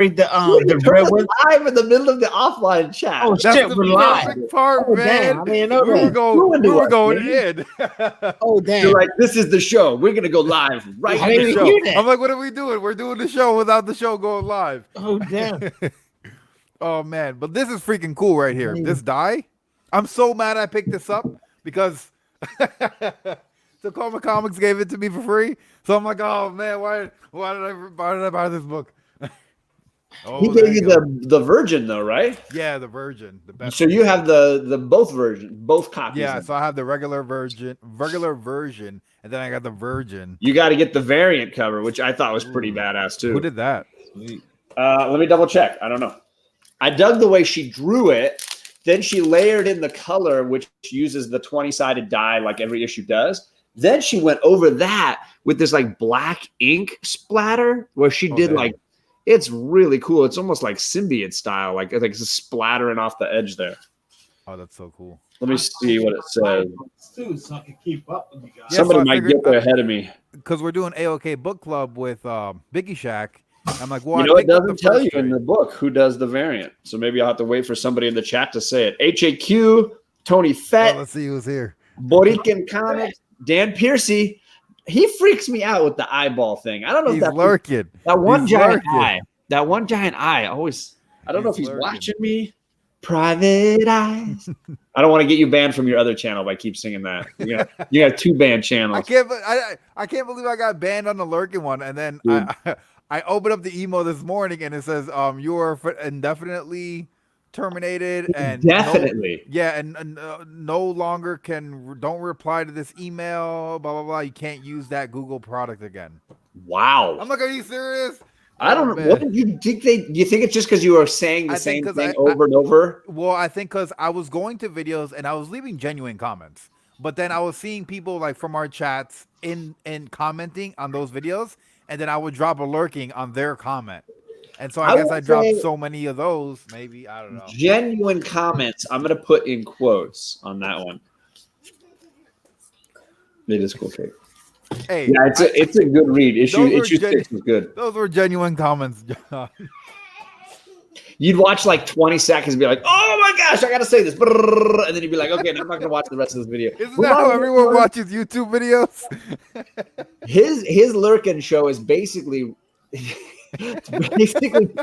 the red one live in the middle of the offline chat. Oh That's shit, the we're live. perfect part, Oh man. damn, I didn't know We were that. going in. Oh damn. You're like, this is the show. We're gonna go live right I now. didn't even hear that. I'm like, what are we doing? We're doing the show without the show going live. Oh damn. Oh man, but this is freaking cool right here. This die, I'm so mad I picked this up because Tacoma Comics gave it to me for free. So I'm like, oh man, why did I buy this book? He gave you the Virgin though, right? Yeah, the Virgin, the best. So you have the both copies. Yeah, so I have the regular version, and then I got the Virgin. You got to get the variant cover, which I thought was pretty badass too. Who did that? Let me double check. I don't know. I dug the way she drew it. Then she layered in the color, which uses the 20-sided die like every issue does. Then she went over that with this like black ink splatter where she did like, it's really cool. It's almost like symbiote style, like it's splattering off the edge there. Oh, that's so cool. Let me see what it says. Too, so I can keep up with you guys. Somebody might get there ahead of me. Because we're doing AOK Book Club with Biggie Shack. I'm like, well, you know, it doesn't tell you in the book who does the variant. So maybe I'll have to wait for somebody in the chat to say it. HAQ, Tony Fett. Let's see who's here. Borican Comics, Dan Piercy. He freaks me out with the eyeball thing. I don't know if that's lurking. That one giant eye. That one giant eye always. I don't know if he's lurking. watching me. Private eyes. I don't want to get you banned from your other channel by keep singing that. You have 2 banned channels. I can't believe I got banned on the lurking one, and then I opened up the emo this morning and it says you are indefinitely terminated and definitely no longer don't reply to this email, blah blah blah. You can't use that Google product again. Wow. I'm like, are you serious? I don't know. What did you think? Do you think it's just because you are saying the same thing over and over? Well, I think because I was going to videos and I was leaving genuine comments, but then I was seeing people like from our chats in commenting on those videos, and then I would drop a lurking on their comment, and so I guess I dropped so many of those. Maybe I don't know. Genuine comments. I'm gonna put in quotes on that one. It is cool, Kate. Hey, yeah, it's a good read. Issue 6 is good. Those were genuine comments, John. You'd watch like 20 seconds and be like, oh my gosh, I gotta say this. And then you'd be like, okay, I'm not gonna watch the rest of this video. Isn't that how everyone watches YouTube videos? His lurking show is basically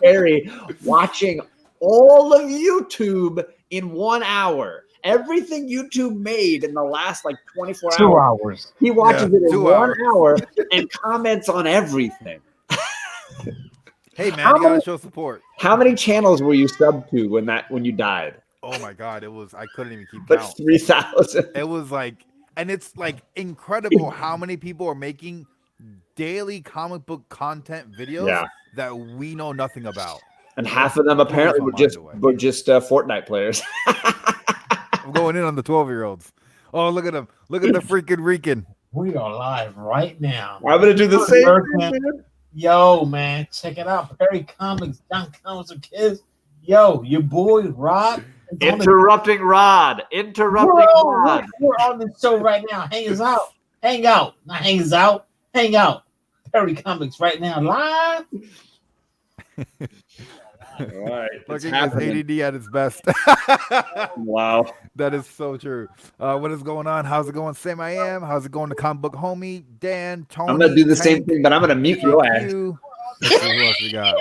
Perry watching all of YouTube in 1 hour. Everything YouTube made in the last like 24 hours. 2 hours. He watches it in 1 hour and comments on everything. Hey man, you gotta show support. How many channels were you subbed to when you died? Oh my god, I couldn't even keep like count. 3,000. It was like, and it's like incredible how many people are making daily comic book content videos that we know nothing about. And half of them apparently were just Fortnite players. I'm going in on the 12-year-olds. Oh, look at them. Look at the freaking Rican. We are live right now. I'm going to do the same thing. Yo, man, check it out. Perry Comics, John Comics for Kids. Yo, your boy, Rod. Interrupting Rod. Rod. We're on the show right now. Hang out. Not hangs out. Hang out. Perry Comics right now, live. All right. Looking at ADD at its best. Wow. That is so true. What is going on? How's it going, Sam I Am? How's it going to Comic Book Homie? Dan, Tony. I'm going to do the same thing, but I'm going to mute your ass. Let's see who else we got.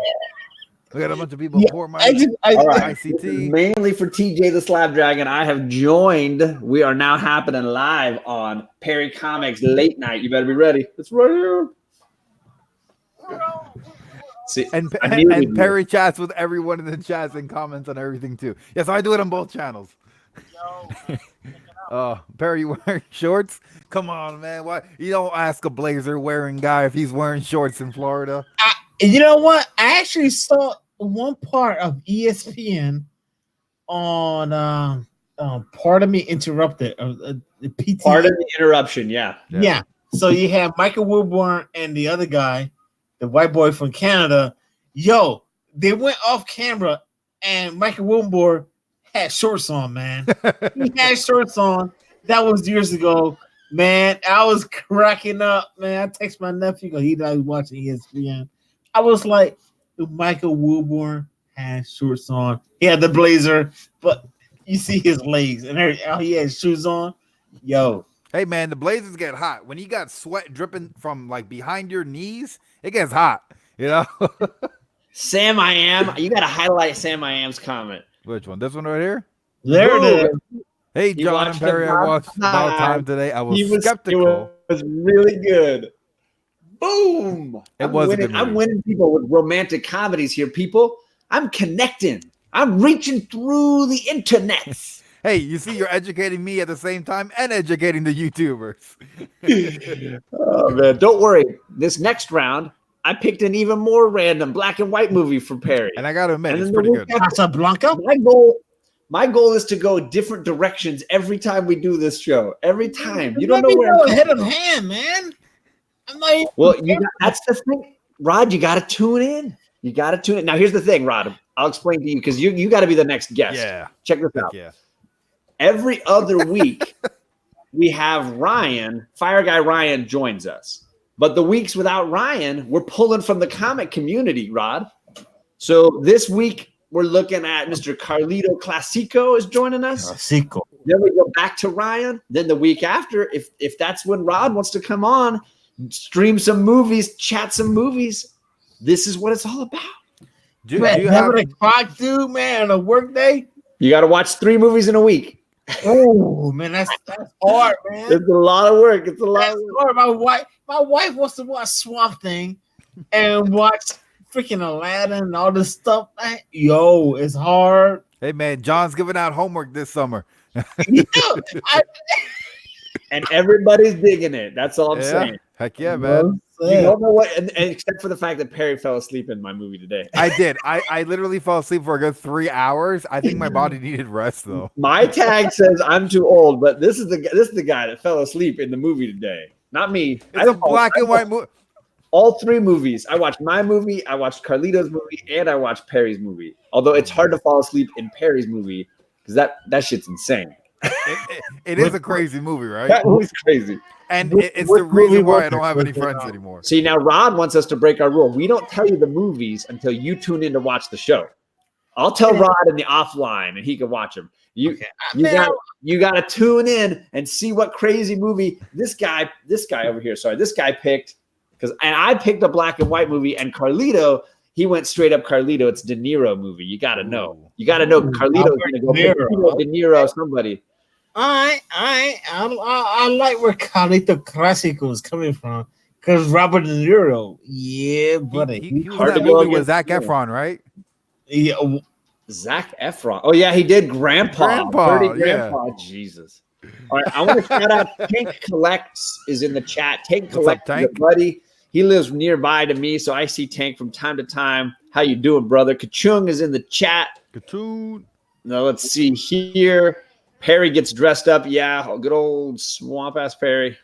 We got a bunch of people. Poor Mike, ICT. Mainly for TJ the Slab Dragon, I have joined. We are now happening live on Perry Comics Late Night. You better be ready. It's right here. See, and Perry chats with everyone in the chats and comments on everything too. Yes, I do it on both channels. Perry, you wearing shorts? Come on, man. Why you don't ask a blazer wearing guy if he's wearing shorts in Florida? You know what? I actually saw one part of ESPN on Pardon Me Interrupted. The PT. Pardon the interruption, yeah. So you have Michael Wilborn and the other guy, the white boy from Canada. Yo, they went off camera and Michael Wilborn had shorts on, man. He had shorts on. That was years ago. Man, I was cracking up, man. I text my nephew because he was watching ESPN. I was like, Michael Wilborn had shorts on. He had the blazer, but you see his legs and how he had shoes on. Yo, Hey man, the blazers get hot. When you got sweat dripping from like behind your knees, it gets hot. You know? Sam I Am. You got to highlight Sam I Am's comment. Which one? This one right here? there it is. Hey, You John and watched Perry, I About watched About Time. Time today. I was He was skeptical. It was really good. Boom. It was a winning, good movie. I'm winning people with romantic comedies here, people. I'm connecting. I'm reaching through the internet. Hey, you see, you're educating me at the same time and educating the YouTubers. Oh man, don't worry. This next round, I picked an even more random black and white movie for Perry. And I gotta admit, And it's then the pretty week good. after- Casablanca. My goal is to go different directions every time we do this show. Every time. You don't Let know me where I'm go ahead of hand, man. I'm like, Well, that's the thing, Rod. You got to tune in. You got to tune in. Now, here's the thing, Rod. I'll explain to you because you got to be the next guest. Yeah. Check this Heck out. yeah. Every other week, we have Ryan, Fire Guy Ryan, joins us. But the weeks without Ryan, we're pulling from the comic community, Rod. So this week, we're looking at Mr. Carlito Classico is joining us. Sequel. Then we go back to Ryan. Then the week after, if that's when Rod wants to come on, stream some movies, chat some movies. This is what it's all about. Do Man, you have 7 o'clock, dude, man, on a work day. You got to watch 3 movies in a week. Oh man, that's hard, man. It's a lot of work. It's a lot. That's Of work. hard. My wife wants to watch Swamp Thing and watch freaking Aladdin and all this stuff. Man, yo, it's hard. Hey man, John's giving out homework this summer. Yeah, And everybody's digging it. That's all I'm Yeah. saying. Heck yeah, man. You don't know what, and except for the fact that Perry fell asleep in my movie today. I did. I literally fell asleep for a good 3 hours. I think my body needed rest though. My tag says I'm too old, but this is the guy that fell asleep in the movie today. Not me. It's a black and white movie. All 3 movies. I watched my movie, I watched Carlito's movie, and I watched Perry's movie. Although it's hard to fall asleep in Perry's movie because that shit's insane. It is a crazy movie, right? That movie's crazy. And What- it's what the reason movie why was I don't it? have any Was it, friends anymore. See, now Rod wants us to break our rule. We don't tell you the movies until you tune in to watch the show. I'll tell Rod in the offline, and he can watch them. You got to tune in and see what crazy movie this guy over here. Sorry, this guy picked and I picked a black and white movie, and Carlito, he went straight up Carlito. It's De Niro movie. You got to know. You got to know Carlito's going to go Niro. De Niro, somebody. I like where Carlito Classico is coming from because Robert De Niro. Yeah, buddy. He was Hard in to that go movie with against Zac Niro. Efron, right? Yeah, Zac Efron. Oh yeah, he did Grandpa. Dirty yeah. Grandpa. Jesus. All right, I want to shout out Tank Collects is in the chat. Tank What's up, Collects, is a Tank? buddy. He lives nearby to me, so I see Tank from time to time. How you doing, brother? Kachung is in the chat. Cartoon. Now let's see here. Perry gets dressed up. Yeah, good old swamp ass Perry.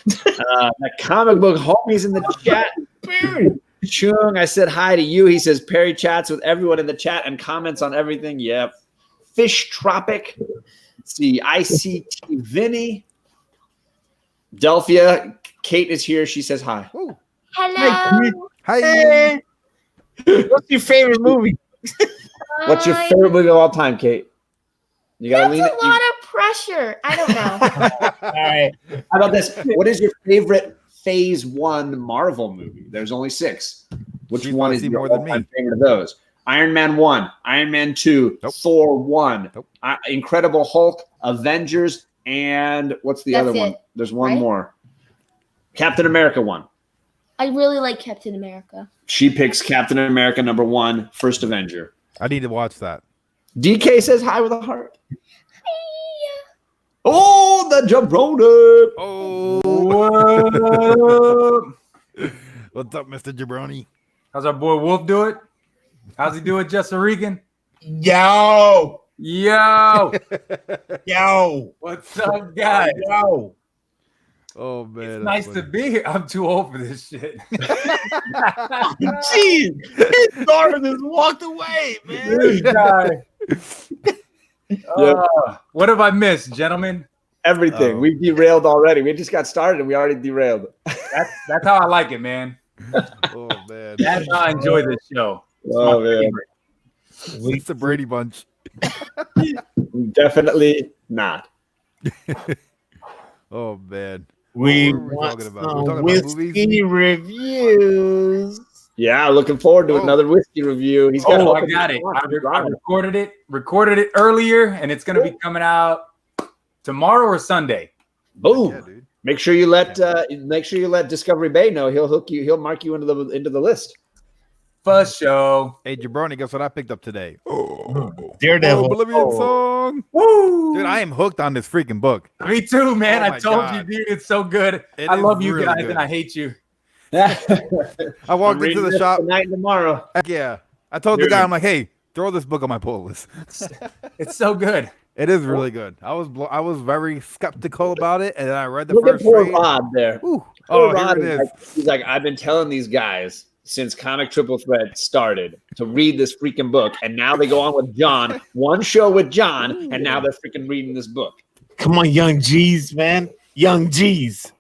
That comic book homie's in the chat. Perry. Chung, I said hi to you. He says Perry chats with everyone in the chat and comments on everything. Yep. Fish Tropic. Let's see, ICT Vinny. Delphia. Kate is here. She says hi. Ooh. Hello. Hi. Hey. What's your favorite movie? What's your favorite movie of all time, Kate? You gotta That's lean a it. lot of pressure. I don't know. All right. How about this? What is your favorite Phase 1 Marvel movie? There's only 6. Which You one wanna is see your more than all-time me. favorite of those? Iron Man 1, Iron Man 2, Nope. Thor 1, Nope. Incredible Hulk, Avengers, and what's the That's other one? it, There's one right? more. Captain America 1. I really like Captain America. She picks Captain America number 1, First Avenger. I need to watch that. DK says hi with a heart. Oh, the jabroni. Oh, What? what's up, Mr. Jabroni? How's our boy Wolf do it? How's he doing, Jesse Regan? Yo. Yo, Yo. what's up, guys? Yo. Oh man, It's that's nice to funny. be here. I'm too old for this shit. Jeez. His daughter just walked away, man. This guy. What have I missed, gentlemen? Everything. Oh. We derailed already. We just got started and we already derailed. That's how I like it, man. Oh man, That's how I enjoy this show. It's my Oh, man. favorite. It's the Brady Bunch. Definitely not. Oh man. We What were we want talking about? some We're talking about whiskey reviews. Yeah, looking forward to Oh. another whiskey review. He's got. Oh, I got it. I recorded it earlier, and it's gonna be coming out tomorrow or Sunday. Boom. Yeah, dude. Make sure you let Discovery Bay know. He'll hook you. He'll mark you into the list. For show. Hey, Jabroni, guess what I picked up today? Daredevil. Oblivion Oh. song. Woo! Dude, I am hooked on this freaking book. Me too, man. Oh I my told God. you, dude. It's so good. It I is love you really guys, good. and I hate you. I walked into the shop. tonight and tomorrow. Heck yeah. I told the Dude. guy, I'm like, hey, throw this book on my pull list. It's so good. It is really good. I was very skeptical about it, and then I read the Look at first poor trade. Rod there. Ooh. Poor Oh, here Rod it is is. like, he's like, I've been telling these guys since Comic Triple Threat started to read this freaking book, and now they go on with John, one show with John, and now they're freaking reading this book. Come on, young G's, man. Young G's.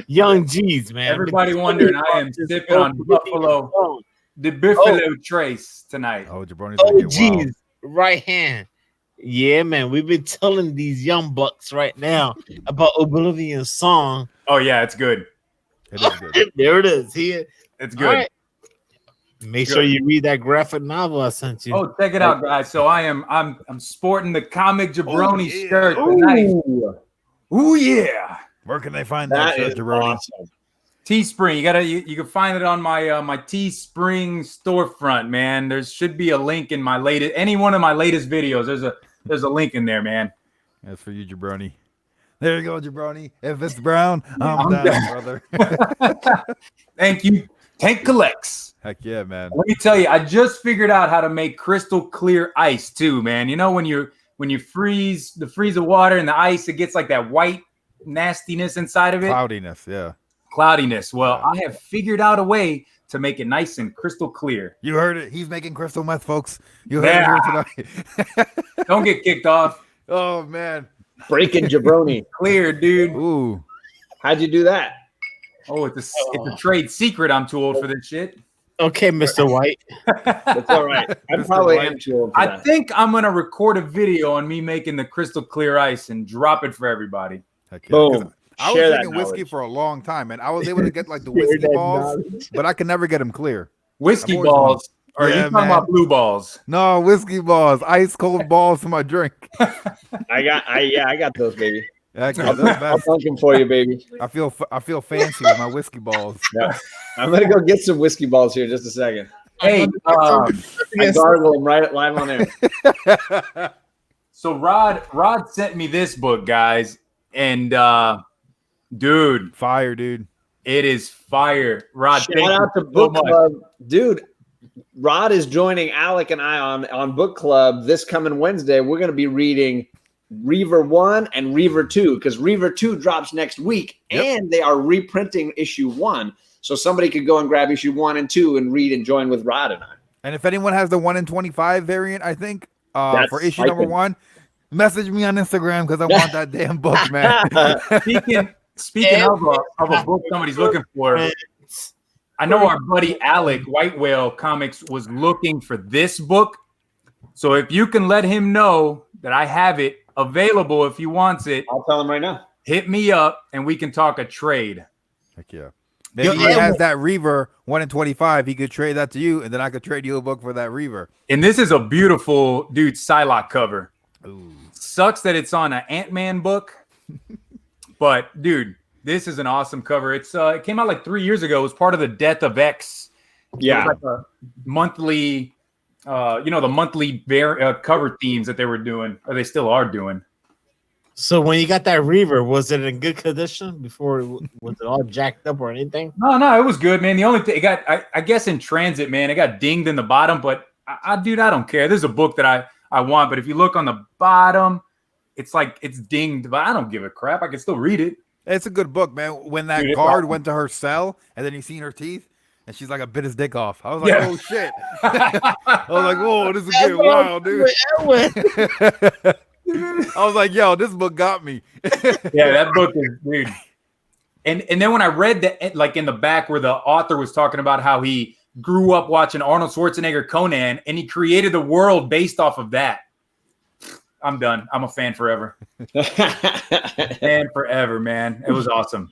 Young G's, man. Everybody wondering, I am sipping on Buffalo, the Buffalo Trace tonight. Oh, Jabroni's Oh, gonna get wild. G's. Right hand. Yeah, man. We've been telling these young bucks right now about Oblivion song. Oh yeah, it's good. It is good. There it is. Here. It's All good. right. Make sure you read that graphic novel I sent you. Oh, check it out, guys. So I'm sporting the comic Jabroni yeah. shirt tonight. Ooh, Ooh yeah. Where can they find that that shirt, is Jabroni? awesome. Teespring. You can find it on my my Teespring storefront, man. There should be a link in my any one of my latest videos. There's a link in there, man. That's for you, Jabroni. There you go, Jabroni. If it's brown, I'm I'm down, down. brother. Thank you. Tank Collects. Heck yeah, man. Let me tell you, I just figured out how to make crystal clear ice too, man. You know when you freeze the water and the ice, it gets like that white nastiness inside of it. Cloudiness, yeah. Cloudiness. Well, I have figured out a way to make it nice and crystal clear. You heard it. He's making crystal meth, folks. You heard it here tonight. Don't get kicked off. Oh man. Breaking Jabroni. Clear, dude. Ooh. How'd you do that? Oh, it's a trade secret. I'm too old for this shit. Okay, Mr. White. That's all right. I Mr. probably White. am too old for I that. think I'm gonna record a video on me making the crystal clear ice and drop it for everybody. Heck yeah. 'Cause Boom. I was Share that drinking whiskey knowledge. for a long time, and I was able to get like the Share whiskey that balls, knowledge. but I could never get them clear. Whiskey I've always balls. Or Yeah, you talking man. about blue balls? No, whiskey balls, ice cold balls to my drink. I got those, baby. Heck yeah, I'll, that's the I'll best. dunk them for you, baby. I feel fancy with my whiskey balls. Yeah. I'm gonna go get some whiskey balls here in just a second. Hey, I gargle them right live on air. so Rod sent me this book, guys, and dude, Fire, dude. it is fire. Rod, Shout thank you out to so Book much. Club, dude. Rod is joining Alec and I on Book Club this coming Wednesday. We're going to be reading Reaver 1 and Reaver 2 because Reaver 2 drops next week, Yep. and they are reprinting issue 1. So somebody could go and grab issue 1 and 2 and read and join with Rod and I. And if anyone has the 1 in 25 variant, I think That's for issue number typing. 1, message me on Instagram because I want that damn book, man. Speaking of a book somebody's looking for, I know our buddy Alec White Whale Comics was looking for this book. So if you can let him know that I have it available if he wants it, I'll tell him right now. hit me up and we can talk a trade. Heck yeah. Maybe he has that Reaver 1 in 25. He could trade that to you, and then I could trade you a book for that Reaver. And this is a beautiful dude Psylocke cover. Ooh. Sucks that it's on an Ant-Man book, but dude, this is an awesome cover. It's it came out like 3 years ago. It was part of the Death of X. Yeah. It was like a monthly, the monthly cover themes that they were doing, or they still are doing. So when you got that Reaver, was it in good condition before? Was it all jacked up or anything? No, it was good, man. The only thing it got, I guess, in transit, man, it got dinged in the bottom. But dude, I don't care. This is a book that I want. But if you look on the bottom, it's like it's dinged. But I don't give a crap. I can still read it. It's a good book, man. When that Dude, it's guard awesome. went to her cell, and then you seen her teeth, and she's like, I bit his dick off. I was like, Yeah. oh, shit. I was like, whoa, this is getting wild, dude. I was like, yo, this book got me. Yeah, that book is, dude. And then when I read that, like in the back where the author was talking about how he grew up watching Arnold Schwarzenegger Conan, and he created the world based off of that. I'm done. I'm a fan forever. Fan forever, man. It was awesome.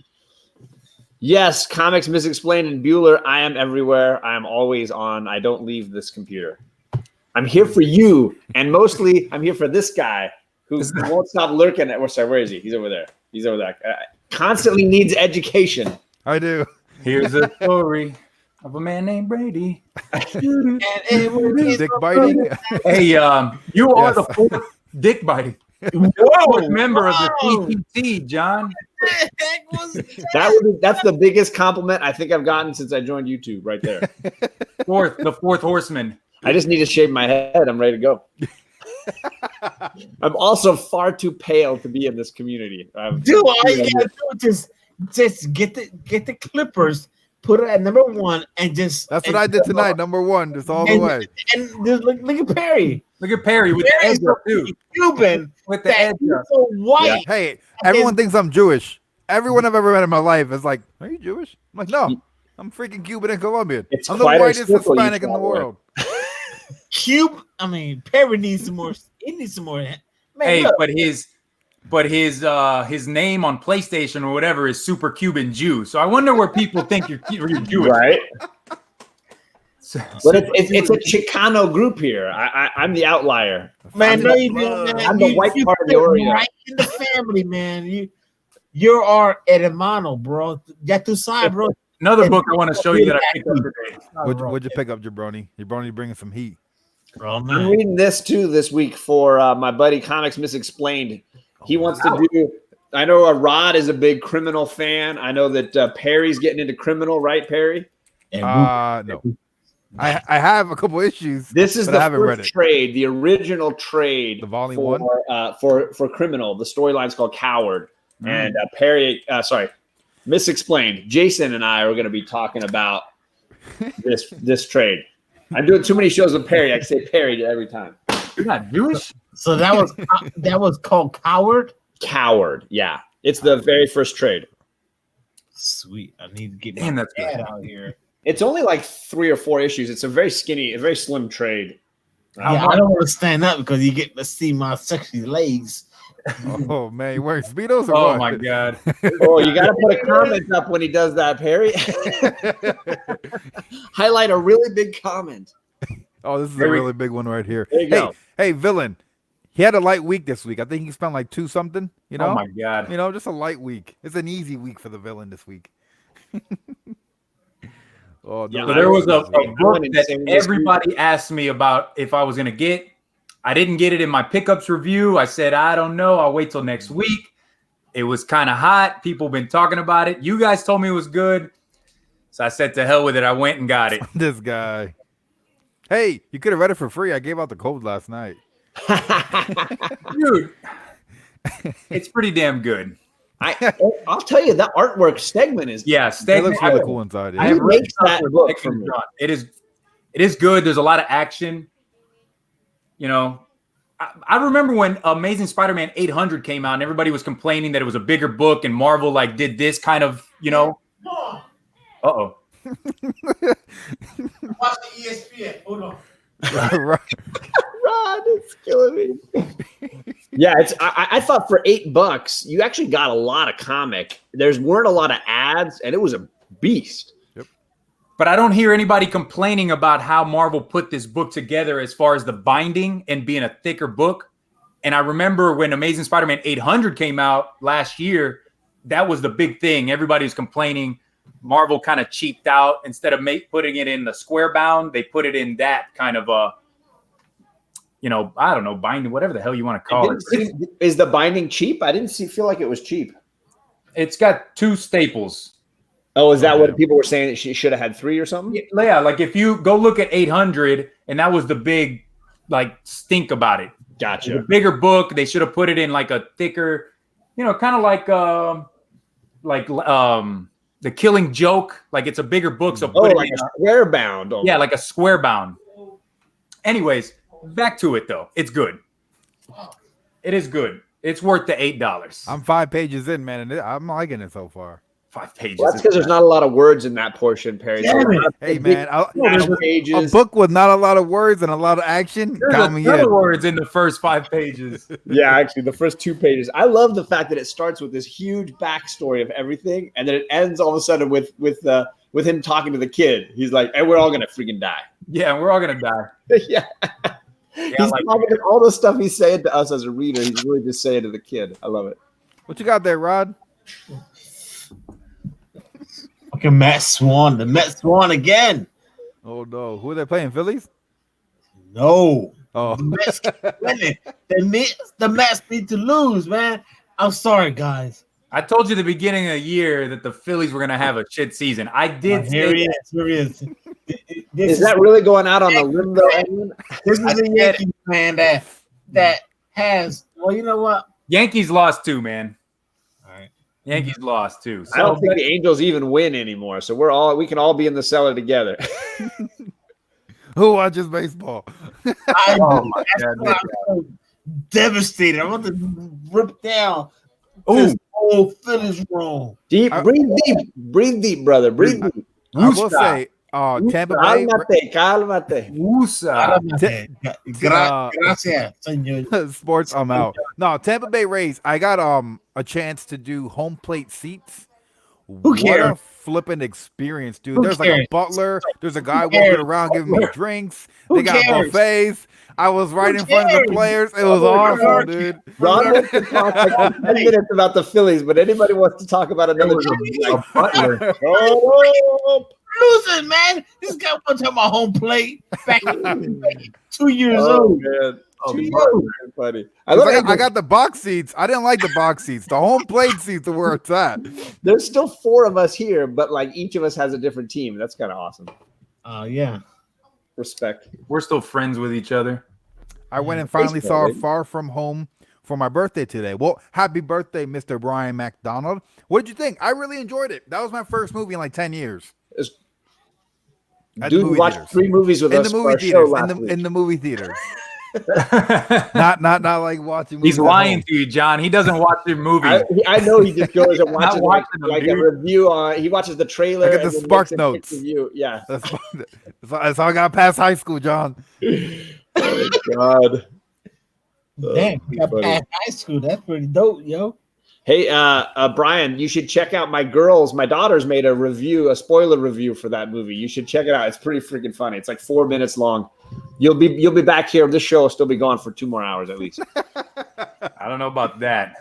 Yes, Comics Misexplained and Bueller. I am everywhere. I am always on. I don't leave this computer. I'm here for you, and mostly I'm here for this guy who won't stop lurking. Where is he? He's over there. He's over there. Constantly needs education. I do. Here's a story of a man named Brady. Dick biting. Hey, you are Yes. the fourth dick biting. Whoa, Member of the wow. CTC, John. That's the biggest compliment I think I've gotten since I joined YouTube. Right there. The fourth horseman. I just need to shave my head. I'm ready to go. I'm also far too pale to be in this community. Dude, all you gotta do is just get the Clippers, put it at number 1, and just. That's what I did tonight. Number 1, just all the way. And just look at Perry. Look at Perry with the edge Perry's up, too. Cuban. With the edge He's up. so white. Hey, everyone thinks I'm Jewish. Everyone I've ever met in my life is like, "Are you Jewish?" I'm like, "No, I'm freaking Cuban and Colombian. It's I'm the quite a whitest circle you Hispanic in the travel with. world." Perry needs some more. He needs some more. Man, Hey, look, but his name on PlayStation or whatever is Super Cuban Jew. So I wonder where people think you're Jewish. Right. So- But it's a Chicano group here. I'm the outlier. man, no, you blood. don't. I'm the white part of the Oreo. Right in the family, man. You're our hermano, bro. Ya tu sabes, bro. Another book I want to show you that I picked up today. What'd you pick up, Jabroni? Jabroni bringing some heat. Bro, I'm man. reading this too this week for my buddy Comics Misexplained. He wants to do. I know Rod is a big criminal fan. I know that Perry's getting into criminal, right, Perry? No. I have a couple issues. This is but the I haven't read first it. trade, the original trade, The volume for, one? for criminal. The storyline's called Coward, and Perry. Misexplained. Jason and I are going to be talking about this trade. I'm doing too many shows with Perry. I can say Perry every time. You're not Jewish? So that was called Coward. Coward. Yeah, it's the very first trade. Sweet. I need to get Damn, my that's dad good. out here. It's only like 3 or 4 issues. It's a very skinny, a very slim trade. Yeah, I don't want to stand up because you get to see my sexy legs. Oh man, you wearing speedos or Oh what? my God. Oh, you got to put a comment up when he does that, Perry. Highlight a really big comment. Oh, this is a There we- really big one right here. There you go. Hey, villain. He had a light week this week. I think he spent like 2 something. You know, Oh my God. just a light week. It's an easy week for the villain this week. Oh, Yeah, no, So there was a I book went that insane this everybody asked me about if I was going to get. I didn't get it in my pickups review. I said, I don't know. I'll wait till next week. It was kind of hot. People have been talking about it. You guys told me it was good. So I said, to hell with it. I went and got it. this guy. Hey, you could have read it for free. I gave out the code last night. Dude, it's pretty damn good. I'll tell you, that artwork segment is. Yeah, It looks really cool inside. I Yeah. have Who read makes stuff that where book Stegman's for me? drawn. It is good. There's a lot of action. You know, I remember when Amazing Spider-Man 800 came out and everybody was complaining that it was a bigger book and Marvel like did this kind of, Uh-oh. Watch the ESPN. Hold on. Right. Rod, it's killing me. Yeah, I thought for $8 you actually got a lot of comic. Weren't a lot of ads, and it was a beast. But I don't hear anybody complaining about how Marvel put this book together as far as the binding and being a thicker book. And I remember when Amazing Spider-Man 800 came out last year, that was the big thing. Everybody was complaining. Marvel kind of cheaped out. Instead of putting it in the square bound, they put it in that kind of I don't know, binding, whatever the hell you want to call it. Is the binding cheap? I didn't feel like it was cheap. It's got 2 staples. Oh, is that what people were saying, that she should have had 3 or something? Yeah, like if you go look at 800, and that was the big stink about it. Gotcha. The bigger book, they should have put it in like a thicker, kind of like The Killing Joke. Like it's a bigger book, so Oh, put like it in. a square bound. Oh. Yeah, like a square bound. Anyways, back to it though. It's good. It is good. It's worth the $8. I'm 5 pages in, man, and I'm liking it so far. 5 pages. Well, that's because there's not a lot of words in that portion, Perry. So Damn it. Hey man, there's a pages. book with not a lot of words and a lot of action. There's Count a me ton in. of words in the first 5 pages. Yeah, actually, the first 2 pages. I love the fact that it starts with this huge backstory of everything, and then it ends all of a sudden with him talking to the kid. He's like, "Hey, we're all gonna freaking die." Yeah, we're all gonna die. Yeah. Yeah, He's like- talking to all the stuff he's saying to us as a reader. He's really just saying to the kid. I love it. What you got there, Rod? Fucking Matt Swan. The Matt Swan again. Oh no, who are they playing? Phillies? No. Oh, The Mets keep winning. The Mets need to lose, man. I'm sorry, guys. I told you at the beginning of the year that the Phillies were gonna have a shit season. I did Here say he that. is. Here he is. This Is that really going out on a limb, though, Edwin? This is I a said- Yankees fan that has. Well, you know what? Yankees lost too, man. All right. Yankees lost too. I don't So think the Angels even win anymore. So we can all be in the cellar together. who watches baseball? oh my I'm god. so devastated. I want to rip down Ooh, this whole Phillies room. Deep, I- breathe deep, brother. Breathe deep. I will Woosah. say, Tampa Bay. Calmate. Woosa. Gracias, señor. Sports, I'm out. No, Tampa Bay Rays. I got a chance to do home plate seats. Who What a cares? flipping experience, dude. Who There's like a cares? butler. There's a guy Who cares? walking around giving me drinks. Who They got cares? buffets. I was right Who in front of the cares? players. It was Who awesome, cares? dude. Ron wants to talk like 10 minutes about the Phillies, but anybody wants to talk about another team, like, Butler. oh, Losing, man. This guy want to talk about home plate back in 2 years oh old. man. Oh, 2 years Butler. old, buddy. I look at I got the box seats. I didn't like the box seats. The home plate seats are where it's at. there's still 4 of us here, but like each of us has a different team. That's kind of awesome. Oh, yeah. Respect. We're still friends with each other. I went and finally saw Baseball, Far From Home for my birthday today. Well, happy birthday, Mr. Brian McDonald. What did you think? I really enjoyed it. That was my first movie in like 10 years. It's- At the Dude movie watched theaters. 3 movies with In us the for movie our show theaters. last week. In the movie theaters. Not like watching movies He's at lying home. to you, John. He doesn't watch your movies. I know he just goes and watches watching them, like a dude. review on. He watches the trailer. I get the and then Spark makes a Notes. review. Yeah. That's how I got past high school, John. Oh God. Damn, you got funny. past high school. That's pretty dope, yo. Hey, Brian, you should check out my daughters made a spoiler review for that movie. You should check it out. It's pretty freaking funny. It's like 4 minutes long. You'll be back here. This show will still be gone for 2 more hours at least. I don't know about that.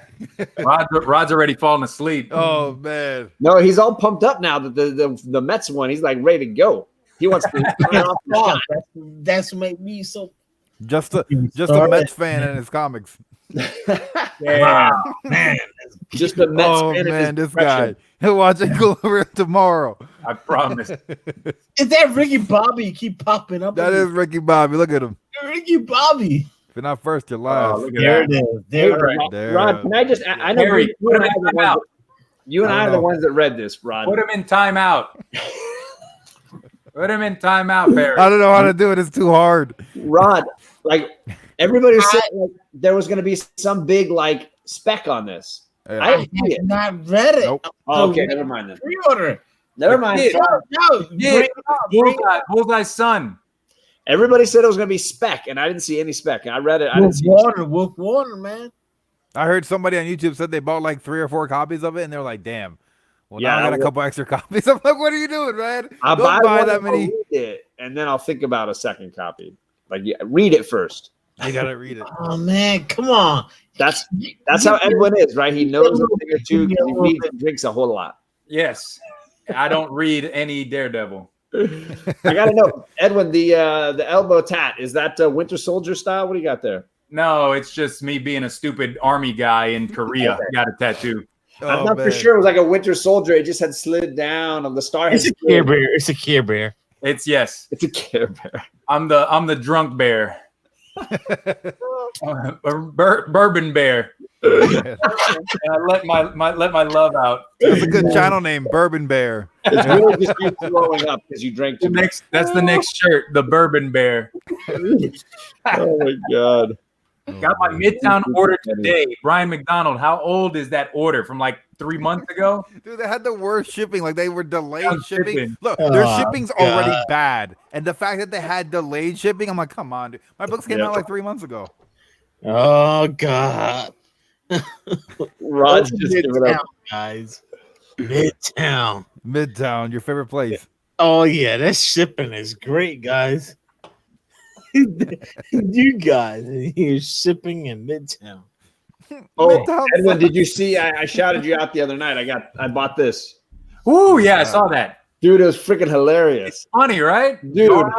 Rod's already falling asleep. Oh man. No, he's all pumped up now that the Mets won. He's like ready to go. He wants to turn off the shot. That's what made me so. Just a Sorry. Mets fan and his comics. Yeah. Man, Just the Mets Oh fan and his man, this depression. guy. He'll watch it go over tomorrow. I promise. is that Ricky Bobby keep popping up? That is Ricky Bobby. Look at him. Ricky Bobby. If you're not first, you're Oh, last. look at There that. it is. There it is. There. Rod, can I just? I know Harry, you and I put him are in the ones timeout. you and I are the ones that read this, Rod. Put him in timeout. Put him in timeout, Barry. I don't know how to do it. It's too hard. Rod, like everybody said, like, there was going to be some big like spec on this. Yeah. I I didn't see it. have not read it. Nope. Oh, okay, never mind then. Pre-order. Never mind. It did. No, Yeah. bring it up, bring it up. Bullseye's son. Everybody said it was going to be spec, and I didn't see any spec. I read it. I didn't Wolf see. Water, man. I heard somebody on YouTube said they bought like 3 or 4 copies of it, and they're like, "Damn, well Yeah, now I got I a will- couple extra copies." I'm like, "What are you doing, man? I'll Don't buy one that and I'll many." read it, and then I'll think about a second copy. Like, yeah, read it first. You gotta read it. Oh man, come on. That's how Edwin is, right? He knows a thing or two because he reads and drinks a whole lot. Yes. I don't read any Daredevil. I gotta know, Edwin, the elbow tat, is that Winter Soldier style? What do you got there? No, it's just me being a stupid army guy in Korea. Got a tattoo. I'm Oh, not for man. sure it was like a Winter Soldier. It just had slid down on the star. It's had a Care Bear. It's a Care Bear. It's yes. It's a Care Bear. I'm the drunk bear. Bourbon bear. And I let my love out. That's a good channel name, Bourbon Bear. It's really just you throwing up because you drank too much. That's the next shirt, the bourbon bear. Oh my god! Got my Midtown order today. Brian McDonald, how old is that order? From like 3 months ago. Dude, they had the worst shipping. Like they were delayed Down shipping. shipping. Look, their Oh, shipping's already bad, and the fact that they had delayed shipping, I'm like, come on, dude. My books came Yeah. out like 3 months ago. Oh God. Rod's Go just to giving up. Midtown, guys. Midtown. Midtown, your favorite place. Oh yeah, that shipping is great, guys. You guys, you're shipping in Midtown. Oh, Midtown Edwin, did you see? I shouted you out the other night. I bought this. Ooh, yeah, I saw that. Dude, it was freaking hilarious. Funny, right? Dude. Jaro?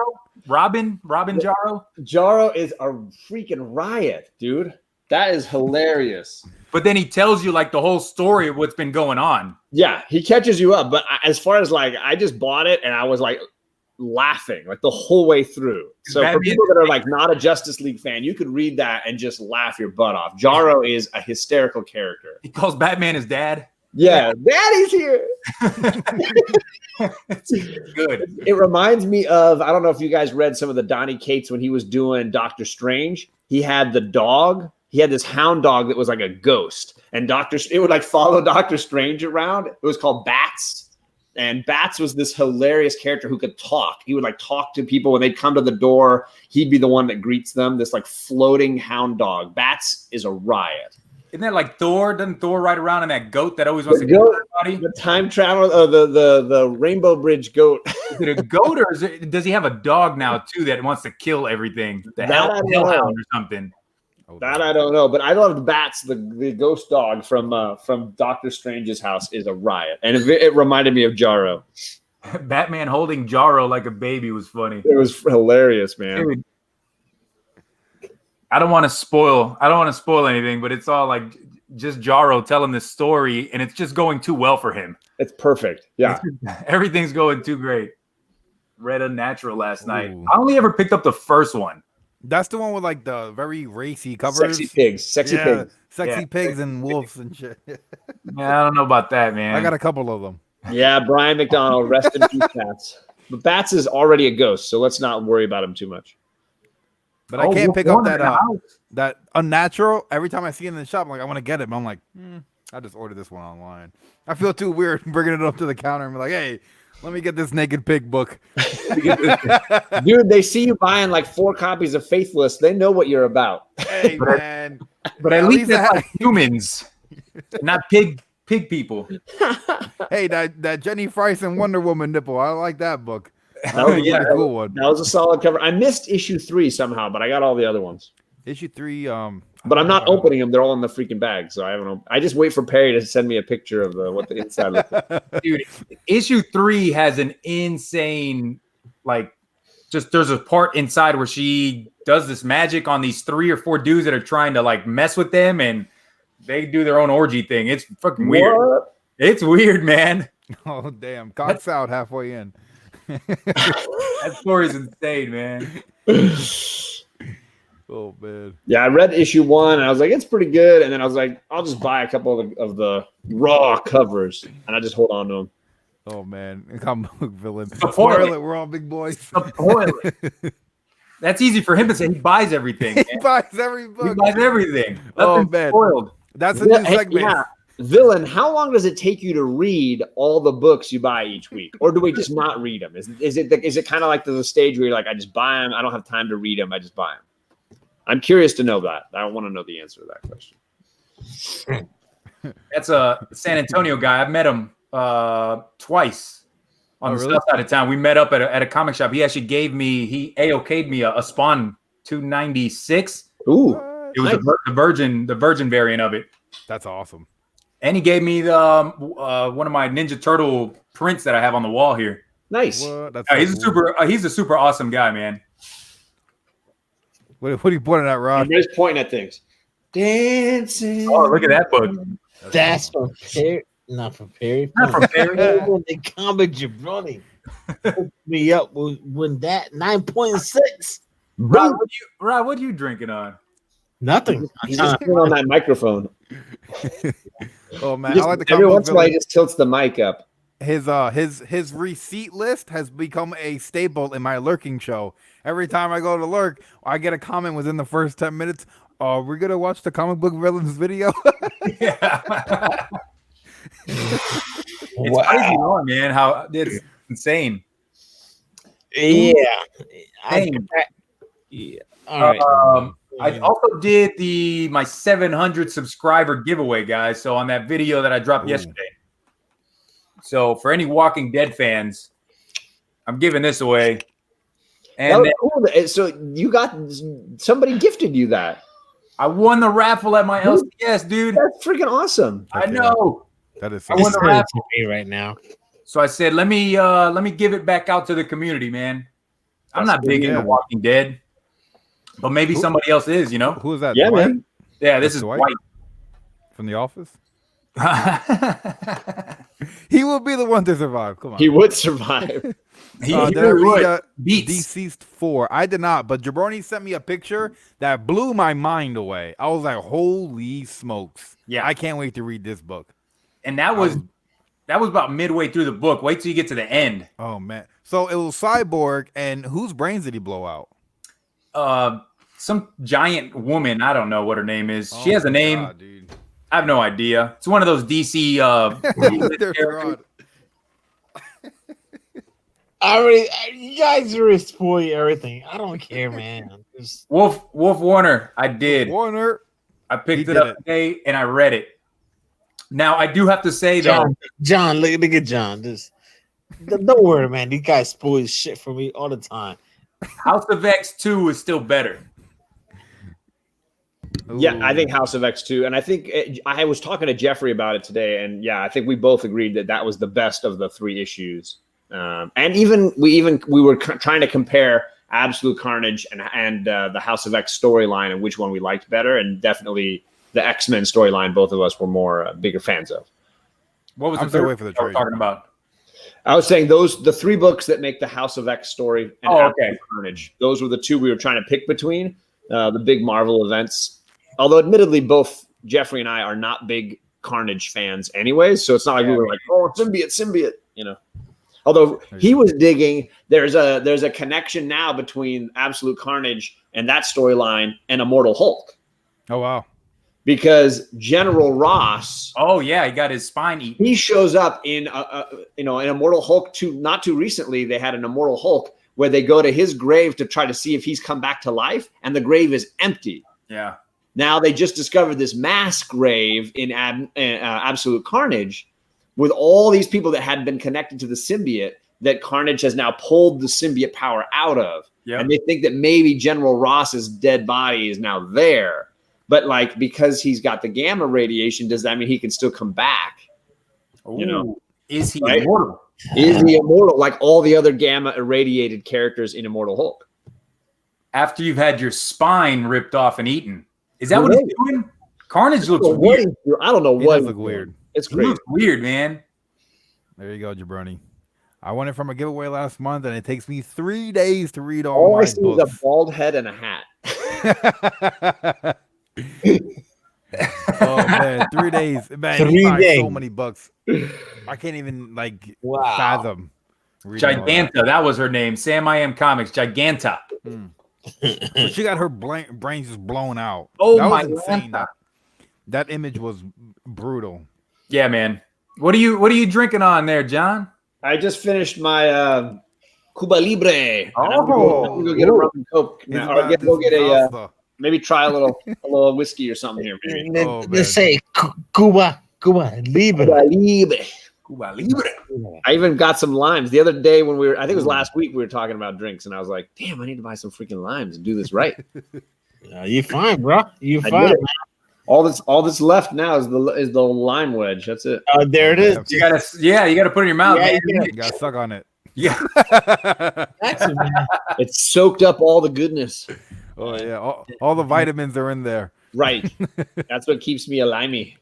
Robin Jaro. Jaro is a freaking riot, dude. That is hilarious. But then he tells you like the whole story of what's been going on. Yeah, he catches you up. But as far as like, I just bought it and I was like laughing like the whole way through. So for Batman- people that are like not a Justice League fan, you could read that and just laugh your butt off. Jaro is a hysterical character. He calls Batman his dad. Yeah, Daddy's here. It's good. It reminds me of, I don't know if you guys read some of the Donny Cates when he was doing Doctor Strange. He had the dog. He had this hound dog that was like a ghost, and it would like follow Doctor Strange around. It was called Bats, and Bats was this hilarious character who could talk. He would like talk to people when they'd come to the door. He'd be the one that greets them. This like floating hound dog. Bats is a riot. Isn't that like Thor? Doesn't Thor ride around on that goat that always wants The to kill goat. everybody? The time travel, the Rainbow Bridge goat. Is it a goat or does he have a dog now too that wants to kill everything? The That I don't know. hellhound or something. That I don't know, but I loved Bats, the ghost dog from Doctor Strange's house is a riot, and it reminded me of Jaro. Batman holding Jaro like a baby was funny. It was hilarious, man. Dude, I don't want to spoil anything, but it's all like just Jaro telling this story, and it's just going too well for him. It's perfect. Yeah, Everything's going too great. Read Unnatural last night. Ooh. I only ever picked up the first one. That's the one with like the very racy covers. sexy pigs, sexy pigs. Sexy Yeah. pigs and wolves and shit. Yeah, I don't know about that, man. I got a couple of them. Yeah, Brian McDonald, rest in peace, Bats. But Bats is already a ghost, so let's not worry about him too much. But I can't pick up that house. that Unnatural. Every time I see it in the shop, I'm like, I want to get it. But I'm like, I just ordered this one online. I feel too weird bringing it up to the counter and be like, hey, let me get this naked pig book. Dude, they see you buying like 4 copies of Faithless. They know what you're about. Hey, man. But at At least least it's I- like humans, not pig people. Hey, that Jenny Price and Wonder Woman nipple. I like that book. That was- was a yeah, pretty cool one. That was a solid cover. I missed issue 3 somehow, but I got all the other ones. Issue 3. But I'm not opening them. They're all in the freaking bag, so I haven't. I just wait for Perry to send me a picture of what the inside looks like. Dude, issue 3 has an insane, like, just there's a part inside where she does this magic on these 3 or 4 dudes that are trying to like mess with them, and they do their own orgy thing. It's fucking weird. What? It's weird, man. Oh, damn. Cock's out halfway in. That story's insane, man. Oh, man. Yeah, I read issue 1 and I was like, it's pretty good. And then I was like, I'll just buy a couple of the raw covers and I just hold on to them. Oh, man. Comic book villain. Spoil Spoil it. it. We're all big boys. Spoil it. That's easy for him to say. He buys everything. He Man. buys every He book. buys everything. Oh, Nothing's man. spoiled. That's a new Hey, segment. yeah. Villain, how long does it take you to read all the books you buy each week? Or do we just not read them? Is it kind of like the stage where you're like, I just buy them. I don't have time to read them. I just buy them. I'm curious to know that. I want to know the answer to that question. That's a San Antonio guy. I've met him twice on Oh, the really? south side of town. We met up at a comic shop. He actually gave me, he AOK'd me a Spawn 296. Ooh, It was the Virgin variant of it. That's awesome. And he gave me the one of my Ninja Turtle prints that I have on the wall here. nice. What? That's He's so cool. he's a super awesome guy, man. What are you pointing at, Rod? I'm just pointing at things. Dancing. Oh, look at that book. That's from Perry. Not from Perry. Not from Perry. When the comic jabroni hooked me up when that 9.6. Rod, what you drinking on? Nothing. He's just putting on that microphone. Oh, man. Just- I like the every comic book once in a while, he villain. just tilts the mic up. His receipt list has become a staple in my lurking show. Every time I go to lurk, I get a comment within the first 10 minutes. We're gonna watch the comic book villains video. Yeah. It's crazy, long, man. How it's insane. Yeah. Dang. Yeah. All right. I also did my 700 subscriber giveaway, guys. So on that video that I dropped yesterday. So for any Walking Dead fans, I'm giving this away. And That was cool. So you got somebody gifted you that. I won the raffle at my LCS, dude. That's freaking awesome. I know. That is I so won the Send it raffle. to me right now. So I said, let me give it back out to the community, man. I'm not big into Walking Dead, but maybe somebody else is, you know? Who is that? Yeah, Dwight? man. Yeah, this That's is Dwight? White. From The Office? He will be the one to survive. Come on. He would survive. he Did I really read would. Beats. Deceased 4? I did not, but Jabroni sent me a picture that blew my mind away. I was like, holy smokes. Yeah. I can't wait to read this book. And that was about midway through the book. Wait till you get to the end. Oh, man. So it was Cyborg, and whose brains did he blow out? Some giant woman. I don't know what her name is. She Oh has a my name. God, dude. I have no idea. It's one of those DC They're characters. I you guys are spoiling everything. I don't care, man. Just, Wolf Warner. I did. Warner. I He picked it did up it. today and I read it. Now I do have to say though, John, look at John. Just don't worry, man. These guys spoil shit for me all the time. House of X 2 is still better. Yeah, I think Ooh. House of X 2, and I think I was talking to Jeffrey about it today, and yeah, I think we both agreed that that was the best of the 3 issues. And we were trying to compare Absolute Carnage and the House of X storyline and which one we liked better, and definitely the X-Men storyline. Both of us were more bigger fans of. What was I'm the still third waiting for the I was trailer. talking about? I was saying the 3 books that make the House of X story and Oh, Absolute okay. Carnage. Those were the 2 we were trying to pick between the big Marvel events. Although, admittedly, both Jeffrey and I are not big Carnage fans, anyways. So it's not like we were like, "Oh, symbiote," you know. Although he was digging, there's a connection now between Absolute Carnage and that storyline and Immortal Hulk, Oh, wow. because General Ross, Oh yeah, he got his spine eaten. he shows up in in Immortal Hulk 2. Not too recently, they had an Immortal Hulk where they go to his grave to try to see if he's come back to life, and the grave is empty. Yeah. Now they just discovered this mass grave in Absolute Carnage with all these people that had been connected to the symbiote that Carnage has now pulled the symbiote power out of. Yeah. And they think that maybe General Ross's dead body is now there. But like, because he's got the gamma radiation, does that mean he can still come back? You know, is he right? immortal? Is he immortal like all the other gamma irradiated characters in Immortal Hulk? After you've had your spine ripped off and eaten. Is that Who what he's knows? doing? Carnage looks What weird. he's- I don't know He what does he's look doing. weird. It's He crazy. looks weird, man. There you go, Jabroni. I won it from a giveaway last month, and it takes me 3 days to read All all I my see is a books. bald head and a hat. Oh man, 3 days. Man, 3 he buys so days. many books. I can't even like Wow. fathom. reading all that. Giganta, that was her name. Sam I Am Comics, Giganta. But she got her brains just blown out. Oh that my was insane. God. That image was brutal. Yeah, man. What are you drinking on there, John? I just finished my Cuba Libre. And I'm gonna Oh. go get a rum and coke. He's Now, or about go this get a salsa. maybe try a little whiskey or something here. Maybe. Oh, They man. say Cuba, Libre. Cuba Libre. Cuba Libre. I even got some limes the other day when I think it was last week, we were talking about drinks, and I was like, damn, I need to buy some freaking limes and do this right. You fine, bro. You I fine. did it. All that's left now is the lime wedge. That's it. There it is. You gotta put it in your mouth, Yeah, man. You gotta suck on it. Yeah. That's it, man. It's soaked up all the goodness. Oh yeah, all the vitamins are in there. Right. That's what keeps me a limey.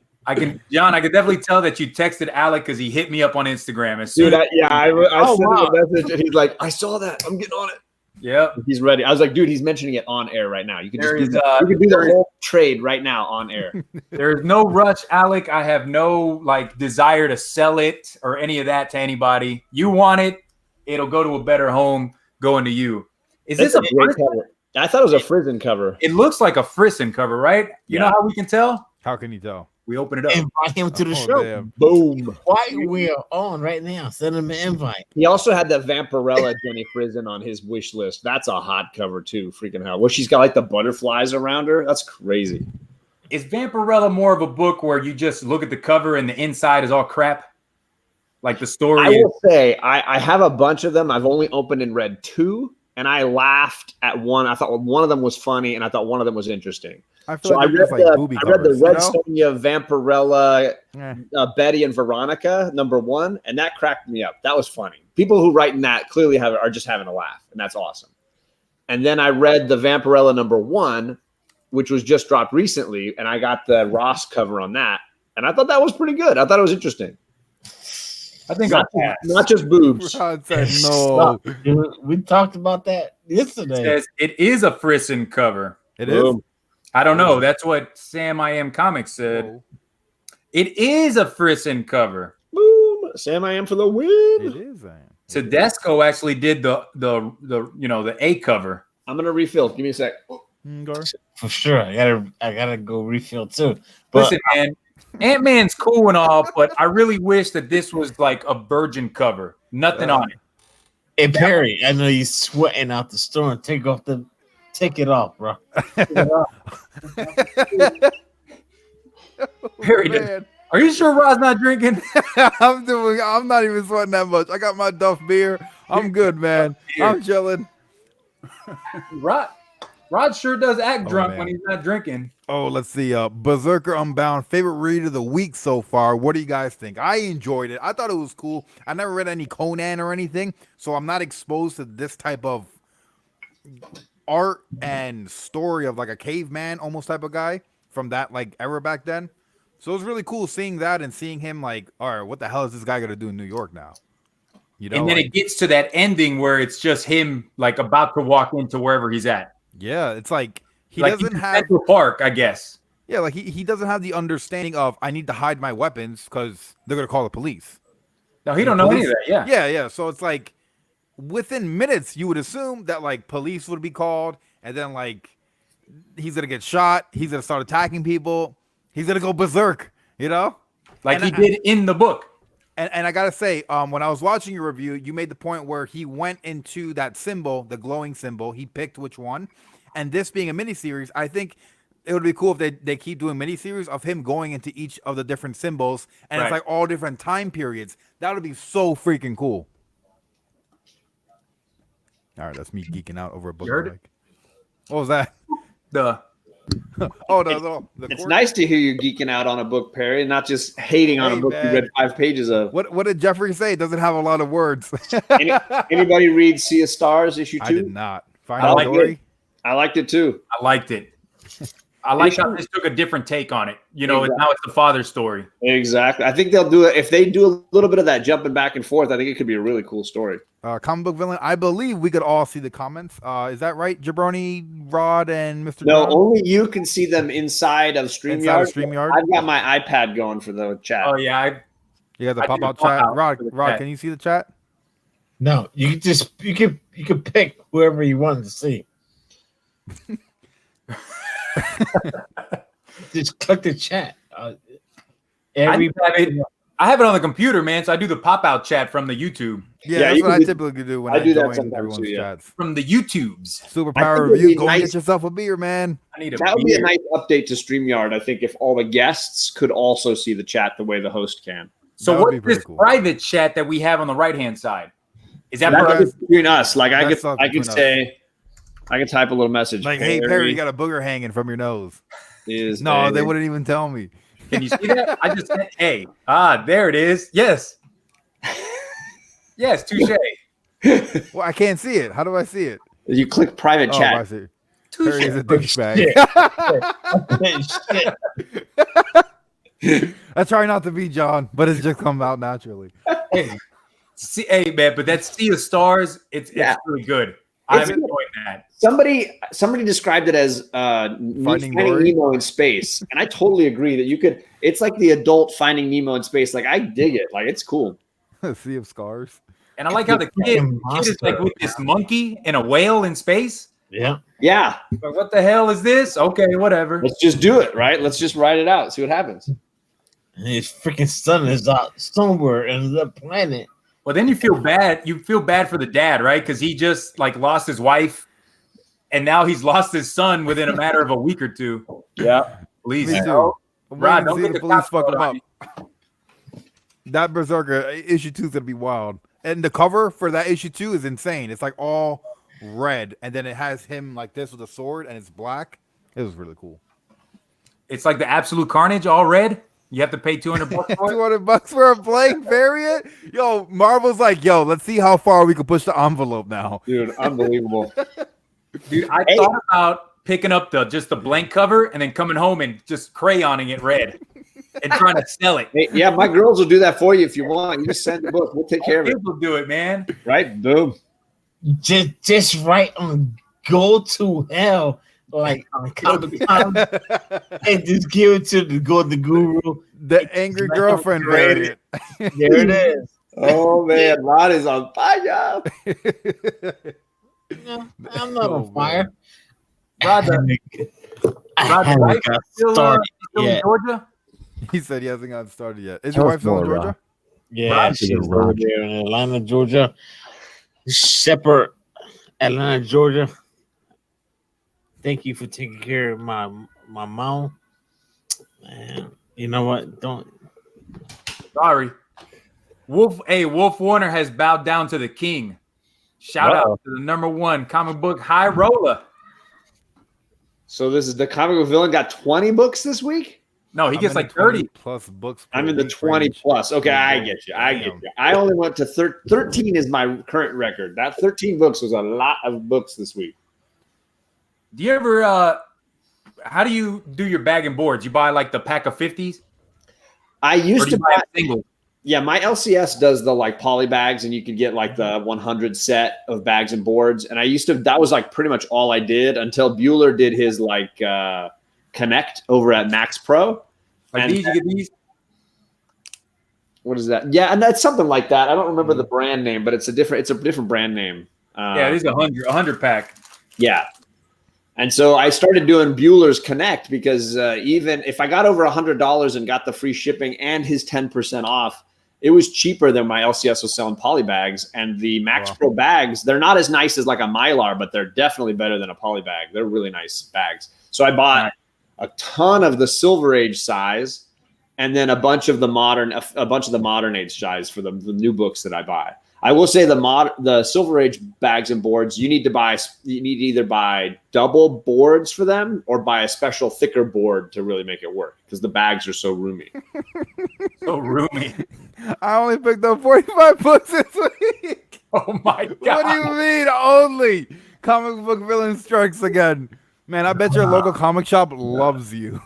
John, I could definitely tell that you texted Alec because he hit me up on Instagram as soon Dude, as I Oh, sent wow. him a message, and he's like, I saw that. I'm getting on it. Yep. He's ready. I was like, dude, he's mentioning it on air right now. You can There just is, do, you can do the whole trade right now on air. There's no rush, Alec. I have no desire to sell it or any of that to anybody. You want it, it'll go to a better home going to you. Is That's this a great Frisson? cover. I thought it was a Frisson cover. It looks like a Frisson cover, right? You know Yeah. how we can tell? How can you tell? We open it up. Invite him to the Oh, show. damn. Boom. White Whale on right now. Send him an invite. He also had that Vampirella Jenny Frizen on his wish list. That's a hot cover too. Freaking hell. Where she's got like the butterflies around her. That's crazy. Is Vampirella more of a book where you just look at the cover and the inside is all crap? Like the story I is will say I have a bunch of them. I've only opened and read 2, and I laughed at one. I thought one of them was funny, and I thought one of them was interesting. I feel So like I they're read, just like booby I read the covers, Red you know? Sonja Vampirella, Eh. Betty and Veronica #1, and that cracked me up. That was funny. People who write in that clearly are just having a laugh, and that's awesome. And then I read the Vampirella #1, which was just dropped recently, and I got the Ross cover on that, and I thought that was pretty good. I thought it was interesting. I think Not just boobs. Rod said no. We talked about that yesterday. says it is a Frisson cover. It is. Boom. I don't know. That's what Sam I Am Comics said. Whoa. It is a Frisson cover. Boom. Sam I Am for the It win. is. Tedesco actually did the A cover. I'm gonna refill. Give me a sec. Gar. For sure. I gotta go refill too. But Listen, man, Ant-Man's cool and all, but I really wish that this was like a virgin cover. Nothing on it. hey Perry, I know you sweating out the storm. Take it off, bro. Perry, Man. are you sure Rod's not drinking? I'm not even sweating that much. I got my Duff beer. I'm good, man. I'm chilling. Rod sure does act Oh, drunk man. when he's not drinking. Oh, let's see. Berserker Unbound, favorite read of the week so far. What do you guys think? I enjoyed it. I thought it was cool. I never read any Conan or anything, so I'm not exposed to this type of art and story of like a caveman almost type of guy from that like era back then. So it was really cool seeing that and seeing him like, all right, what the hell is this guy gonna do in New York now? You know, And then like, it gets to that ending where it's just him like about to walk into wherever he's at. yeah, it's like he Like doesn't he's in have Central Park, I guess. yeah, like he doesn't have the understanding of I need to hide my weapons because they're gonna call the police. No, he don't know any of that. Yeah. Yeah. So it's like within minutes, you would assume that like police would be called, and then like he's gonna get shot. He's gonna start attacking people. He's gonna go berserk. You know. Like And he did in the book. And I gotta say, when I was watching your review, you made the point where he went into that symbol, the glowing symbol. He picked which one, and this being a miniseries, I think it would be cool if they keep doing miniseries of him going into each of the different symbols, and it's Right. like all different time periods. That would be so freaking cool. All right, that's me geeking out over a book. You heard I like. What was that? The Oh, the It's cord? nice to hear you geeking out on a book, Perry, and not just hating on Hey, a book man. you read 5 pages of. What did Jeffrey say? It doesn't have a lot of words. Anybody read Sea of Stars issue 2? I did not. I Final like story. it. I liked it too. I liked it. I like how this took a different take on it. You know, Exactly. now it's the father's story. Exactly. I think they'll do it. If they do a little bit of that jumping back and forth, I think it could be a really cool story. Comic book villain. I believe we could all see the comments. Is that right, Jabroni, Rod, and Mr. No, John? only you can see them inside of Inside StreamYard. of StreamYard. I've got my iPad going for the chat. Oh yeah, You got the I pop did out the pop chat. out Rod, for the Rod, chat. can you see the chat? no, you could pick whoever you wanted to see. Just click the chat. I have it on the computer, man. So I do the pop out chat from the YouTube. Yeah, Yeah, that's you what can I do- typically do when I I do that join sometimes everyone's too, yeah. chats. From the YouTubes. I Superpower think it'd review. be Go nice- get yourself a beer, man. I need a That would be a beer. nice update to StreamYard, I think, if all the guests could also see the chat the way the host can. So That would be what's pretty this cool. private chat that we have on the right hand side? Is that That's for just between us. Like I That's could, something I could between us. say, I could type a little message. Like, hey Perry, you got a booger hanging from your nose. is No, they a- wouldn't even tell me. Can you see that? I just said, hey, there it is. Yes. Yes, touche. Well, I can't see it. How do I see it? You click private Oh, I chat. see. Perry is a Touche. douchebag. I try not to be John, but it's just come out naturally. See, hey, man, but that Sea of Stars, it's Yeah. really good. I'm It's- enjoying that. Somebody described it as Finding Finding Dory? Nemo in space, and I totally agree that you could. It's like the adult Finding Nemo in space. Like I dig it. Like it's cool. Sea of Scars. And I like how the kid is like with this monkey and a whale in space. Yeah. Yeah, Like, what the hell is this? Okay, whatever. let's just do it. Right? Let's just write it out. See what happens. And his freaking son is out somewhere in the planet. Well, then you feel bad. You feel bad for the dad, right? Because he just like lost his wife, and now he's lost his son within a matter of a week or two. Yeah. Please, Me too. Rod, I'm don't waiting get to the see the police cops fuck him on up. That Berserker issue 2 is gonna be wild, and the cover for that issue 2 is insane. It's like all red, and then it has him like this with a sword, and it's black. It was really cool. It's like the Absolute Carnage, all red. You have to pay $200 for it. $200 for a blank variant. Yo, Marvel's like, yo, let's see how far we can push the envelope now. Dude, unbelievable. Dude, I thought about picking up the blank cover and then coming home and just crayoning it red and trying to sell it. Hey, yeah, my girls will do that for you if you want. You just send the book. We'll take care of it. Kids will do it, man. Right? Boom. Just right on Go to Hell, like on Comic-Con, and just give it to the Guru. The angry girlfriend variant. There it is. Oh, man. Rod is on fire. No, I'm not on fire. Rod, I Rod, haven't wife got still, started still in yet. Georgia? He said he hasn't gotten started yet. Is your wife still in Georgia? Yeah, Rod, she's over there in Atlanta, Georgia. Shepherd, Atlanta, Georgia. Thank you for taking care of my mom. Man, you know what? Don't. Sorry. Wolf Warner has bowed down to the king. Shout out to the #1 comic book high roller. So this is the comic book villain got 20 books this week? No, he I'm gets in like the 20 30. plus books. Per I'm in the week 20 range. plus. Okay, I get you. I only went to 13 is my current record. That 13 books was a lot of books this week. Do you ever how do you do your bag and boards? You buy like the pack of 50s? I Or used do to you buy buy a single? Yeah, my LCS does the like poly bags, and you could get like the 100 set of bags and boards. And I used to, that was like pretty much all I did until Bueller did his like Connect over at Max Pro. Like And these, you get these? what is that? Yeah, and that's something like that. I don't remember the brand name, but it's a different brand name. Yeah, these 100 pack. Yeah. And so I started doing Bueller's Connect because even if I got over $100 and got the free shipping and his 10% off, it was cheaper than my LCS was selling poly bags. And the Max Pro bags, they're not as nice as like a Mylar, but they're definitely better than a poly bag. They're really nice bags. So I bought a ton of the Silver Age size and then a bunch of the modern age size for the new books that I buy. I will say the Silver Age bags and boards, you need to either buy double boards for them or buy a special thicker board to really make it work because the bags are so roomy. So roomy. I only picked up 45 books this week. Oh my God. What do you mean only? Comic book villain strikes again. Man, I bet your local comic shop loves you.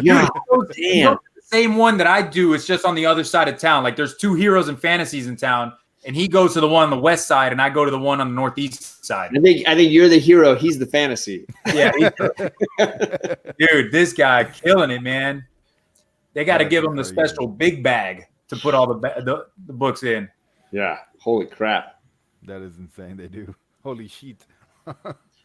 Yeah. Damn. The same one that I do, it's just on the other side of town. Like there's 2 heroes and fantasies in town. And he goes to the one on the west side, and I go to the one on the northeast side. I think you're the hero. He's the fantasy. Yeah, dude, this guy killing it, man. They got to give him the special big bag to put all the books in. Yeah, holy crap. That is insane. They do. Holy shit.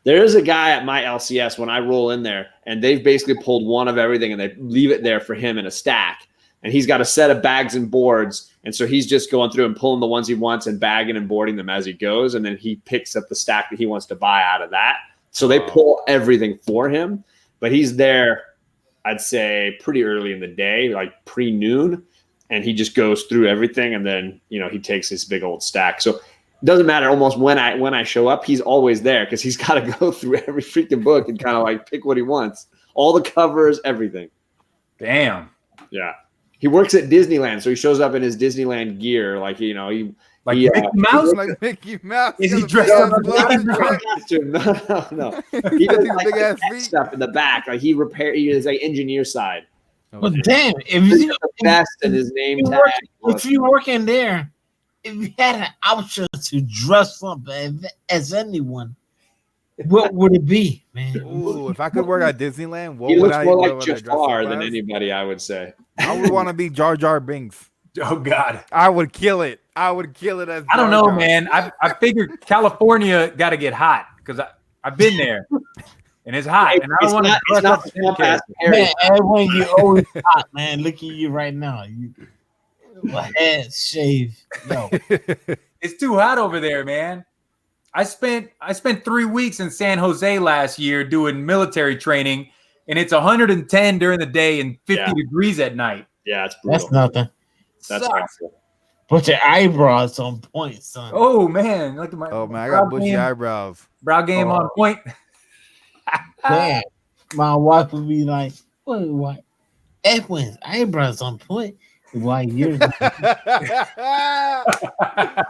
There is a guy at my LCS when I roll in there, and they've basically pulled one of everything, and they leave it there for him in a stack. And he's got a set of bags and boards. And so he's just going through and pulling the ones he wants and bagging and boarding them as he goes. And then he picks up the stack that he wants to buy out of that. So they pull everything for him. But he's there, I'd say, pretty early in the day, like pre-noon. And he just goes through everything. And then, he takes his big old stack. So it doesn't matter almost when I show up, he's always there because he's got to go through every freaking book and kind of like pick what he wants. All the covers, everything. Damn. Yeah. He works at Disneyland, so he shows up in his Disneyland gear, like Mickey Mouse? Mouse. Like Mickey Mouse. Is he dressed up? No. He does like big ass tech feet. stuff in the back. Like he is like engineer side. But damn, He's got the vest and his name tag. if you work in there, if you had an option to dress up as anyone, what would it be, man? Ooh, if I could work at Disneyland, what He would looks I more what like would I dress Jafar up than as? anybody, I would say. I would want to be Jar Jar Binks. Oh God. I would kill it. I would kill it as I don't Jar know, Jar. man. I figured California got to get hot because I've been there. and it's hot, and I don't It's want to not, dress it's not up the in swamp ass character. Harry. Man, everyone, you always hot, man. Look at you right now. You head shave, yo. It's too hot over there, man. I spent 3 weeks in San Jose last year doing military training, and it's 110 during the day and 50 degrees at night. Yeah, it's brutal. That's nothing. That's Sucks. awful. Put your eyebrows on point, son. Oh man, look at my Oh man, I got bushy game, eyebrows. brow game on point. Damn. My wife would be like, what? Edwin's eyebrows on point. Why yours?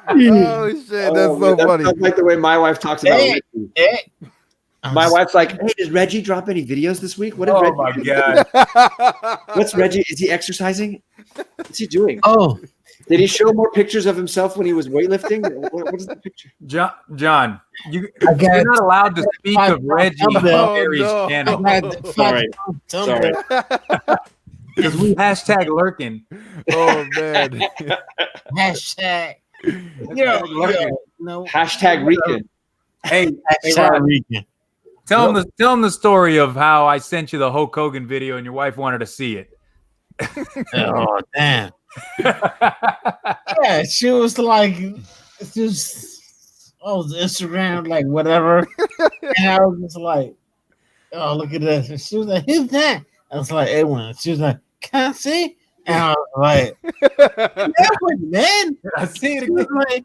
Oh shit, that's so that funny. sounds like the way my wife talks about Hey. Reggie. My wife's like, "Hey, does Reggie drop any videos this week? What did Oh Reggie my do? god. What's Reggie? Is he exercising? What's he doing? Oh, Did he show more pictures of himself when he was weightlifting? What is the picture? John, you're I got not allowed to speak of Reggie on Oh, Harry's no. channel Sorry. Sorry. because we hashtag lurking. Oh man. hashtag. No. Hashtag Rican. Hey, Hashtag Rod, Rican. tell him the story of how I sent you the Hulk Hogan video and your wife wanted to see it. Oh damn. Yeah, she was like, just Instagram, like whatever, and I was just like, oh look at this. And she was like, who's that? I was like, Edwin. She was like, can I see? And I was like, Edwin, man. I see it She was again. like,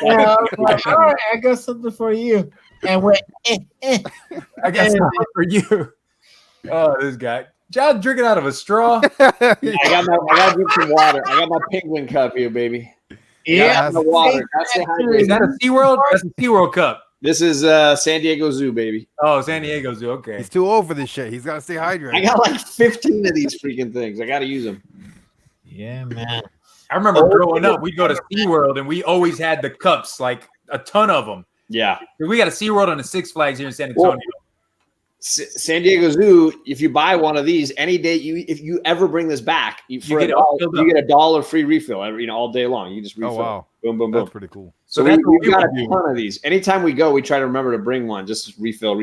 and I was like, all right, I got something for you. And went, I got something for you. Oh, this guy. John drinking out of a straw. I gotta drink some water. I got my penguin cup here, baby. yeah. The water. That's the Is hydrate. that a SeaWorld? That's a SeaWorld cup. This is San Diego Zoo, baby. Oh, San Diego Zoo. Okay. He's too old for this shit. He's got to stay hydrated. I got like 15 of these freaking things. I gotta use them. Yeah, man. I remember growing up, we'd go to SeaWorld and we always had the cups, like a ton of them. Yeah. We got a SeaWorld and a Six Flags here in San Antonio. San Diego Zoo, if you buy one of these any day, if you ever bring this back, you get it all filled up. get $1 free refill all day long. You just Oh refill. wow, Boom, boom, boom. that's pretty cool. So that's what we've got would a do. ton of these. Anytime we go, we try to remember to bring one. Just refill.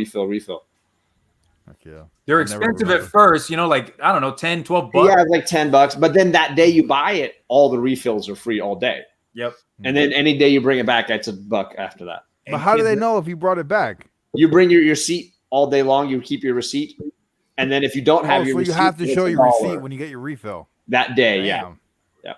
Heck yeah. They're I never expensive at remember. first, like, I don't know, 10, 12 bucks. Yeah, it's like $10. But then that day you buy it, all the refills are free all day. Yep. And then any day you bring it back, that's $1 after that. But how do they know if you brought it back? You bring your receipt all day long. You keep your receipt. And then if you don't have Oh, your so receipt, you have to it's show your $1 receipt when you get your refill. that day. Yeah. Damn. Yeah.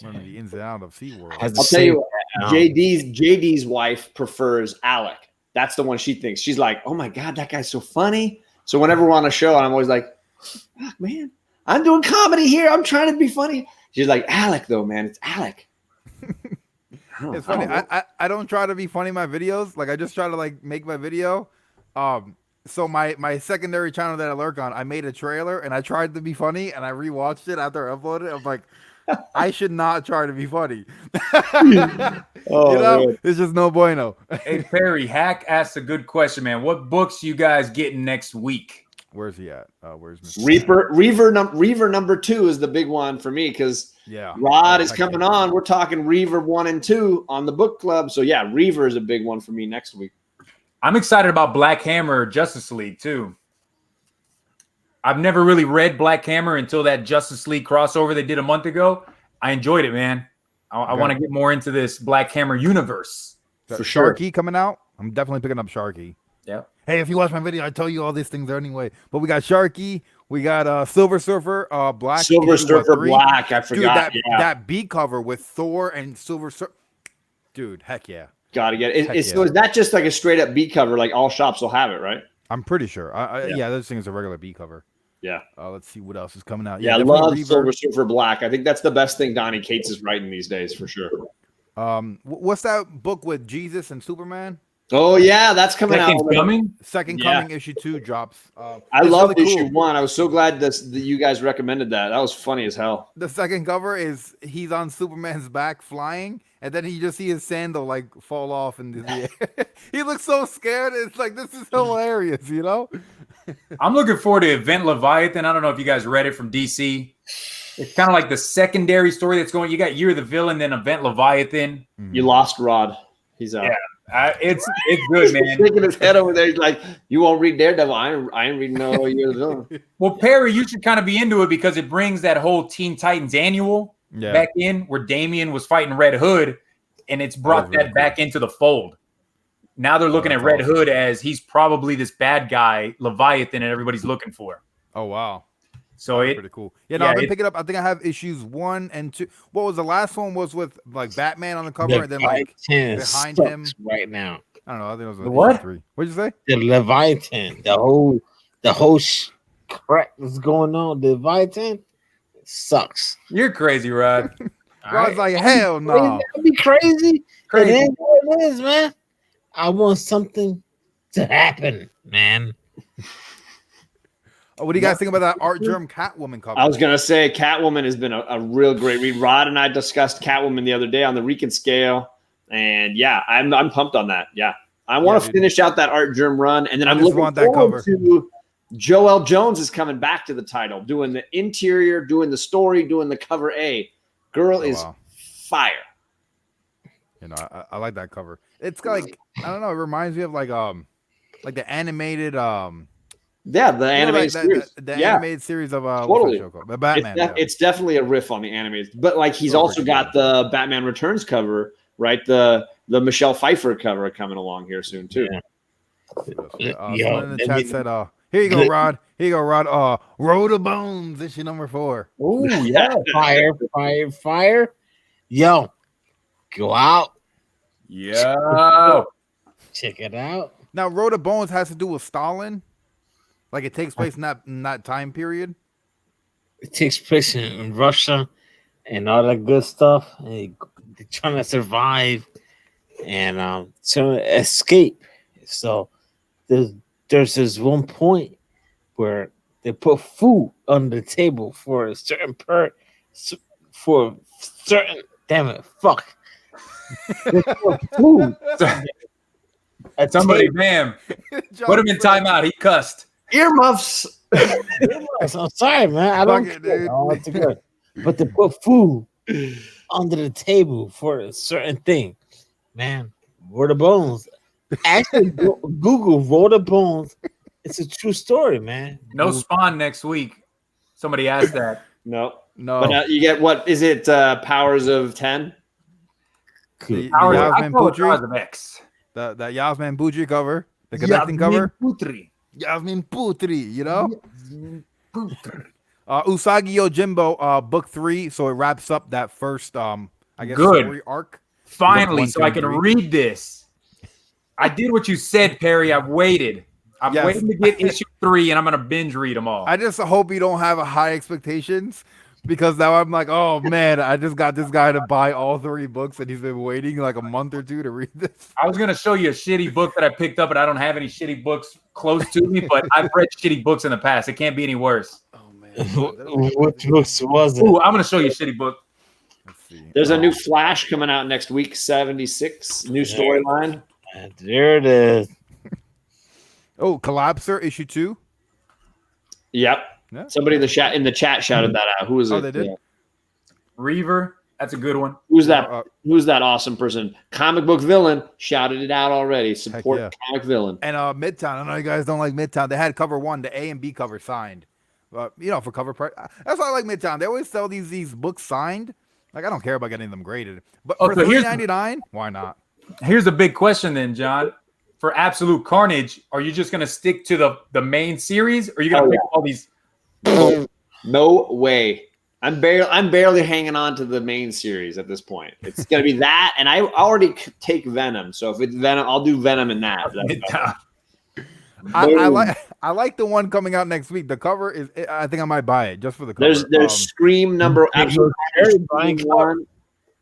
Learning the ins and outs of SeaWorld. Has I'll tell you what, Um, JD's wife prefers Alec. That's the one she thinks. She's like, oh my God, that guy's so funny. So whenever we're on a show, I'm always like, fuck, man, I'm doing comedy here. I'm trying to be funny. She's like, Alec, though, man. It's Alec. It's funny. I don't try to be funny in my videos. Like I just try to like make my video. So my secondary channel that I lurk on, I made a trailer and I tried to be funny and I rewatched it after I uploaded it. I'm like, I should not try to be funny. Oh, You know, man. it's just no bueno. Hey, Perry, Hack asked a good question, man. What books you guys getting next week? Where's he at? Where's Mr. Reaver number 2 is the big one for me because Yeah. Rod is I coming can't- on. We're talking Reaver 1 and 2 on the book club. So yeah, Reaver is a big one for me next week. I'm excited about Black Hammer Justice League, too. I've never really read Black Hammer until that Justice League crossover they did a month ago. I enjoyed it, man. I want to get more into this Black Hammer universe. Got For sure. Sharky coming out. I'm definitely picking up Sharky. Yeah. Hey, if you watch my video, I tell you all these things anyway. But we got Sharky, we got Silver Surfer, Black. Silver issue, what, Surfer 3? Black. I Dude, forgot. that beat cover with Thor and Silver Surfer. Dude, heck yeah. Gotta get it. Heck So yeah. is that just like a straight up beat cover? Like all shops will have it, right? I'm pretty sure. Yeah. Yeah, this thing is a regular beat cover. Yeah. Let's see what else is coming out. Yeah, I definitely love Reaver. Silver Surfer Black. I think that's the best thing Donnie Cates is writing these days for sure. What's that book with Jesus and Superman? Oh yeah, that's coming Second out. Coming? Second Yeah. Coming issue 2 drops. I It's love really issue cool. 1. I was so glad that you guys recommended that. That was funny as hell. The second cover is he's on Superman's back flying, and then you just see his sandal like fall off into the air. He looks so scared. It's like, this is hilarious, you know? I'm looking forward to Event Leviathan. I don't know if you guys read it from DC. It's kind of like the secondary story that's going. You got Year of the Villain, then Event Leviathan. You lost Rod. He's out. Yeah. It's good, man. Shaking his head over there. He's like, "You won't read Daredevil? I ain't reading no years old." Well, Perry, you should kind of be into it because it brings that whole Teen Titans annual Yeah. back in where Damian was fighting Red Hood, and it's brought really that back into the fold. Now they're looking at that's Red awesome. Hood as he's probably this bad guy, Leviathan, and everybody's looking for. Oh wow. So it Pretty cool. Yeah, no, yeah, I've been it- picking up. I think I have issues 1 and 2. What was the last one? Was with like Batman on the cover, and then like Leviathan behind sucks him. right now. I don't know. I think it was The issue what? 3. What'd you say? The Leviathan, the whole crap that's going on. The Leviathan sucks. you're crazy, Rod. I was like, hell no. That'd be crazy. Crazy. It is what it is, man. I want something to happen, man. Oh, what do you guys think about that Art Germ Catwoman cover? I was gonna say Catwoman has been a real great read. Rod and I discussed Catwoman the other day on the Rican scale, and yeah, I'm pumped on that. Yeah, I want to dude. finish out that Art Germ run, and then I I'm just looking want that forward cover. to Joel Jones is coming back to the title, doing the interior, doing the story, doing the cover A. Girl Oh, is wow. fire. You know, I like that cover. It's like I don't know. It reminds me of like the animated Yeah, the you know, animated series. the Yeah. animated series of what's Totally. that show called? The Batman. It's definitely a riff on the animated, but like he's Oh, also for got the Batman Returns cover, right? The Michelle Pfeiffer cover coming along here soon too. Yeah. Someone in the chat said, "Here you go, Rod. Here you go, Rod. Road of Bones, issue number 4." Oh yeah, Fire. Yo, go out, Yeah. check it out. Now, Road of Bones has to do with Stalin. Like it takes place in that time period. It takes place in Russia and all that good stuff. And they're trying to survive and trying to escape. So there's this one point where they put food on the table for a certain damn it, fuck. They put food. at Somebody, table. bam, put him in timeout. He cussed. earmuffs. I'm sorry, man. I don't Fuck it, care. dude. Oh, it's good. But to put food under the table for a certain thing, man. Roll the Bones. Actually, Google Roll the Bones. It's a true story, man. No Spawn next week. Somebody asked that. No, No, but you get what is it? Powers of 10. the Powers, I Yasmin call it Powers Putri, of X. that Yasmin Putri cover, the connecting cover. Putri. Yasmin Putri, you know. Putri. Usagi Yojimbo, book 3, so it wraps up that first I guess Good. story arc. Finally, One, so two, I can three. read this. I did what you said, Perry. I've waited. I'm Yes. waiting to get issue 3, and I'm gonna binge read them all. I just hope you don't have high expectations because now I'm like, oh man, I just got this guy to buy all 3 books and he's been waiting like a month or 2 to read this. I was gonna show you a shitty book that I picked up, but I don't have any shitty books close to me. But I've read shitty books in the past. It can't be any worse. Oh man. What books was it? Ooh, I'm gonna show you a shitty book. Let's see. There's a new Flash coming out next week. 76 new storyline. There it is. Oh, Collapser issue 2. Yep. Yeah. Somebody in the chat shouted that out. Who is it? Oh, they did? Reaver, that's a good one. Who's that? Uh, Who's that awesome person? Comic book villain shouted it out already. Support yeah. comic villain. And Midtown. I know you guys don't like Midtown. They had cover 1, the A and B cover signed. You know, for cover price. That's why I like Midtown. They always sell these books signed. Like I don't care about getting them graded. But Oh, for so here's- $3.99, why not? Here's a big question then, John. For Absolute Carnage, are you just gonna stick to the main series, or are you gonna Oh, pick all these? No way. I'm barely hanging on to the main series at this point. It's gonna be that, and I already take Venom. So if it's Venom, I'll do Venom in that. I like the one coming out next week. The cover is. I think I might buy it just for the cover. There's Scream number Absolute Carnage, buying one,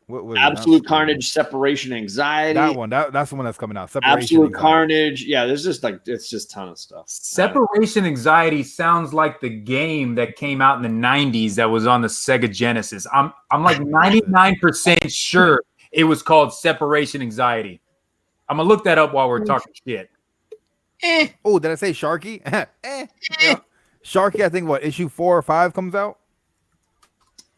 what was it? Absolute Carnage, Separation Anxiety. That one. That's the one that's coming out. Separation Absolute Anxiety. Carnage. Yeah, there's just it's just a ton of stuff. Separation Anxiety sounds like the game that came out in the 90s that was on the Sega Genesis. I'm like 99% sure it was called Separation Anxiety. I'm gonna look that up while we're talking shit. Oh, did I say Sharky? Yeah. Sharky, I think what issue 4 or 5 comes out.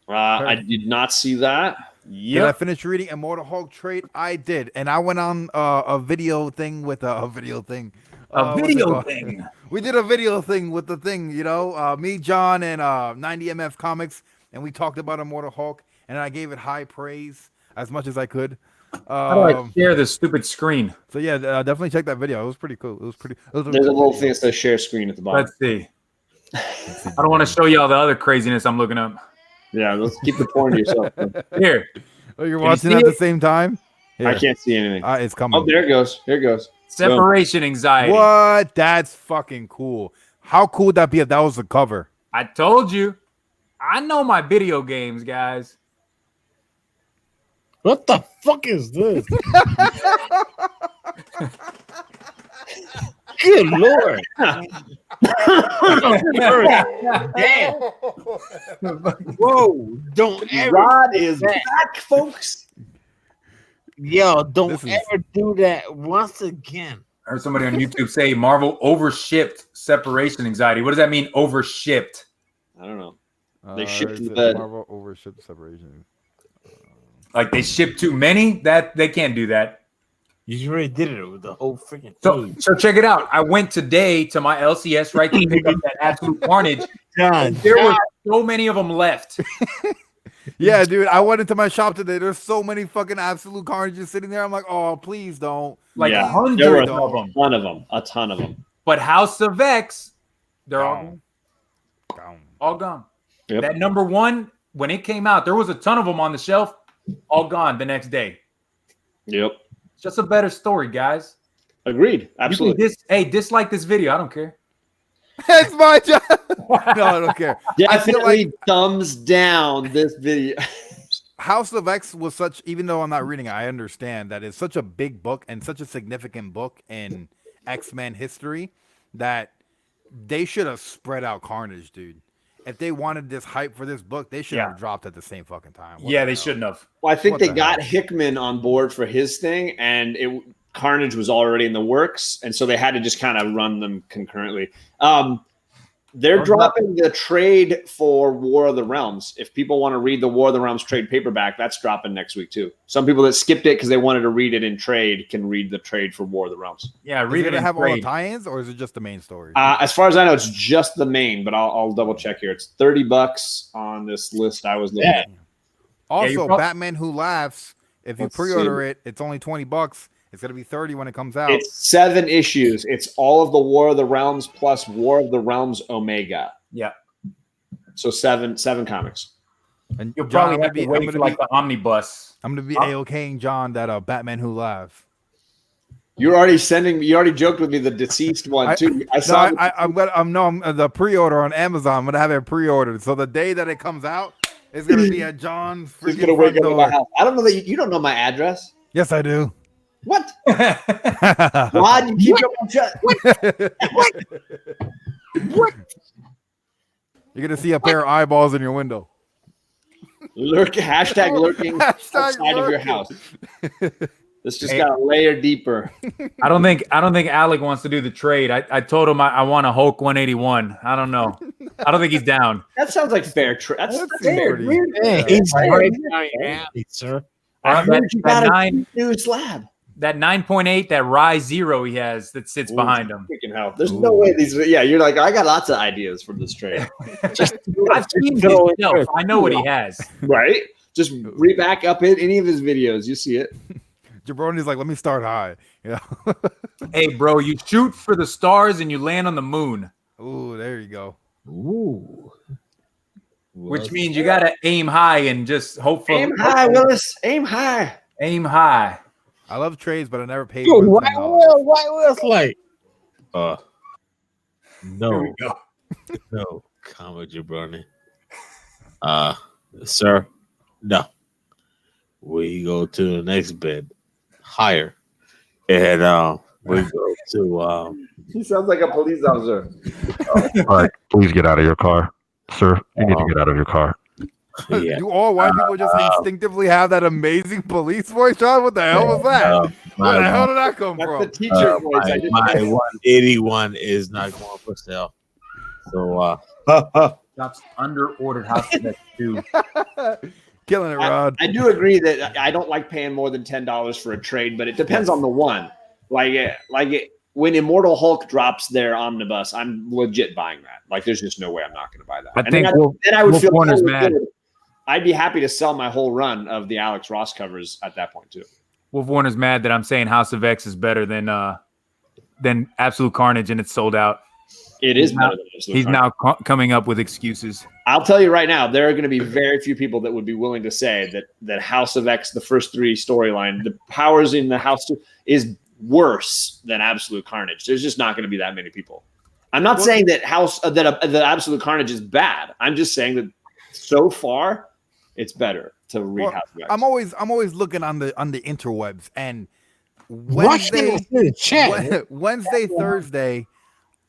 I did not see that. Did I Yep. finish reading Immortal Hulk trade? I did, and I went on a video thing with a video thing. A What's it video called? thing. We did a video thing with the thing, you know, me, John, and 90MF Comics, and we talked about Immortal Hulk, and I gave it high praise as much as I could. How do I share this stupid screen? So yeah, definitely check that video. It was pretty cool. It was pretty. It was There's a little thing that says share screen at the bottom. Let's see. I don't want to show you all the other craziness I'm looking up. Yeah, let's keep the porn to yourself. Here, Oh, you're Can you watching see at the it? same time? I can't see anything. It's coming. Oh, there it goes. Here it goes. separation anxiety. What? That's fucking cool. How cool would that be if that was the cover? I told you. I know my video games, guys. What the fuck is this? Good lord! Damn! Whoa! Don't ever, Rod is back, folks. yo! Don't This is- ever do that once again. I heard somebody on YouTube say Marvel overshipped separation anxiety. What does that mean, overshipped? I don't know. They shipped is the it bed. Marvel overshipped separation. Like they shipped too many? That they can't do that. You already did it with the whole freaking So, page. so check it out. I went today to my LCS right to pick up that Absolute Carnage. John, There were so many of them left. Yeah, dude. I went into my shop today. There's so many fucking Absolute Carnages sitting there. I'm like, oh, please don't. Like Yeah, hundreds there were of them. A ton of them. But House of X, they're Gone. all gone. Yep. That number one, when it came out, there was a ton of them on the shelf, all gone the next day. Yep. It's just a better story, guys. Agreed. Absolutely. You can dislike this video. I don't care. It's my job. No, I don't care. I feel Definitely like thumbs down this video. House of X was such, even though I'm not reading it, I understand that it's such a big book and such a significant book in X-Men history that they should have spread out Carnage, dude. If they wanted this hype for this book, they should Yeah. have dropped at the same fucking time. What Yeah, the they hell? shouldn't have. Well, I think What they the got hell? Hickman on board for his thing, and Carnage was already in the works, and so they had to just kind of run them concurrently. They're Thumbs dropping the trade for War of the Realms. If people want to read the War of the Realms trade paperback, that's dropping next week too. Some people that skipped it because they wanted to read it in trade can read the trade for War of the Realms. Yeah, Is it read it gonna and have all the trade. tie-ins, or is it just the main story? As far as I know, it's just the main, but I'll double check here. It's $30 on this list I was looking at. Also, you're prob- Batman Who Laughs. If you Let's pre-order it, it's only $20. It's gonna be 30 when it comes out. It's 7 issues. It's all of the War of the Realms plus War of the Realms Omega. Yeah. So seven comics. And You'll John, probably have to wait for like the omnibus. I'm gonna be Huh? A-OKing John that Batman Who Laughs. You already joked with me the deceased one too. I saw. I'm the pre-order on Amazon. I'm gonna have it pre-ordered. So the day that it comes out, it's gonna be at John's He's freaking gonna wake front up in my door. house. I don't know that you don't know my address. Yes, I do. What? Why you keep your mouth shut? You're gonna see a pair of eyeballs in your window. Hashtag lurking Hashtag outside of your lurking. house. This just got a layer deeper. I don't think Alec wants to do the trade. I told him I want a Hulk 181. I don't know. I don't think he's down. That sounds like fair. That's That seems fair. pretty- Weird. he's Fair. right down your alley, sir. I That, heard you got that a nine, new slab. that 9.8, that Rise Zero he has that sits Ooh, behind him. Freaking hell! There's no way these. Yeah, you're like I got lots of ideas for this trade. I've seen his Go in shelf. there. I know what he has. Right? Just read back up in any of his videos. You see it. Jabroni's like, let me start high. Yeah. Hey, bro, you shoot for the stars and you land on the moon, Ooh, there you go. Ooh. which means you got to aim high and just hope for Aim high, Willis. Aim high. Aim high. I love trades, but I never paid Yo, more than $10. why was like, Here no, we go. no, Comic Jabroni. Sir, no. We go to the next bed, higher, and we go to He sounds like a police officer. All right, please get out of your car, sir. You need to get out of your car. yeah. Do all white people just instinctively have that amazing police voice, John? What the hell was that? Where the hell did that come That's the from? teacher voice. I just my 181 is not going for sale. So Drops under ordered house of X 2. Killing it, Rod. I do agree that I don't like paying more than $10 for a trade, but it depends on the one. When Immortal Hulk drops their omnibus, I'm legit buying that. Like, there's just no way I'm not going to buy that. I And think then I would Wolf feel Warner's totally mad. good. I'd be happy to sell my whole run of the Alex Ross covers at that point too. Wolf Warner's mad that I'm saying House of X is better than Absolute Carnage, and it's sold out. It is He's better not- than Absolute He's Carnage. now coming up with excuses. I'll tell you right now, there are going to be very few people that would be willing to say that House of X, the first 3 storyline, the powers in the House is worse than Absolute Carnage. There's just not going to be that many people. I'm not saying that that Absolute Carnage is bad. I'm just saying that so far, it's better to read Well, House of X. I'm always looking on the interwebs, and Watch Wednesday, it in the chat. Wednesday, Thursday,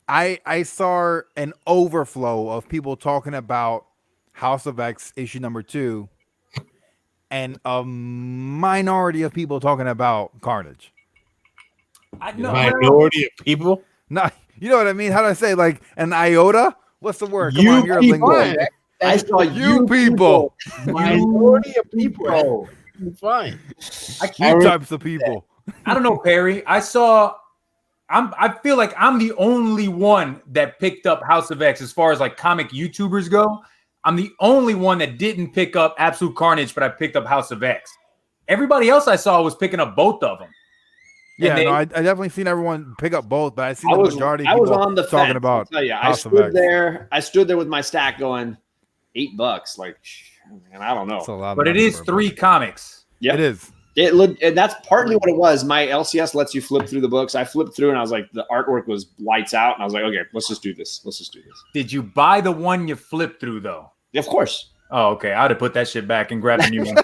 I saw an overflow of people talking about House of X issue number 2, and a minority of people talking about Carnage. Minority of people. Not, you know what I mean? How do I say, like, an iota? What's the word? Come You on, you're a people. linguist. I saw You people. Minority of people. Fine. You types of people. I don't know, Perry. I feel like I'm the only one that picked up House of X as far as like comic YouTubers go. I'm the only one that didn't pick up Absolute Carnage, but I picked up House of X. Everybody else I saw was picking up both of them. Yeah, they- no, I definitely seen everyone pick up both, but I see I the was majority of I was people on the talking fence, about I'll tell you. House of I X. stood there with my stack going $8. Like, man, I don't know. That's a lot of But it money is for a 3 book. comics. Yep. It is. It looked, and that's partly what it was. My LCS lets you flip through the books. I flipped through, and I was like, the artwork was lights out, and I was like, okay, let's just do this. Did you buy the one you flipped through though? Of course. Oh, okay. I'd have put that shit back and grabbed a new one.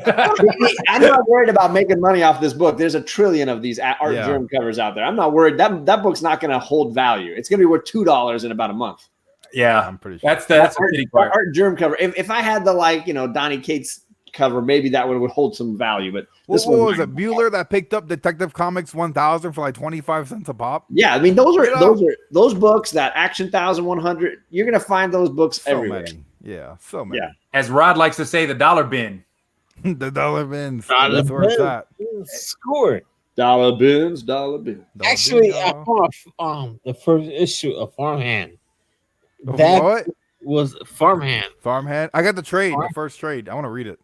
I'm not worried about making money off this book. There's a trillion of these art Yeah. germ covers out there. I'm not worried. That book's not going to hold value. It's going to be worth $2 in about a month. Yeah, I'm pretty sure. that's the shitty part. Art germ cover. If I had the Donnie Cates cover, maybe that would hold some value. But this What one was it? Bueller that picked up Detective Comics 1000 for like 25 cents a pop? Yeah, I mean those are You know? those books, that Action 1100. You're going to find those books So everywhere. many. Yeah, so many. Yeah. As Rod likes to say, the dollar bin. The dollar bins. Dollar That's where it's bin. at. Score. Dollar bins. Dollar Actually, bin, I y'all. bought the first issue of Farmhand. That What? was Farmhand. Farmhand? I got the trade, the first trade. I want to read it.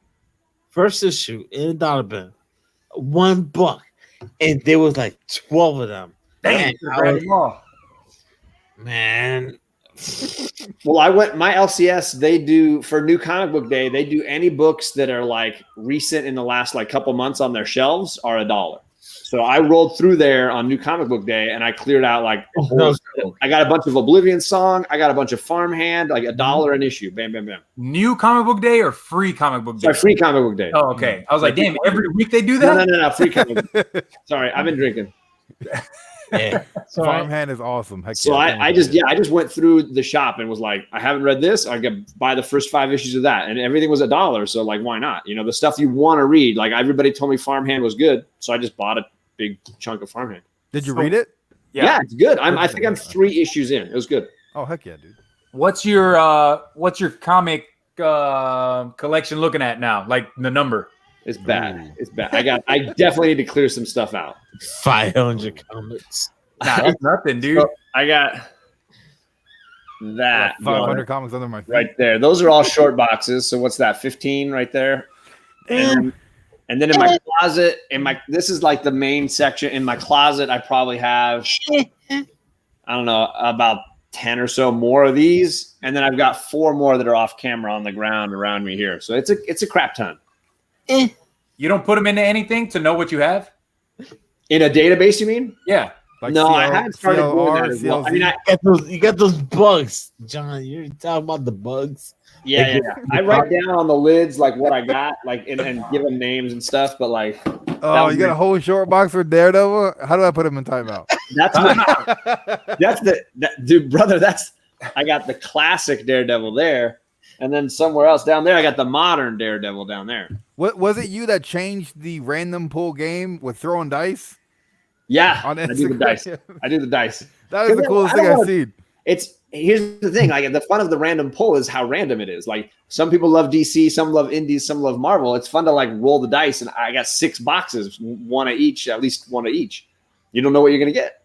First issue in a dollar bin. $1. And there was like 12 of them. Damn, Man. Well, my LCS, they do for New Comic Book Day, they do any books that are like recent in the last like couple months on their shelves are $1. So I rolled through there on New Comic Book Day and I cleared out like a whole, I got a bunch of Oblivion Song, I got a bunch of Farmhand, like $1 an issue. Bam, bam, bam. New comic book day or free comic book day? Sorry, free Comic Book Day. Oh, okay. I was like, damn, every week they do No, that? no, free comic book. Sorry, I've been drinking. Yeah. Farmhand is awesome. Heck So yeah, I just went through the shop and was like, I haven't read this. I could buy the first 5 issues of that, and everything was $1. So like, why not? You know, the stuff you want to read. Like everybody told me Farmhand was good, so I just bought a big chunk of Farmhand. Did you read it? Yeah, it's good. I think I'm 3 issues in. It was good. Oh, heck yeah, dude. What's your comic collection looking at now? Like the number? It's bad. It's bad. I definitely need to clear some stuff out. 500 comics. Nah, that's nothing, dude. So I got that 500 comics under my feet. right there. Those are all short boxes. So what's that? 15 right there. And then in my closet, this is like the main section. In my closet, I probably have I don't know, about 10 or so more of these, and then I've got 4 more that are off camera on the ground around me here. So it's a crap ton. You don't put them into anything to know what you have? In a database, you mean? Yeah. Like No, I CL haven't started doing CLR, that as well. I mean, You got those bugs, John. You're talking about the bugs. yeah. I write down on the lids like what I got, like and give them names and stuff. But like, Oh, was you got me. a whole short box for Daredevil? How do I put him in timeout? dude, brother. I got the classic Daredevil there, and then somewhere else down there, I got the modern Daredevil down there. What was it you that changed the random pool game with throwing dice Yeah, on I do the Instagram? dice. I do the dice. That is the coolest thing I've seen. here's the thing, like the fun of the random pull is how random it is. Like some people love DC, some love indies, some love Marvel. It's fun to like roll the dice, and I got 6 boxes, one of each, at least one of each. You don't know what you're gonna get.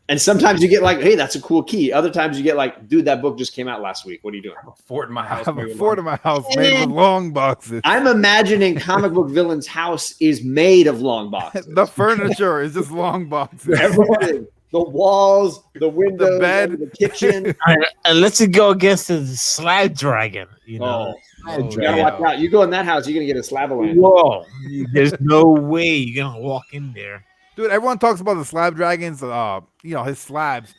And sometimes you get like, hey, that's a cool key. Other times you get like, dude, that book just came out last week. What are you doing? I have a fort in my I house. have a fort in my house made with long boxes. I'm imagining Comic Book Villain's house is made of long boxes. The furniture is just long boxes. Everything. The walls, the windows, bed. the kitchen. Unless you go against the slab dragon, you know. Oh, Slab you gotta dragon. watch out. You go in that house, you're gonna get a slab of land. Whoa! There's no way you're gonna walk in there. Dude, everyone talks about the slab dragons, his slabs.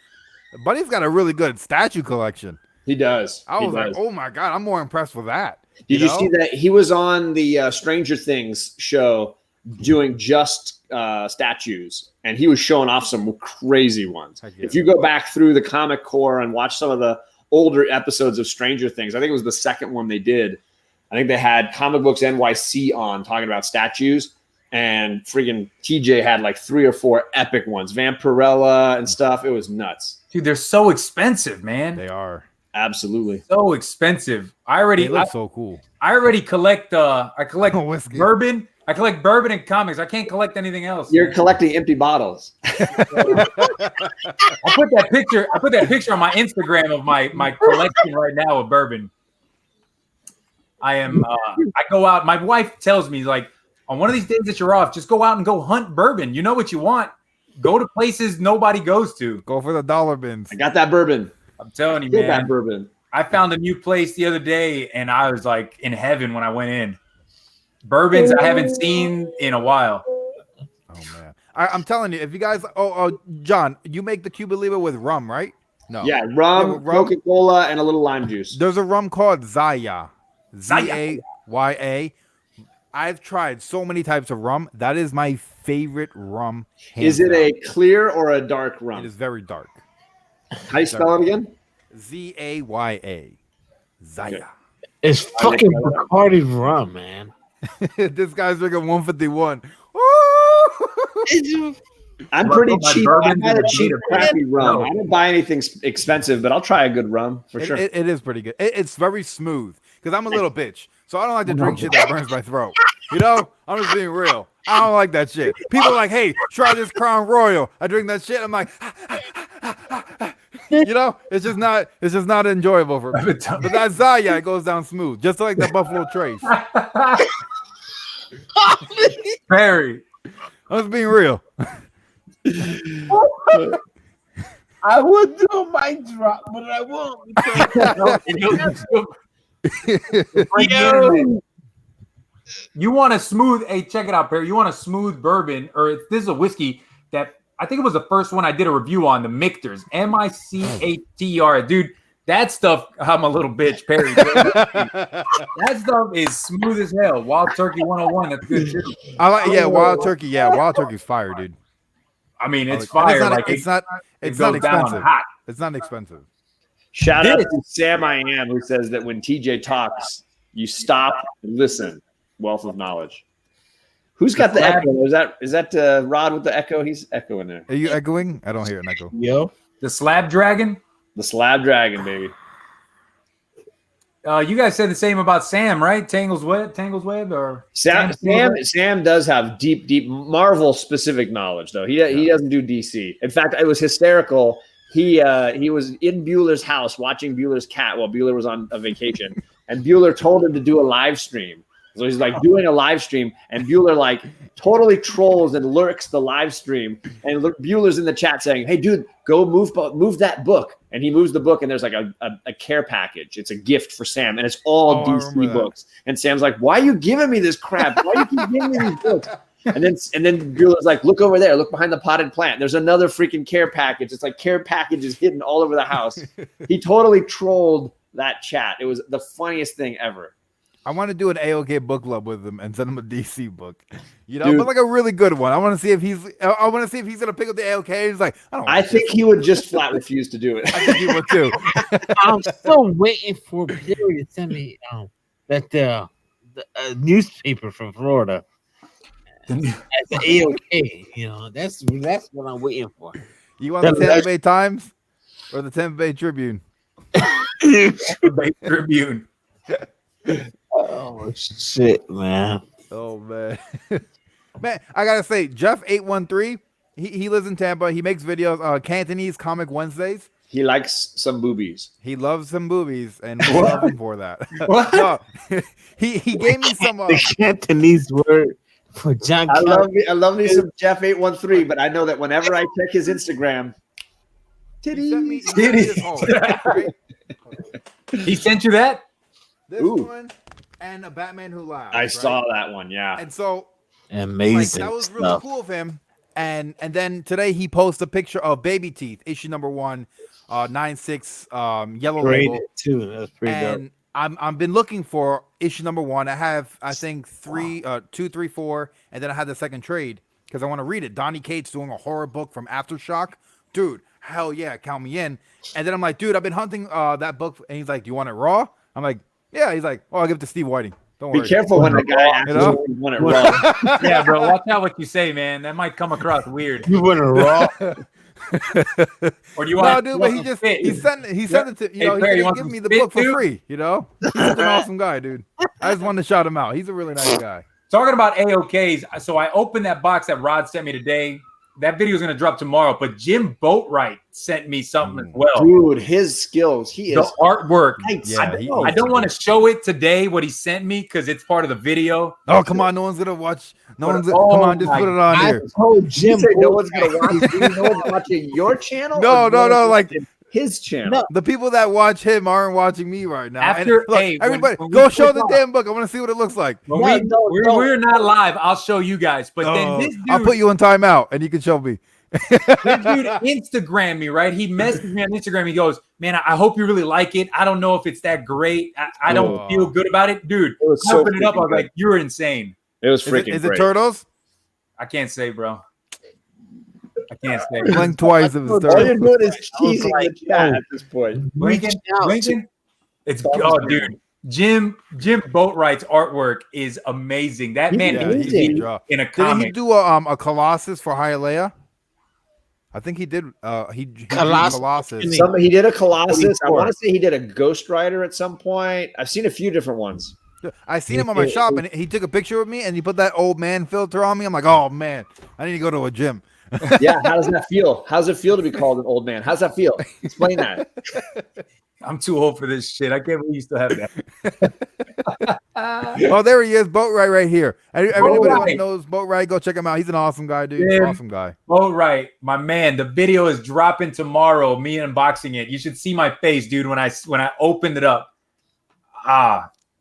Buddy's got a really good statue collection. He does. I He was like, does. oh my God, I'm more impressed with that. Did you know? see that he was on the Stranger Things show doing just statues, and he was showing off some crazy ones. Heck yeah. If you go back through the comic core and watch some of the older episodes of Stranger Things, I think it was the second one they did. I think they had Comic Books NYC on talking about statues, and freaking TJ had like 3 or 4 epic ones, Vampirella and stuff. It was nuts. Dude, they're so expensive, man. They are. Absolutely. So expensive. They look so cool. I already collect I collect Whiskey. bourbon. I collect bourbon and comics. I can't collect anything else. You're collecting empty bottles. I put that picture on my Instagram of my collection right now of bourbon. I go out. My wife tells me, like, on one of these days that you're off, just go out and go hunt bourbon. You know what you want. Go to places nobody goes to. Go for the dollar bins. I got that bourbon. I'm telling you, Get man. that bourbon. I found a new place the other day, and I was like in heaven when I went in. Bourbons I haven't seen in a while. Oh man, I'm telling you, if you guys, John, you make the Cuba Libre with rum, right? No. Yeah, rum, with rum. Coca-Cola, and a little lime juice. There's a rum called Zaya. Zaya. Zaya. I've tried so many types of rum. That is my favorite rum. Is it a clear or a dark rum? It is very dark. How do you spell it again? Zaya. Zaya. It's fucking Bacardi rum, man. This guy's drinking 151. I'm pretty My cheap. I bourbons buy and a the cheap, Gator crappy rum. No. I don't buy anything expensive, but I'll try a good rum for sure. It is pretty good. It's very smooth because I'm a little bitch, so I don't like to drink shit that burns my throat. You know, I'm just being real. I don't like that shit. People are like, hey, try this Crown Royal. I drink that shit. I'm like, you know, it's just not enjoyable for me. But that Zaya, it goes down smooth, just like the Buffalo Trace. Very. I'm just being real. I would do a mic drop, but I won't. You want a smooth, hey, check it out, Perry. You want a smooth bourbon, or this is a whiskey that I think it was the first one I did a review on, the Michter's, Michater. Dude, that stuff, I'm a little bitch, Perry. That stuff is smooth as hell. Wild Turkey 101, that's good shit. I like, Wild Turkey. Yeah, Wild Turkey's fire, dude. I mean, it's And fire. It's not goes down expensive. hot. It's not expensive. Shout out to Sam I Am, who says that when TJ talks, you stop and listen. Wealth of knowledge. Who's got the echo? Is that Rod with the echo? He's echoing there. Are you echoing? I don't hear an echo. Yo, The Slab Dragon. The Slab Dragon, baby. You guys said the same about Sam, right? Tangle's Web, or Sam does have deep Marvel specific knowledge, though. He doesn't do DC. In fact, it was hysterical. He was in Bueller's house watching Bueller's cat while Bueller was on a vacation, and Bueller told him to do a live stream. So he's like doing a live stream, and Bueller like totally trolls and lurks the live stream. And Bueller's in the chat saying, "Hey, dude, go move that book." And he moves the book, and there's like a care package. It's a gift for Sam, and it's all DC books. And Sam's like, "Why are you giving me this crap? Why are you keep giving me these books?" And then Bueller's like, "Look over there. Look behind the potted plant. There's another freaking care package. It's like care packages hidden all over the house." He totally trolled that chat. It was the funniest thing ever. I want to do an AOK book club with him and send him a DC book, you know, Dude. but like a really good one. I want to see if he's gonna pick up the AOK. He's like, I think he would just flat refuse to do it. I think he would too. I'm still waiting for Perry to send me that newspaper from Florida. As an AOK, you know, that's what I'm waiting for. You want the Tampa Bay Times or the Tampa Bay Tribune? Bay Tribune. Oh shit, man. Oh man, man, I gotta say, Jeff813, he lives in Tampa. He makes videos, Cantonese Comic Wednesdays. He likes some boobies. He loves some boobies, and we love him for that. What? No, he gave me some. The Cantonese word for John Kelly. I love me some Jeff813, but I know that whenever I check his Instagram, He sent me titties. his home, right? He sent you that? This Ooh. one and a Batman Who Laughs. I right? saw that one. Yeah. And so Amazing. like, that was really stuff. cool of him. And then today he posts a picture of Baby Teeth, issue number 1, 9/6, yellow label. Rated too. That's pretty dope. And I've been looking for issue number 1. I have, I think, 2, 3, 4, and then I had the second trade because I want to read it. Donny Cates doing a horror book from Aftershock, dude. Hell yeah, count me in. And then I'm like, dude, I've been hunting that book, and he's like, do you want it raw? I'm like, yeah. He's like, oh, I'll give it to Steve Whiting. Don't Be worry. careful when the guy You know? actually want it raw. Yeah, bro. Watch out what you say, man. That might come across weird. You went raw. Or do you No, want? dude, you but want he some just spit? he sent it to Hey, Perry, you he want give some me the spit, book for too? free. You know, he's an awesome guy, dude. I just wanted to shout him out. He's a really nice guy. Talking about AOKs, so I opened that box that Rod sent me today. That video is going to drop tomorrow, but Jim Boatwright sent me something as well. Dude, his skills. He The is. artwork. Yeah, I don't want to show it today, what he sent me, because it's part of the video. Oh, come on, no one's gonna watch. No But- one's. oh Come on, just my put it on I here. told You Jim. say no one's gonna watch. Do you know one's watching your channel? No, or no, no, one's like- watching his channel. No. The people that watch him aren't watching me right now. And After- look, hey, when- everybody, when we go show click the off- damn book. I want to see what it looks like. When No, we're not live, I'll show you guys. But then Oh, this dude, I'll put you in timeout, and you can show me. this dude Instagram me, right? He messaged me on Instagram. He goes, man, I hope you really like it. I don't know if it's that great. I don't Oh. feel good about it. Dude, It was I so opened it up. I was freaking like, you're insane. It was Is freaking it great. turtles? I can't say, bro. I can't say. Blink twice if it's All turtles. you're doing is teasing like, the chat at this point. Blinking, blinking. It's dude. Jim Boatwright's artworort is amazing. That man Yeah, needs to he be draw. in a Didn't he comic. do a Colossus for Hialeah? I think he did. He drew Colossus. Colossus. He did a Colossus. I 44. want to say he did a Ghost Rider at some point. I've seen a few different ones. I seen him on my shop, and he took a picture of me, and he put that old man filter on me. I'm like, oh man, I need to go to a gym. Yeah, how does that feel? How does it feel to be called an old man? How's that feel? Explain that. I'm too old for this shit. I can't believe you still have that. Oh, there he is, Boatwright right here. Everybody Boatwright. that knows Boatwright, go check him out. He's an awesome guy, dude. Yeah. Awesome guy. Boatwright, my man. The video is dropping tomorrow. Me unboxing it. You should see my face, dude, when I opened it up.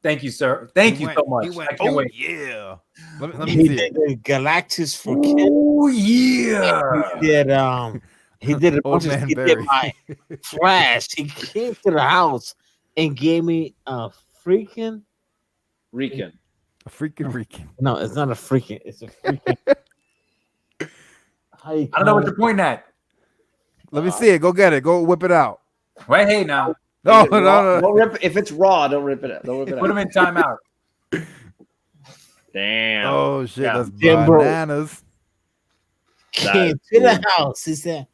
Thank you, sir. Thank you so much. He went, I can't oh wait. yeah. Let me He see did it. the Galactus for kids. Oh yeah. He did a Old bunch of man he did Barry. my Flash. He came to the house and gave me a freaking Rican. A freaking. no, it's not a freaking, it's a freaking how you I don't know what call you're pointing at. Let me see it. Go get it. Go whip it out. Wait, hey now. No, Is it no, raw? no. Don't rip it. If it's raw, don't rip it. Don't rip it Put him out. in timeout. Damn. Oh shit, Yeah. that's Damn, bro. bananas. came to the house. He said,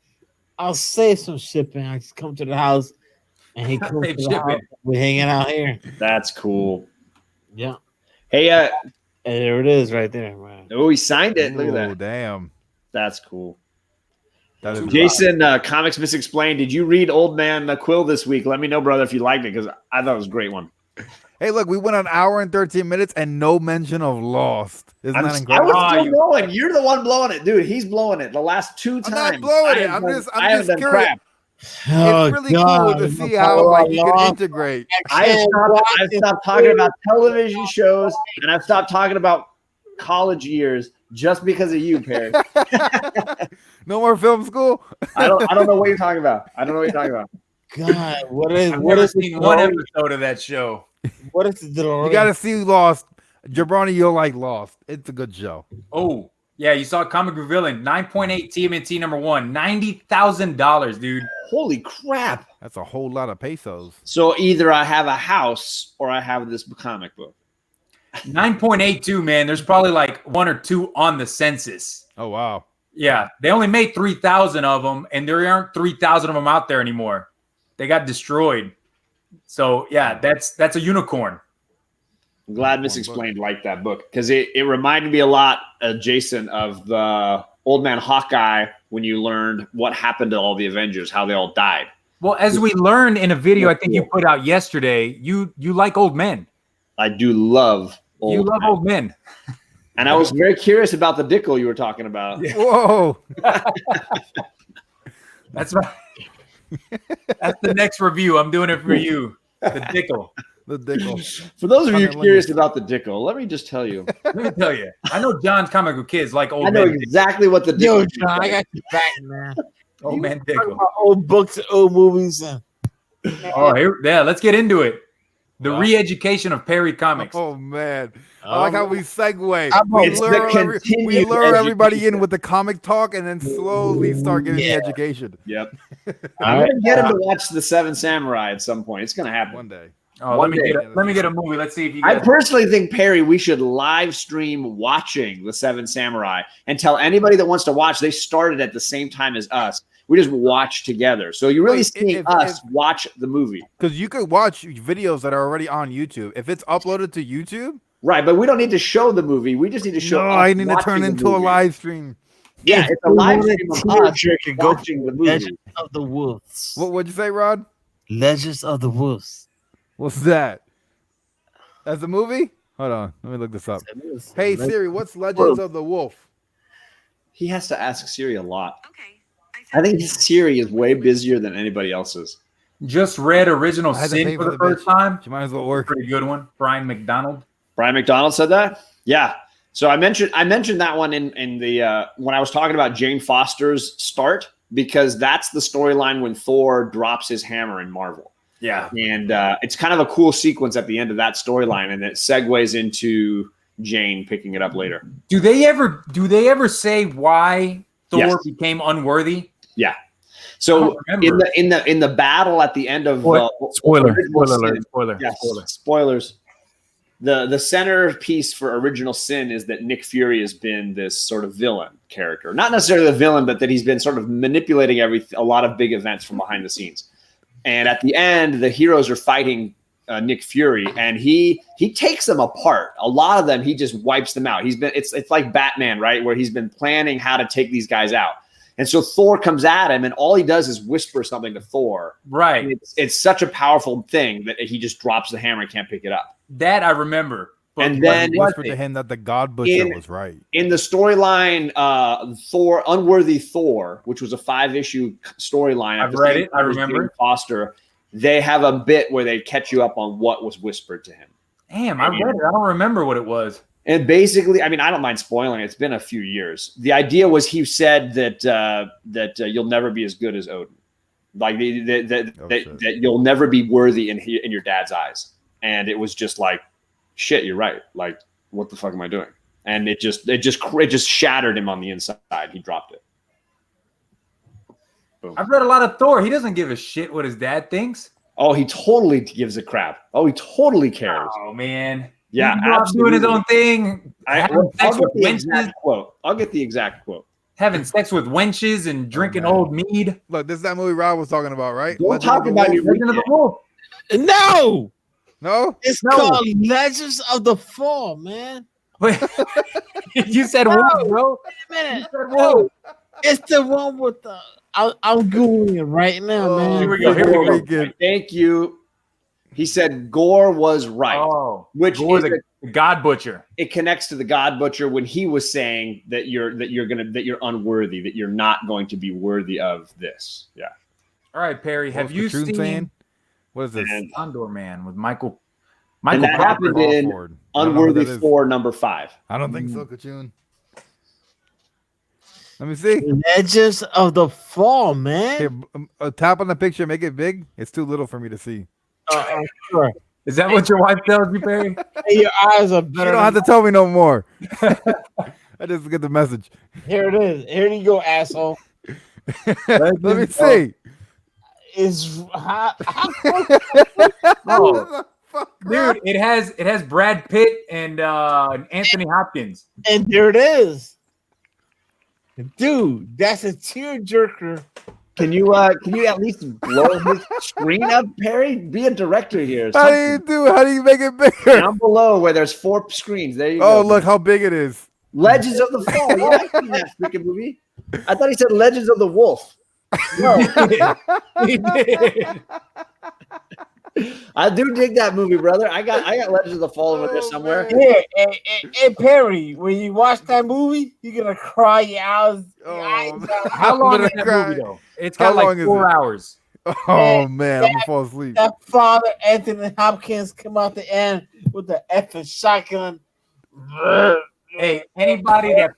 I'll save some shipping. I just come to the house and he comes Save to the house. shipping. We're hanging out here. That's cool. Yeah. Hey, And there it is right there, man. oh, he signed it. Look at Oh that. damn. That's cool. That is Jason, Comics Misexplained. Did you read Old Man Quill this week? Let me know, brother, if you liked it, because I thought it was a great one. Hey, look, we went an hour and 13 minutes and no mention of Lost. Isn't that I incredible? was still you- going. You're the one blowing it, dude. He's blowing it. The last two I'm times. not blowing I it. have I'm done- just I haven't just done curious. crap. Oh, It's really cool to see how like you can integrate. I've stopped talking about television shows, and I've stopped talking about college years just because of you, Perry. No more film school. I don't know what you're talking about. I don't know what you're talking about. God, what is I've what never is the seen one DeLorean? episode of that show. What is the DeLorean? You gotta see Lost. Jabroni, you'll like Lost. It's a good show. Oh, yeah, you saw Comic Book Villain, 9.8 TMNT number one, $90,000, dude. Holy crap. That's a whole lot of pesos. So either I have a house or I have this comic book. 9.82, man. There's probably like one or two on the census. Oh wow. Yeah, they only made 3,000 of them, and there aren't 3,000 of them out there anymore. They got destroyed. So yeah, that's a unicorn. I'm glad Miss Explained liked that book because it reminded me a lot, Jason, of the Old Man Hawkeye when you learned what happened to all the Avengers, how they all died. Well, as we learned in a video I think you put out yesterday, you like old men. I do love You love old men. And I was very curious about the Dickel you were talking about. Yeah. Whoa. That's the next review. I'm doing it for you. The Dickel. The Dickel. For those of you Unlimited. curious about the Dickel, let me just tell you. Let me tell you. I know John's comic book kids like old I know men. exactly what the Dickel Yo, is. John, I got you back, man. Old man Talking Dickel. about old books, old movies. And Oh, yeah. Let's get into it. The Wow. re-education of Perry Comics. Oh man, I like how we segue. It's the We continued lure everybody education. in with the comic talk, and then slowly start giving the education. Yep. All I'm right. gonna get him to watch the Seven Samurai at some point. It's gonna happen. One day. Oh, One let day. me get a movie. Let's see if you I guys. personally think, Perry, we should live stream watching the Seven Samurai and tell anybody that wants to watch. They started at the same time as us. We just watch together. So you're really Wait, seeing us watch the movie. Because you could watch videos that are already on YouTube. If it's uploaded to YouTube, Right, but we don't need to show the movie. We just need to show. no, us I need to watching turn the into a movie. live stream. Yeah, it's a live stream of us Tearjerker, go watching the movie. Legends of the Wolves. What'd you say, Rod? Legends of the Wolves. What's that? That's a movie? Hold on, let me look this up. Hey Siri, what's Legends of the Wolf? He has to ask Siri a lot. I think Siri is way busier than anybody else's. Just read Original I had to pay Sin for for the the first time. She might as well work. Pretty good one. Brian McDonald. Brian McDonald said that. Yeah. So I mentioned that one in the when I was talking about Jane Foster's start, because that's the storyline when Thor drops his hammer in Marvel. Yeah. And it's kind of a cool sequence at the end of that storyline, and it segues into Jane picking it up later. Do they ever say why Thor Yes. became unworthy? Yeah. I So don't remember. in the battle at the end of Spoiler Original Sin- alert. Spoiler. Yes, Spoiler. spoilers. The centerpiece for Original Sin is that Nick Fury has been this sort of villain character. Not necessarily the villain, but that he's been sort of manipulating a lot of big events from behind the scenes. And at the end, the heroes are fighting Nick Fury, and he takes them apart. A lot of them, he just wipes them out. It's like Batman, right? Where he's been planning how to take these guys out. And so Thor comes at him, and all he does is whisper something to Thor. Right. And it's such a powerful thing that he just drops the hammer and can't pick it up. That I remember. But And what then- was Whispered it? to him that the God Butcher In- was right. In the storyline, Thor, Unworthy Thor, which was a 5-issue storyline. I've read it. I remember. Jane Foster. They have a bit where they catch you up on what was whispered to him. Damn, I read it. I don't remember what it was. And basically, I mean, I don't mind spoiling. It's been a few years. The idea was he said that you'll never be as good as Odin, like that you'll never be worthy in your dad's eyes. And it was just like, shit, you're right. Like, what the fuck am I doing? And it just shattered him on the inside. He dropped it. Boom. I've read a lot of Thor. He doesn't give a shit what his dad thinks. Oh, he totally gives a crap. Oh, he totally cares. Oh man. Yeah, He's not doing his own thing. Having I'll sex get with the wenches, exact quote. I'll get the exact quote. having sex with wenches and drinking man. old mead. Look, this is that movie Rod was talking about, right? Don't Legend talk of the about Wolf? your Legend of the Wolf. No, No? it's No. called Legends of the Fall, man. Wait, you said wolf, bro. Wait a minute. You said wolf. It's the one with the. I'm googling it right now, Oh, man. Here we go. Here we go. Weekend. Thank you. He said Gore was right, Oh, which Gore is the God Butcher. it connects to the God Butcher when he was saying that you're unworthy, that you're not going to be worthy of this. Yeah. All right, Perry. Have What's you Kachun seen saying? What is this? And Condor Man with Michael And that Crawford? happened in Crawford. I don't know who Unworthy that is. Thor number 5. I don't think so, Kachun. Let me see. Legends of the Fall, man. Here, tap on the picture, make it big. It's too little for me to see. Sure. Is that what your wife tells you, Perry? Hey, your eyes are You better. don't have to tell me no more. I just get the message. Here it is. Here you go, asshole. Let me see. Is how Oh, dude, it has Brad Pitt and Anthony Hopkins. and there it is. Dude, that's a tearjerker Can you at least blow his screen up, Perry? Be a director here. How do you do? How do you make it bigger? Down below where there's 4 screens. There you Oh, go. look how big it is. Legends of the Fall. Yeah, I've seen that freaking movie. I thought he said Legends of the Wolf. No, He did. I do dig that movie, brother. I got Legends of the Fall over there somewhere. Yeah, and Perry, when you watch that movie, you're gonna cry your eyes. How I'm long gonna is that cry. movie though? It's How got like long is 4 it? hours. Oh man, I'm gonna fall asleep. That father Anthony Hopkins come out the end with the effing shotgun. Hey, anybody that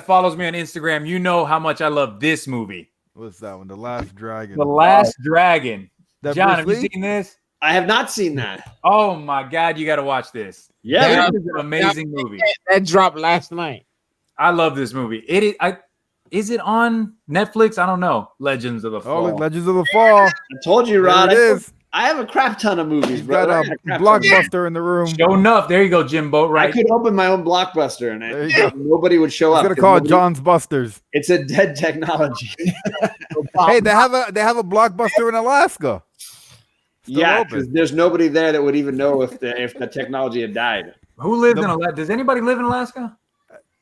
follows me on Instagram, you know how much I love this movie. What's that one? The Last Dragon. The Last Dragon. That John, Bruce have you Lee? seen this? I have not seen that. Oh my God, you got to watch this. Yeah, This is an amazing movie. That dropped last night. I love this movie. Is it on Netflix? I don't know. Legends of the Oh, Fall. look, Legends of the Fall. I told you, There Rod. it is. I have a crap ton of movies, He's got brother. I a got crap ton of- blockbuster in the room. Show enough. There you go, Jimbo. I Right. could open my own Blockbuster and There you go. nobody would show He's up. gonna 'cause call it nobody- John's Busters. It's a dead technology. Hey, they have a blockbuster in Alaska. Still Yeah, open. because there's nobody there that would even know if the technology had died. Who lives in Alaska? Does anybody live in Alaska?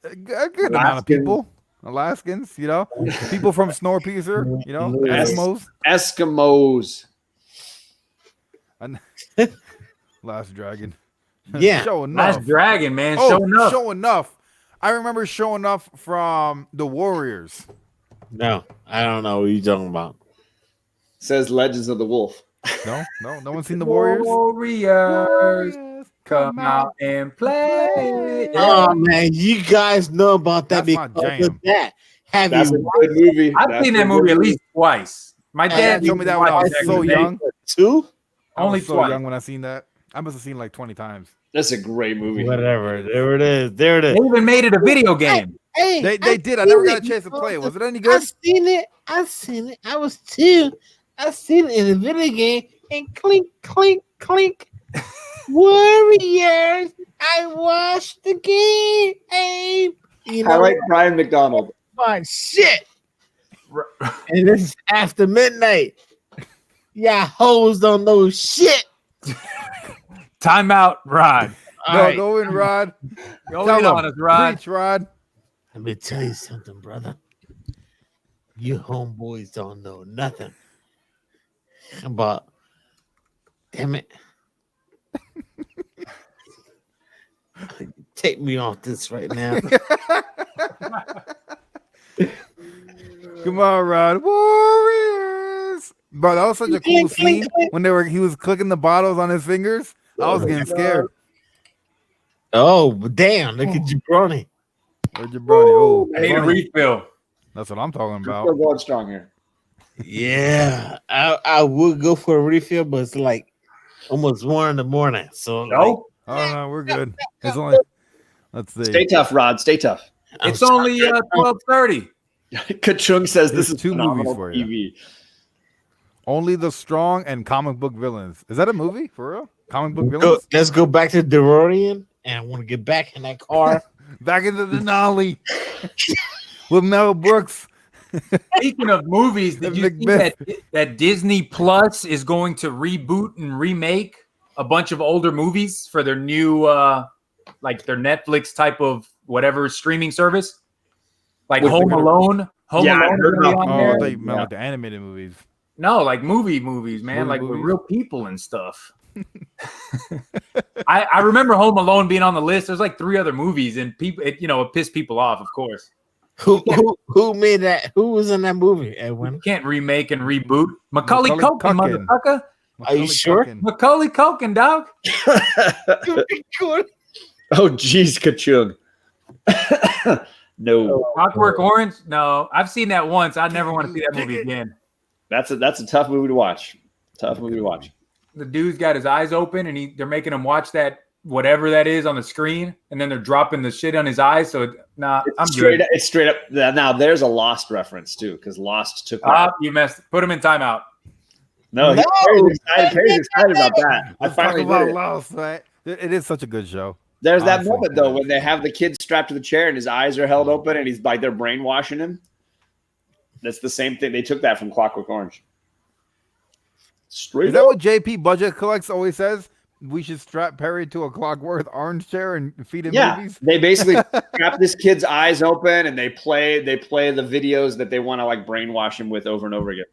A good amount of people. Alaskans, you know, people from Snowpiercer, you know, Yes. Eskimos. Eskimos. And Last Dragon. Yeah. Show enough. Last Dragon, man. Oh, Show enough. Show enough. I remember Show Enough from The Warriors. No, I don't know what you're talking about. Says Legends of the Wolf. No one's seen The Warriors. Warriors, come out and play. Oh man, you guys know about that That's my because of jam. that. Have That's a you good movie. I've That's seen a that good movie at least twice. My My dad dad told me that when I was so young. two? I was Only so twice. young when I seen that. I must have seen like 20 times. That's a great movie. Whatever. There it is. There it They is. even made it a video game. Hey, They did. I never got a chance to play it. Was it any good? I've seen it. I was two. I seen it in the video game. And clink, clink, clink. Warriors. I watched the game. Hey, you I know like Brian McDonald. my shit. And this is after midnight. Yeah, hoes don't know shit. Timeout, Rod. All No, right. go in, Rod. Go Tell in him. on us, Rod. Preach, Rod. Let me tell you something, brother. You homeboys don't know nothing about. Damn it. Take me off this right now. Come on, Rod. Warriors. Bro, that was such a cool scene when he was clicking the bottles on his fingers. I was getting scared. Oh, damn. Look at Jabroni. Where'd your brony? Oh, I need a brony. refill. That's what I'm talking We're about. still going strong here. Yeah, I would go for a refill, but it's like almost 1 in the morning. So like, No, Oh no, we're good. It's only. Let's see. Stay tough, Rod. Stay tough. I'm it's only 12:30. Kachung says this There's is two phenomenal movies for you. TV. Only the Strong and Comic Book Villains. Is that a movie for real? Comic Book Go, Villains. let's go back to DeRorean, and I want to get back in that car. Back into the Denali with Mel Brooks. Speaking of movies, did you see that Disney Plus is going to reboot and remake a bunch of older movies for their new, like their Netflix type of whatever streaming service, like With Home the- Alone. Home Yeah, I Alone heard is gonna be about- on Oh, I there. thought you meant like the animated movies. No, like movies, man, Movie like with movies? real people and stuff. I remember Home Alone being on the list. There's like 3 other movies, and people, it pissed people off, of course. Who made that? Who was in that movie, Edwin? You can't remake and reboot. Macaulay Macaulay Culkin, Culkin. motherfucker. Are you sure? Macaulay Culkin, dog. Oh, geez, Kachung. No, Clockwork Orange? No, I've seen that once. I never want to see that movie again. that's a tough movie to watch. Tough movie to watch. The dude's got his eyes open, and they're making him watch that whatever that is on the screen, and then they're dropping the shit on his eyes. So I'm good. It's straight up. Now there's a Lost reference too, because Lost took. You messed. Put him in timeout. No, No. Perry's excited about that. I Let's talk finally about did it. Lost, right? It is such a good show. There's that Honestly. moment though when they have the kid strapped to the chair and his eyes are held open and he's like they're brainwashing him. That's the same thing. They took that from Clockwork Orange. Straight Is that up. what JP Budget Collects always says? We should strap Perry to a Clockwork Orange chair and feed him Yeah, movies. they basically strap this kid's eyes open and they play the videos that they want to like brainwash him with over and over again.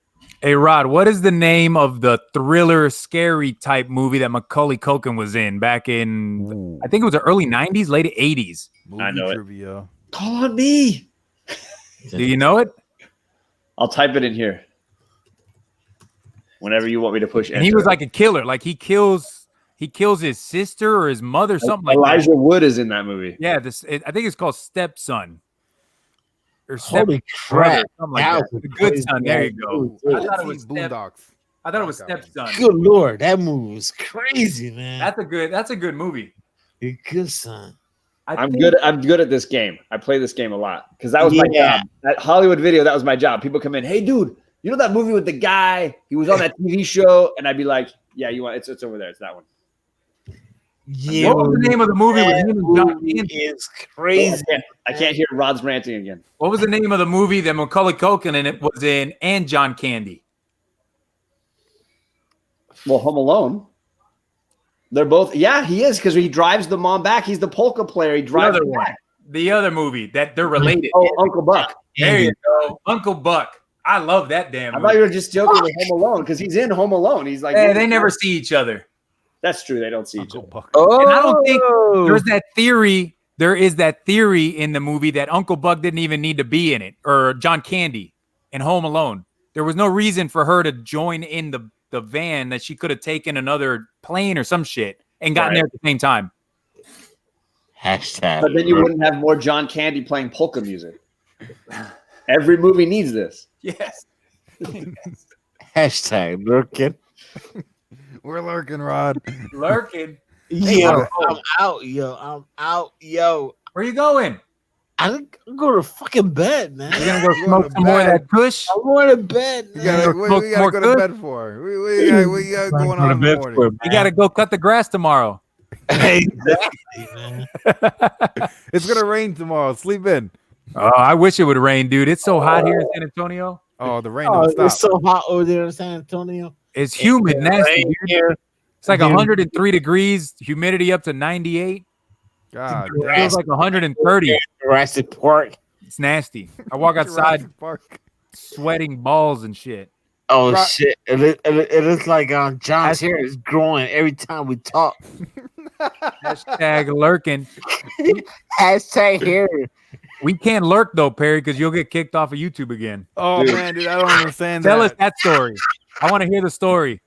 Hey Rod, what is the name of the thriller, scary type movie that Macaulay Culkin was in back in? I think it was the early '90s, late '80s. I know it. Trivia. Call on me. Do you know it? I'll type it in here. Whenever you want me to push enter. And he was like a killer. Like he kills his sister or his mother, something like Elijah that. Wood is in that movie. Yeah, I think it's called Stepson. Or Holy Brother, crap! something like That that. was The Good crazy. Son. There you go. Good I thought it was Boondocks. I thought it was Stepson. Lord, that movie was crazy, man. That's a good movie. A good son. I'm good at this game. I play this game a lot because that was my Yeah. job. At Hollywood Video, that was my job. People come in, hey dude, you know that movie with the guy? He was on that TV show, and I'd be like, yeah, you want it's over there. It's that one. Yeah, What was the name of the movie with him and John Candy? It's crazy. I can't hear Rod's ranting again. What was the name of the movie that Macaulay Culkin and it was in and John Candy? Well, Home Alone. They're both. Yeah, he is because he drives the mom back. He's the polka player. He drives other her one. back. The other movie that they're related. Oh, Uncle Buck. There you go. Uncle Buck. I love that damn I movie. thought you were just joking with Home Alone because he's in Home Alone. He's like, Hey, they never see each other. That's true. They don't see each Uncle other. Buck. Oh, And I don't think there's that theory. There is that theory in the movie that Uncle Buck didn't even need to be in it, or John Candy in Home Alone. There was no reason for her to join in the van that she could have taken another plane or some shit and gotten Right. there at the same time. hashtag. But then you wouldn't have more John Candy playing polka music. Every movie needs this. Yes. Hashtag lurking. We're lurking, Rod. Lurking. Yo, I'm out, yo. I'm out, yo. Where you going? I'm going to fucking bed, man. You gonna go Going smoke to some more of bed. that kush? I'm going to bed, You man. gotta, what we gotta More go good? to bed for? We got going on in the morning? You gotta go cut the grass tomorrow. Exactly, man. It's gonna rain tomorrow. Sleep in. Oh, I wish it would rain, dude. It's so hot here in San Antonio. Oh, the rain Oh, don't stop. it's so hot over there in San Antonio. It's humid, nasty. Right Dude. here. It's like Dude. 103 degrees, humidity up to 98. God, It feels like 130. Jurassic Park. It's nasty. I walk outside Jurassic Park. sweating balls and shit. Oh Right. shit! It looks like John's hair is growing every time we talk. Hashtag lurking. Hashtag hair. We can't lurk though, Perry, because you'll get kicked off of YouTube again. Oh Dude. man, dude, I don't understand Tell that. us that story. I want to hear the story.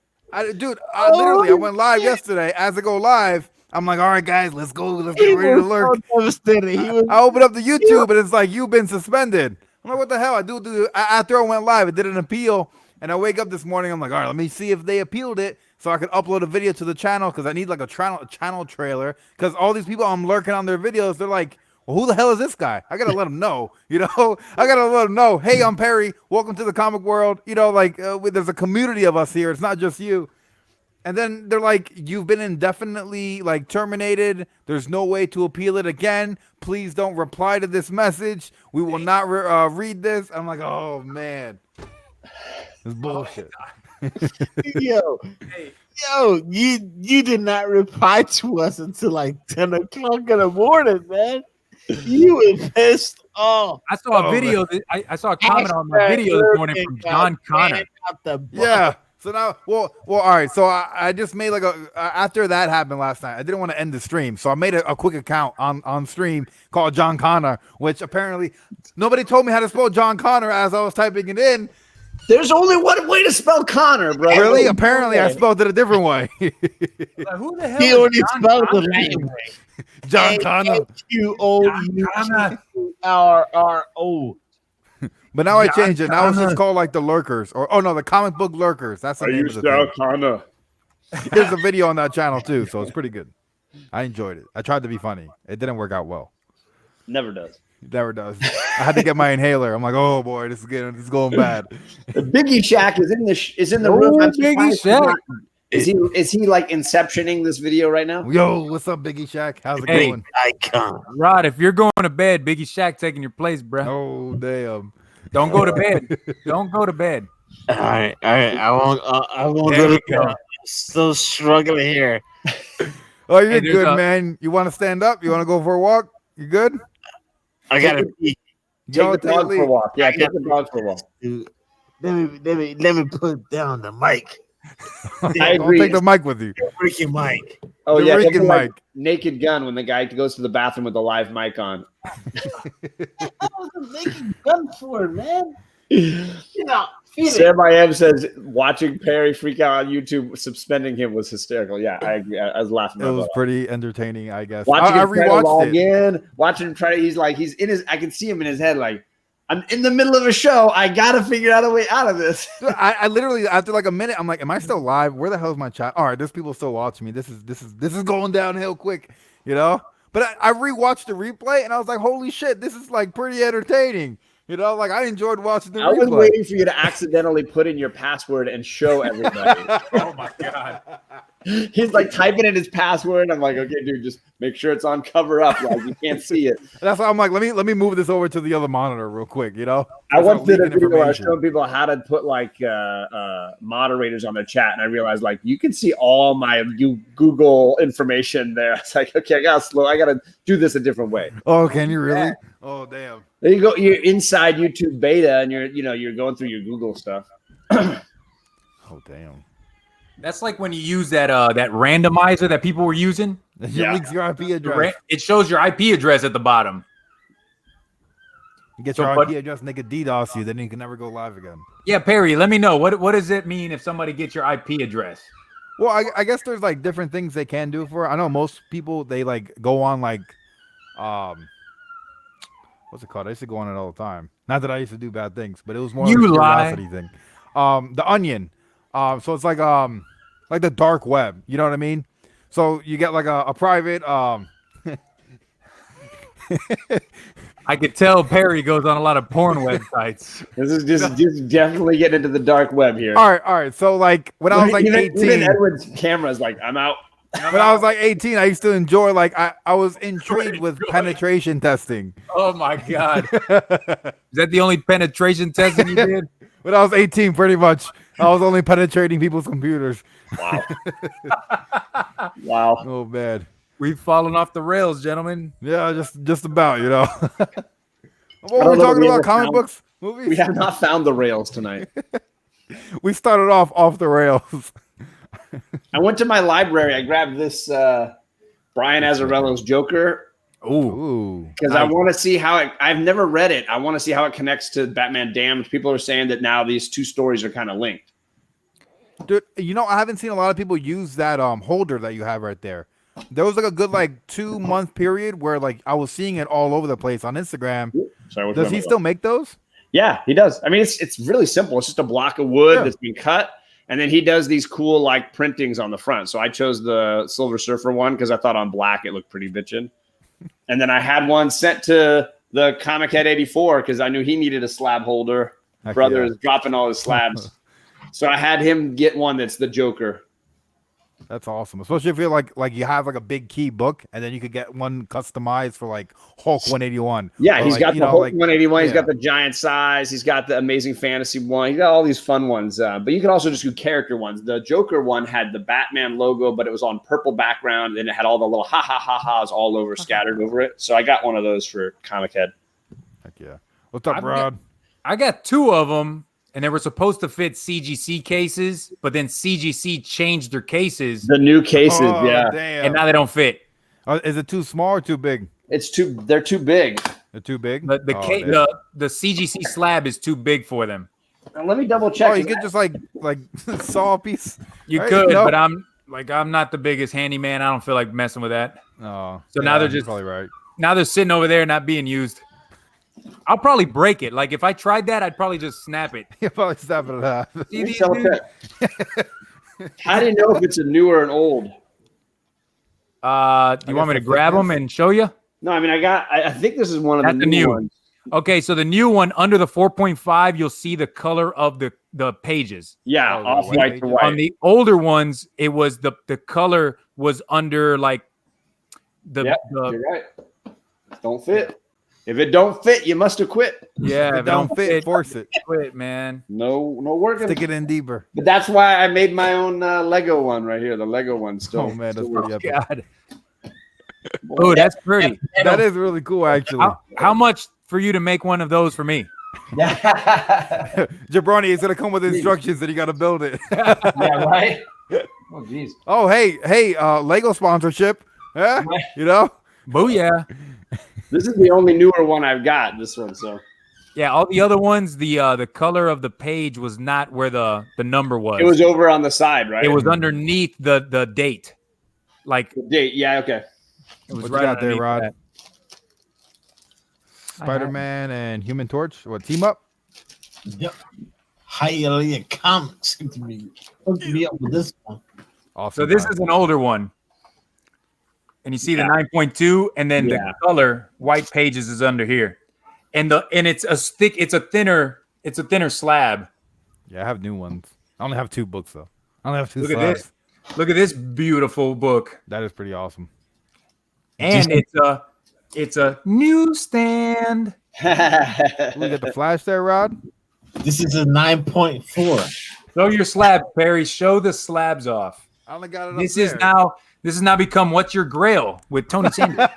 Dude, I went live yesterday. As I go live, I'm like, all right, guys, let's go. Let's get ready to lurk. So devastated. He was I open up the YouTube and it's like, you've been suspended. I'm like, what the hell? After I went live, I did an appeal. And I wake up this morning, I'm like, all right, let me see if they appealed it so I could upload a video to the channel because I need like a channel trailer. Because all these people I'm lurking on their videos, they're like, well, who the hell is this guy? I got to let them know, you know? I got to let them know, hey, I'm Perry. Welcome to the comic world. You know, like there's a community of us here. It's not just you. And then they're like, you've been indefinitely like terminated. There's no way to appeal it again. Please don't reply to this message. We will not read this. I'm like, oh, man. It's bullshit. yo, you did not reply to us until like 10 o'clock in the morning, man. You were pissed off. I saw a Oh, video. I saw a comment on my video this morning from John Connor. Yeah. So now, well, all right. So I just made like after that happened last night, I didn't want to end the stream. So I made a quick account on stream called John Connor, which apparently nobody told me how to spell John Connor as I was typing it in. There's only one way to spell Connor, bro. Really? Apparently I spelled it a different way. Like, who the hell? He is only John spelled the Connor? language. John Connor. QOURRO. But now I changed it. Now it's just called like the Lurkers, or oh no, the comic book Lurkers. That's the name of the thing. Connor? There's a video on that channel too, so it's pretty good. I enjoyed it. I tried to be funny. It didn't work out well. Never does. It never does. I had to get my inhaler. I'm like, oh boy, this is going bad. Biggie Shack is in the room. I'm Biggie surprised he's Shack. not- Is he like inceptioning this video right now? Yo, what's up, Biggie Shack? How's it Hey. going? Icon. Rod, if you're going to bed, Biggie Shack taking your place, bro. Oh damn. Don't go to bed. Don't go to bed. All right. I won't There go we to go. bed. Still struggling here. Oh, you're Hey, there's good, a- man. You want to stand up? You want to go for a walk? You good? I gotta pee. Yo, Take the dog for a lead. walk. Yeah, take the dog for a walk. Dude. Let me put down the mic. I Don't agree. take the mic with you. Freaking mic. Oh The yeah, Rican it'd be like mic. Naked Gun when the guy goes to the bathroom with the live mic on. I was making gun for it, man. You know, Sam I am says watching Perry freak out on YouTube suspending him was hysterical. Yeah, I agree. I was laughing. It my was butt off. pretty entertaining, I guess. Watching I him try to rewatched log it. in, watching him try. He's in his. I can see him in his head. Like I'm in the middle of a show. I gotta figure out a way out of this. Dude, I literally after like a minute, I'm like, am I still live? Where the hell is my chat? All right, there's people still watching me. This is going downhill quick, you know. But I rewatched the replay and I was like, holy shit, this is like pretty entertaining. You know, like I enjoyed watching the I was replay. waiting for you to accidentally put in your password and show everybody. Oh my god. He's like typing in his password. I'm like, okay, dude, just make sure it's on cover up, like you can't see it. That's why I'm like, let me move this over to the other monitor real quick, you know. I Start once did a leaking video where I was information. showing people how to put like moderators on their chat, and I realized like you can see all my Google information there. It's like, okay, I gotta do this a different way. Oh, can you really? Oh, damn. There you go. You're inside YouTube beta, and you're going through your Google stuff. Oh, damn. That's like when you use that that randomizer that people were using. It Yeah. links your IP The address. It shows your IP address at the bottom. You get So, your but- IP address and they could DDoS you, then you can never go live again. Yeah, Perry, let me know. What does it mean if somebody gets your IP address? Well, I guess there's like different things they can do for it. I know most people they like go on like what's it called? I used to go on it all the time. Not that I used to do bad things, but it was more You of a lie. curiosity thing. The Onion. So it's like the dark web. You know what I mean? So you get like a private I could tell Perry goes on a lot of porn websites. This is just definitely getting into the dark web here. all right. So like when I was like even 18, Edward's camera's like, I'm out. when I was like 18, I used to enjoy like I was intrigued with penetration testing. Oh my god. Is that the only penetration testing you did? When I was 18, pretty much, I was only penetrating people's computers. Wow. Wow. Oh man, We've fallen off the rails, gentlemen. yeah, just about, you know. What don't were we know talking that we about? ever Comic found- books, movies. We have not found the rails tonight. We started off the rails. I went to my library. I grabbed this Brian Azzarello's Joker Ooh, because I want to see how it. I've never read it. I want to see how it connects to Batman Damned. People are saying that now these two stories are kind of linked. dude. You know, I haven't seen a lot of people use that holder that you have right there. There was like a good like 2-month period where like I was seeing it all over the place on Instagram. Sorry, which Does one he was still make those? Yeah, he does. I mean, it's really simple. It's just a block of wood Yeah. that's been cut, and then he does these cool like printings on the front. So I chose the Silver Surfer one because I thought on black it looked pretty bitchin'. And then I had one sent to the Comic Head 84 because I knew he needed a slab holder. Heck Brother yeah. is dropping all his slabs, so I had him get one that's the Joker. That's awesome, especially if you're like you have like a big key book, and then you could get one customized for like Hulk 181. Yeah, Or, he's like, got you the know, Hulk like- 181. He's yeah. got the giant size. He's got the Amazing Fantasy one. He's got all these fun ones. But you can also just do character ones. The Joker one had the Batman logo, but it was on purple background, and it had all the little ha ha ha ha's all over scattered over it. So I got one of those for Comic Head. Heck yeah. What's up, I've Rod? I got 2 of them, and they were supposed to fit CGC cases, but then CGC changed their cases, The new cases, Oh, yeah, damn. and now they don't fit. Is it too small or too big? they're too big. They're too big. The Oh, ca- damn. the CGC slab is too big for them. Now, let me double check. Oh, you could just like saw a piece. You Right, could, no. but I'm not the biggest handyman. I don't feel like messing with that. Oh, So now they're you're just- probably right. Now they're sitting over there not being used. I'll probably break it. Like if I tried that, I'd probably just snap it. You're probably snapping it off. Let me double check. How do you know if it's a new or an old? You want me to the grab them thickness. and show you? No, I mean I think this is one of That's the the new new. ones. Okay, so the new one under the 4.5, you'll see the color of the pages. Yeah, Oh, the off white white to pages. white. On the older ones, it was the color was under like the Yep, you're right. Don't fit. If it don't fit, you must have quit. Yeah, If it don't fit, force it. quit, man. No working. Stick it in deeper. But that's why I made my own Lego one right here. The Lego one still. Oh man, that's still pretty epic. God. Oh, that's pretty. That is really cool, actually. How much for you to make one of those for me? Jabroni is gonna come with instructions that you gotta build it. Yeah, right. Oh, jeez. Oh, hey, Lego sponsorship. Yeah, you know. Booyah. This is the only newer one I've got. This one, so Yeah, all the other ones, the color of the page was not where the number was. it was over on the side, right? It was underneath the date. Like the date. Yeah. Okay. it was What you right got there, underneath Rod? that. Spider-Man and Human Torch. What, team up? Yep. Hialeah Comics hooked me up with this one. Awesome. So this Rod. is an older one. And you see the 9.2, and then Yeah. the color white pages is under here. And it's a thinner slab. Yeah, I have new ones. I only have 2 books though. I only have 2 Look at slabs. this. Look at this beautiful book. That is pretty awesome. And it's a newsstand. We got the flash there, Rod. This is a 9.4. Show your slab, Perry. Show the slabs off. I only got it. This is now become What's Your Grail with Tony Sanders.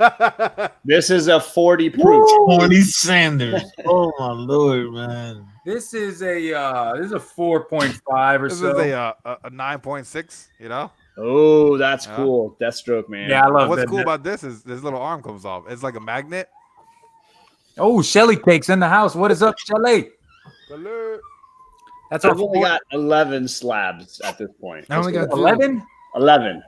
This is a 40 proof. Tony Sanders. Oh my lord, man. This is a 4.5 or This so. is a 9.6. You know. Oh, that's Yeah. cool. Deathstroke, man. Yeah, I love What's that. cool about this is this little arm comes off. It's like a magnet. Oh, Shelly Cake's in the house. What is up, Shelly? That's our I've only got 11 slabs at this point. I only got 2. 11. 11.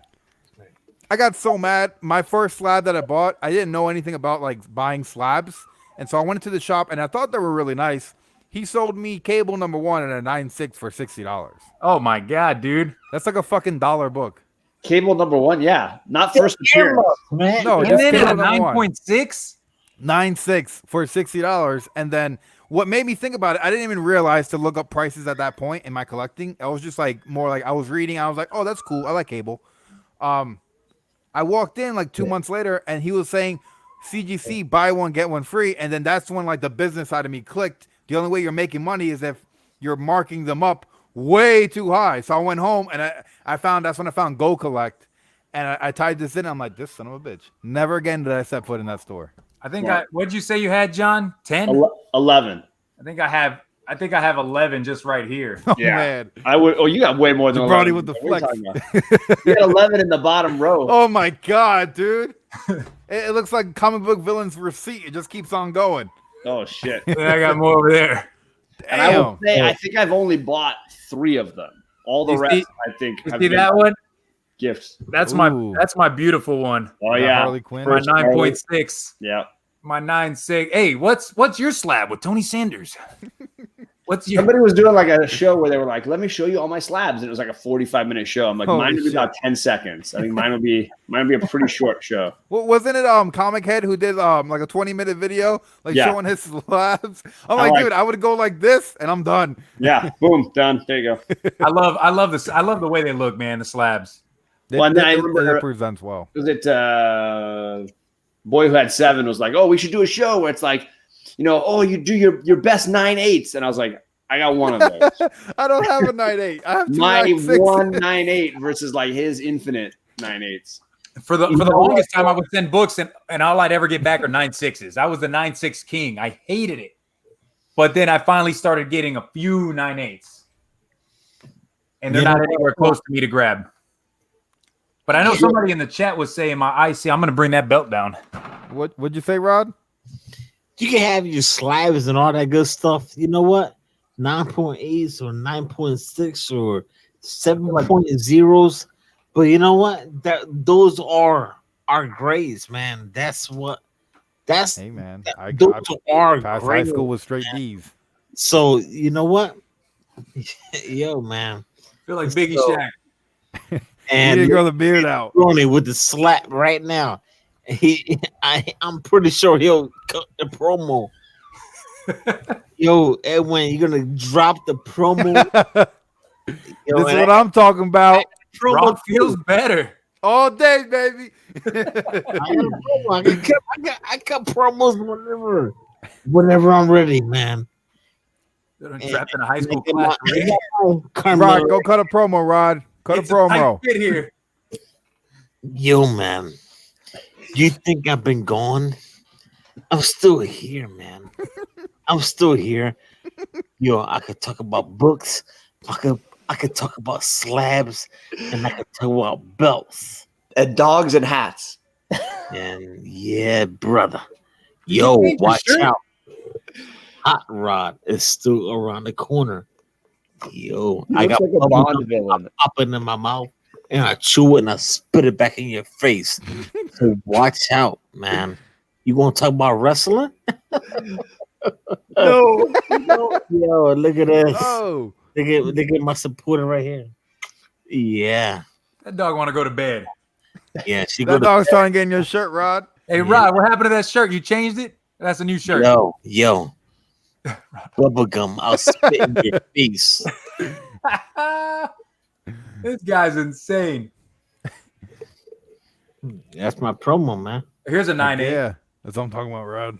I got so mad. My first slab that I bought, I didn't know anything about like buying slabs, and so I went into the shop and I thought they were really nice. He sold me cable number 1 at a 9.6 for $60. Oh my god, dude! That's like a fucking $1 book. Cable number 1, yeah. Not first appearance. Man, No, And just then cable a number 1. 9.6. 9.6 for $60. And then what made me think about it, I didn't even realize to look up prices at that point in my collecting. I was just like more like I was reading. I was like, oh, that's cool. I like cable. I walked in like 2 months later and he was saying CGC, buy one, get one free. And then that's when like the business side of me clicked. The only way you're making money is if you're marking them up way too high. So I went home and that's when I found Go Collect. And I tied this in. I'm like, this son of a bitch. Never again did I set foot in that store. I think Yeah. what'd you say you had, John? 10? 11. I think I have 11 just right here. Oh, Yeah. man. I would. Oh, you got way more than Jabroni 11. with the What are flex. you talking about? You got 11 in the bottom row. Oh my god, dude! It looks like comic book villains receipt. It just keeps on going. Oh shit. And I got more over there. And I Damn. will say, I think I've only bought 3 of them. All the You rest, see- I think, You have see been that one? gifts. That's Ooh. my beautiful one. Oh The yeah, Harley Quinn. My First Harley. 9.6. Yeah. My 9.6. Hey, what's your slab with Tony Sanders? What's your Somebody was doing like a show where they were like, "Let me show you all my slabs," and it was like a 45-minute show. I'm like, Holy mine would be shit. about 10 seconds. I think mine would be a pretty short show. Well, wasn't it Comic Head who did like a 20-minute video like Yeah. showing his slabs? I'm I like, like- dude, I would go like this and I'm done. Yeah, boom, done. There you go. I love this. I love the way they look, man. The slabs. Well, and then I It remember- represents well. Was it Boy Who Had 7 was like, "Oh, we should do a show where it's like, oh, you do your best 9/8," and I was like, I got one of those. I don't have a 9.8. I have two My 9.6. 1/9/8 versus like his infinite 9/8s. For the longest time, I would send books and all I'd ever get back are 9.6s. I was the 9.6 king. I hated it. But then I finally started getting a few 9.8s. And they're not anywhere close to me to grab. But I know somebody in the chat was saying my IC, I'm going to bring that belt down. What'd you say, Rod? You can have your slabs and all that good stuff. You know what? 9.8s or 9.6 or 7.0s. But you know what? Those are our grades, man. That's Hey, man. those are passed high grades. school with straight D's. So you know what? Yo, man. I feel like Biggie So- Shaq. You And need to grow the beard out. Ronnie with the slap right now. I'm pretty sure he'll cut the promo. Yo, Edwin, you're gonna drop the promo. Yo, This is what I'm talking about. promo Rock feels better. All day, baby. I cut promos whenever I'm ready, man. They're trapped in a high school I class. got my Rod, Carmelo. go cut a promo, Rod. Cut It's a promo. tight fit here. Yo, man. You think I've been gone? I'm still here, man. I'm still here. Yo, I could talk about books. I could talk about slabs, and I could talk about belts. And dogs and hats. And yeah, brother. Did Yo, you change your watch shirt? out. Hot Rod is still around the corner. Yo, He I looks got like a Bond villain. popping in my mouth, and I chew it and I spit it back in your face. So watch out, man. You want to talk about wrestling? No. Yo, look at this. Oh, Look at my supporter right here. Yeah, That dog want to go to bed. yeah. She go that to dog's trying to get in your shirt, Rod. Hey, Yeah. Rod, what happened to that shirt? You changed it? That's a new shirt. yo. Bubblegum, I'll spit in your face. This guy's insane. That's my promo, man. Here's a 9.8. Yeah, that's what I'm talking about, Rod.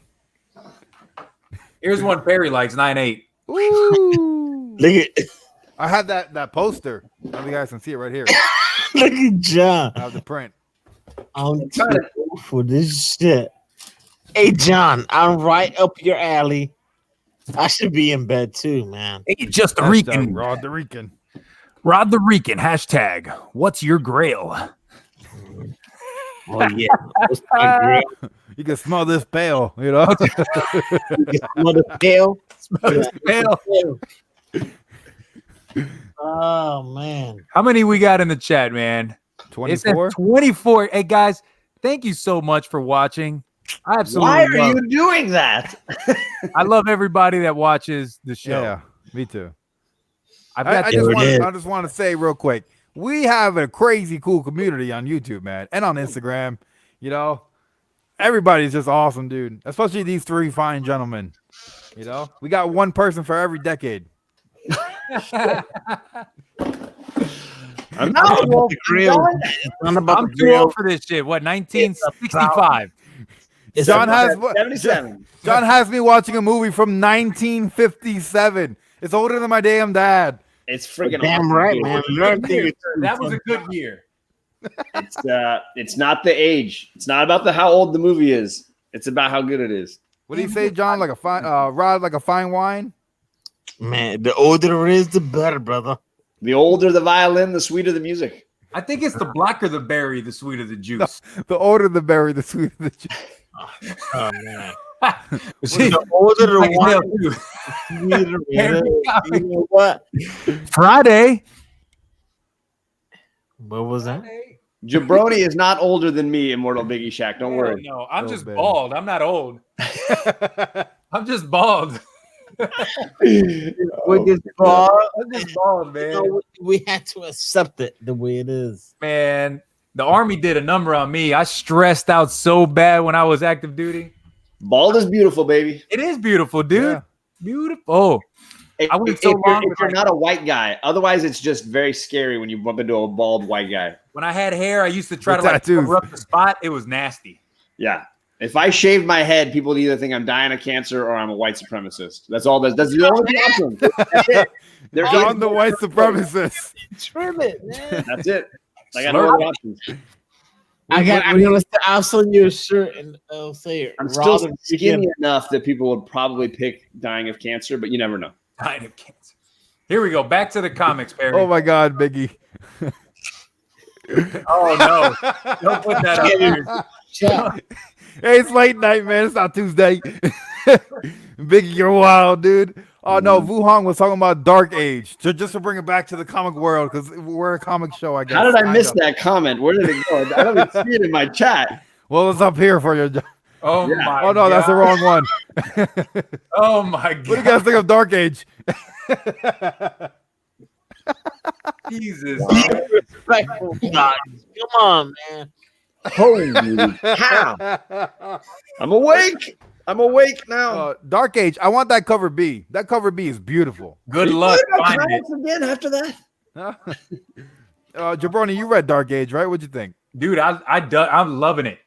Here's one Perry likes, 9.8. Ooh. Look at I have that poster. I don't know if you guys can see it right here. look at John. I have the print. I'm too old for this shit. Hey, John, I'm right up your alley. I should be in bed too, man. Hey, just Hashtag Rod the Rican. Rod the Rican. Hashtag, what's your grail? Oh yeah, what's my girl? You can smell this pale, you know. Mother tail. Hell, Oh man, how many we got in the chat, man? It says 24. 24. Hey, guys, thank you so much for watching. I absolutely Why are love, you doing that? I love everybody that watches the show. Yeah, me too. I've I, got I this- just want to say real quick, we have a crazy cool community on YouTube, man, and on Instagram. You know, everybody's just awesome, dude. Especially these three fine gentlemen. You know, we got one person for every decade. I'm not about the grill. It's not about I'm the too grill. old for this shit. What, 1965? It's John about- has 77. John has me watching a movie from 1957. It's older than my damn dad. It's freaking Damn awesome, right, dude. man. Learn things. That was a good year. It's not the age. It's not about how old the movie is. It's about how good it is. What do you say, John? Like a fine Rod, like a fine wine? Man, the older it is, the better, brother. The older the violin, the sweeter the music. I think it's the blacker the berry, the sweeter the juice. The older the berry, the sweeter the juice. Oh man. See, The older the I can wine, tell, too. the sweeter it is. You know what? Friday. What was that? Jabroni is not older than me, Immortal Biggie Shack. Don't worry. No, I'm Oh, just baby. bald. I'm not old. I'm just bald. We're just bald. I'm just bald, You man. know, we had to accept it the way it is. Man, the army did a number on me. I stressed out so bad when I was active duty. Bald is beautiful, baby. It is beautiful, dude. Yeah. Beautiful. Oh, If, I went if so you're, long if with you're like- not a white guy, otherwise it's just very scary when you bump into a bald white guy. when I had hair, I used to try The to like tattoos. cover up the spot. It was nasty. Yeah. If I shaved my head, people would either think I'm dying of cancer or I'm a white supremacist. That's all. That's the only option. That's it. There's John the white supremacist. Trim it, man. That's it. I got no other options. I'm gonna. I'll send you a shirt and I'll say I'm Rod still the skinny Rican. enough that people would probably pick dying of cancer, but you never know. Dying of cancer. Here we go. Back to the comics, Perry. Oh my God, Biggie. Oh, no. Don't put that up here. Yeah. Hey, it's late night, man. It's not Tuesday. Biggie, you're wild, dude. Oh no, Wuhan was talking about Dark Age. So just to bring it back to the comic world, because we're a comic show, I guess. How did I miss Kinda. that comment? Where did it go? I don't even see it in my chat. Well, it's up here for you. John. Oh, Yeah. my Oh no, that's the God. wrong one. Oh, my What do you God. guys think of Dark Age? Jesus. Respectful, guys. Come on, man. Holy cow. I'm awake. I'm awake now. Dark Age. I want that cover B. That cover B is beautiful. Good luck What about finding it. comments again after that? Jabroni, you read Dark Age, right? What'd you think? Dude, I'm loving it.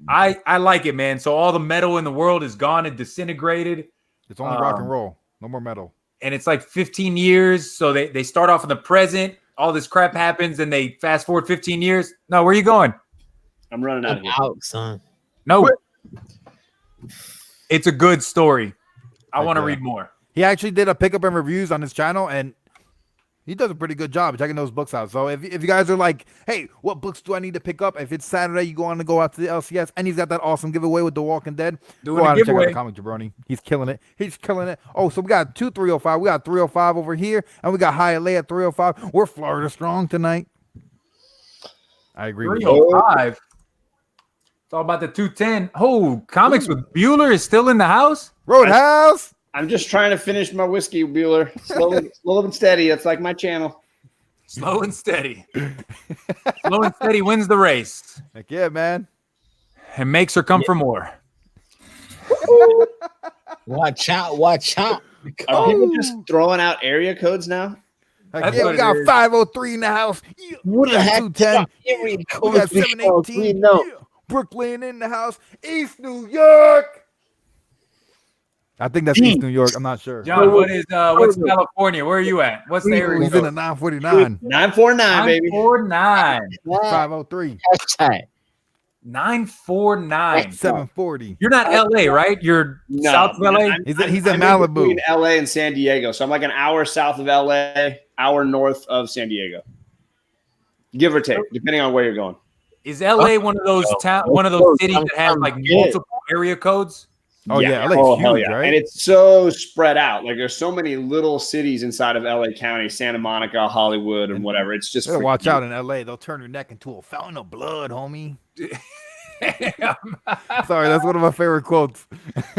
I like it, man. So all the metal in the world is gone and disintegrated. It's only rock and roll. No more metal. And it's like 15 years. So they start off in the present. All this crap happens, and they fast forward 15 years. No, where are you going? I'm running out of I'm here. out, son. No. It's a good story. I want to Yeah. read more. He actually did a pickup and reviews on his channel, and he does a pretty good job checking those books out. So if you guys are like, hey, what books do I need to pick up? If it's Saturday, you go out to the LCS, and he's got that awesome giveaway with The Walking Dead. Doing Go a out and check out giveaway. the Comic Jabroni. He's killing it. He's killing it. Oh, so we got 305. We got 305 over here, and we got High LA at 305. We're Florida strong tonight. I agree with you. 305. It's all about the 210. Oh, Comics with Bueller is still in the house? Roadhouse. I'm just trying to finish my whiskey, Bueller. Slow and steady. It's like my channel. Slow and steady. Slow and steady wins the race Heck yeah, man. and makes her come for more. Watch out! Watch out! Are people just throwing out area codes now? Heck That's yeah, what we it got is. 503 in the house. Yeah. What the heck? 210. Area We code got because 718. know. Yeah. Brooklyn in the house. East New York. I think that's East New York. I'm not sure. John, what's California? Where are you at? What's the area? He's in a 949. 949, baby. 949. 503. Hashtag. 949. 740. You're not LA, right? You're No, south of LA? He's in I'm Malibu. between LA and San Diego. So I'm like an hour south of LA, hour north of San Diego. Give or take, depending on where you're going. Is LA one of those cities that has like multiple area codes? Oh, yeah. LA's Oh, huge, hell yeah. right? And it's so spread out. Like there's so many little cities inside of LA County, Santa Monica, Hollywood, and whatever. It's just Better watch freaking- out in LA. They'll turn your neck into a fountain of blood, homie. Sorry, that's one of my favorite quotes.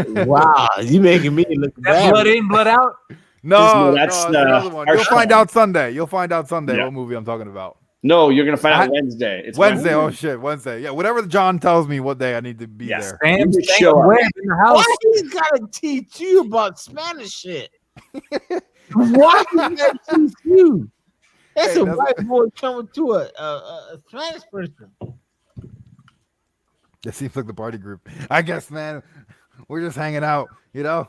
Wow, you making me look That bad. blood in, blood out? No, that's no, the another one. harsh You'll find one. out Sunday. You'll find out Sunday Yeah. what movie I'm talking about. No, you're gonna find out I- Wednesday. It's Wednesday. Oh shit, Wednesday. Yeah, whatever John tells me what day I need to be Yes. there. Sam, You show up. Webb in the house. Why he's gotta teach you about Spanish shit? Why he gotta teach you? That's Hey, a that's- white boy coming to a Spanish person. It seems like the party group. I guess, man, we're just hanging out. You know,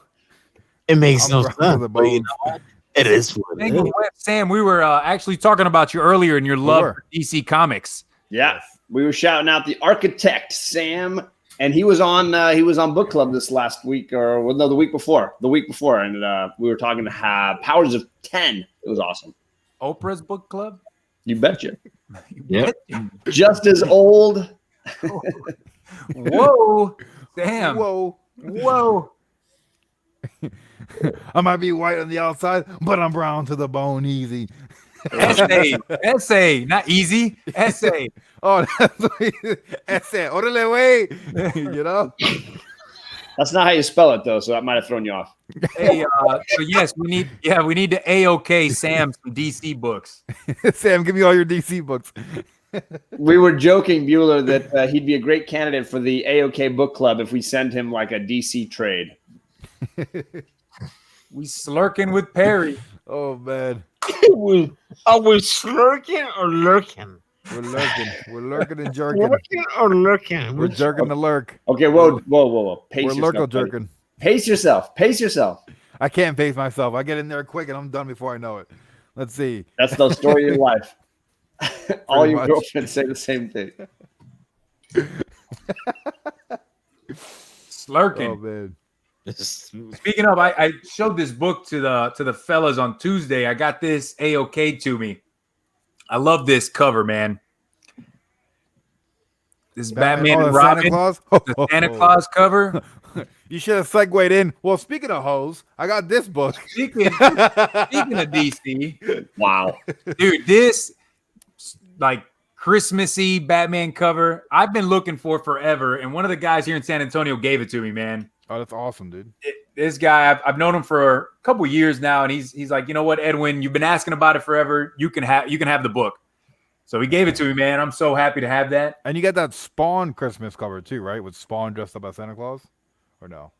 It makes I'm no brown to sense. the But you bones. know, it is what it Tangled is. Web. Sam, we were actually talking about you earlier and your love were. for DC Comics. Yeah, we were shouting out the architect Sam, and he was on book club this last week, or well, no, the week before, and we were talking to have Powers of 10. It was awesome. Oprah's book club? You betcha. Yep. Just as old. Whoa. Damn. whoa, Whoa. I might be white on the outside, but I'm brown to the bone. Easy. Essay. Not easy. Essay. Oh, that's essay. Orale, way. You know. That's not how you spell it though, so that might have thrown you off. Hey, so yes, we need to AOK Sam some DC books. Sam, give me all your DC books. We were joking, Bueller, that he'd be a great candidate for the AOK book club if we send him like a DC trade. We slurking with Perry. Oh man, Are we slurking or lurking? we're lurking and jerking. Lurking or lurking? We're jerking the lurk. Okay, whoa. Pace We're yourself. lurko buddy. jerking. Pace yourself. I can't pace myself. I get in there quick and I'm done before I know it. Let's see. That's the story of your life. All Pretty your much. girlfriends say the same thing. Slurking. Oh man. Speaking of, I showed this book to the fellas on Tuesday. I got this AOK to me. I love this cover, man. This Batman oh, and the Robin, Santa Claus. the Santa Claus cover. You should have segued in. Well, speaking of hoes, I got this book. Speaking of DC, Wow. dude, this like Christmassy Batman cover I've been looking for forever, and one of the guys here in San Antonio gave it to me, man. Oh, that's awesome, dude. This guy, I've known him for a couple years now, and he's like, you know what, Edwin, you've been asking about it forever. You can have the book. So he gave it to me, man. I'm so happy to have that. And you got that Spawn Christmas cover too, right? With Spawn dressed up as Santa Claus, or no?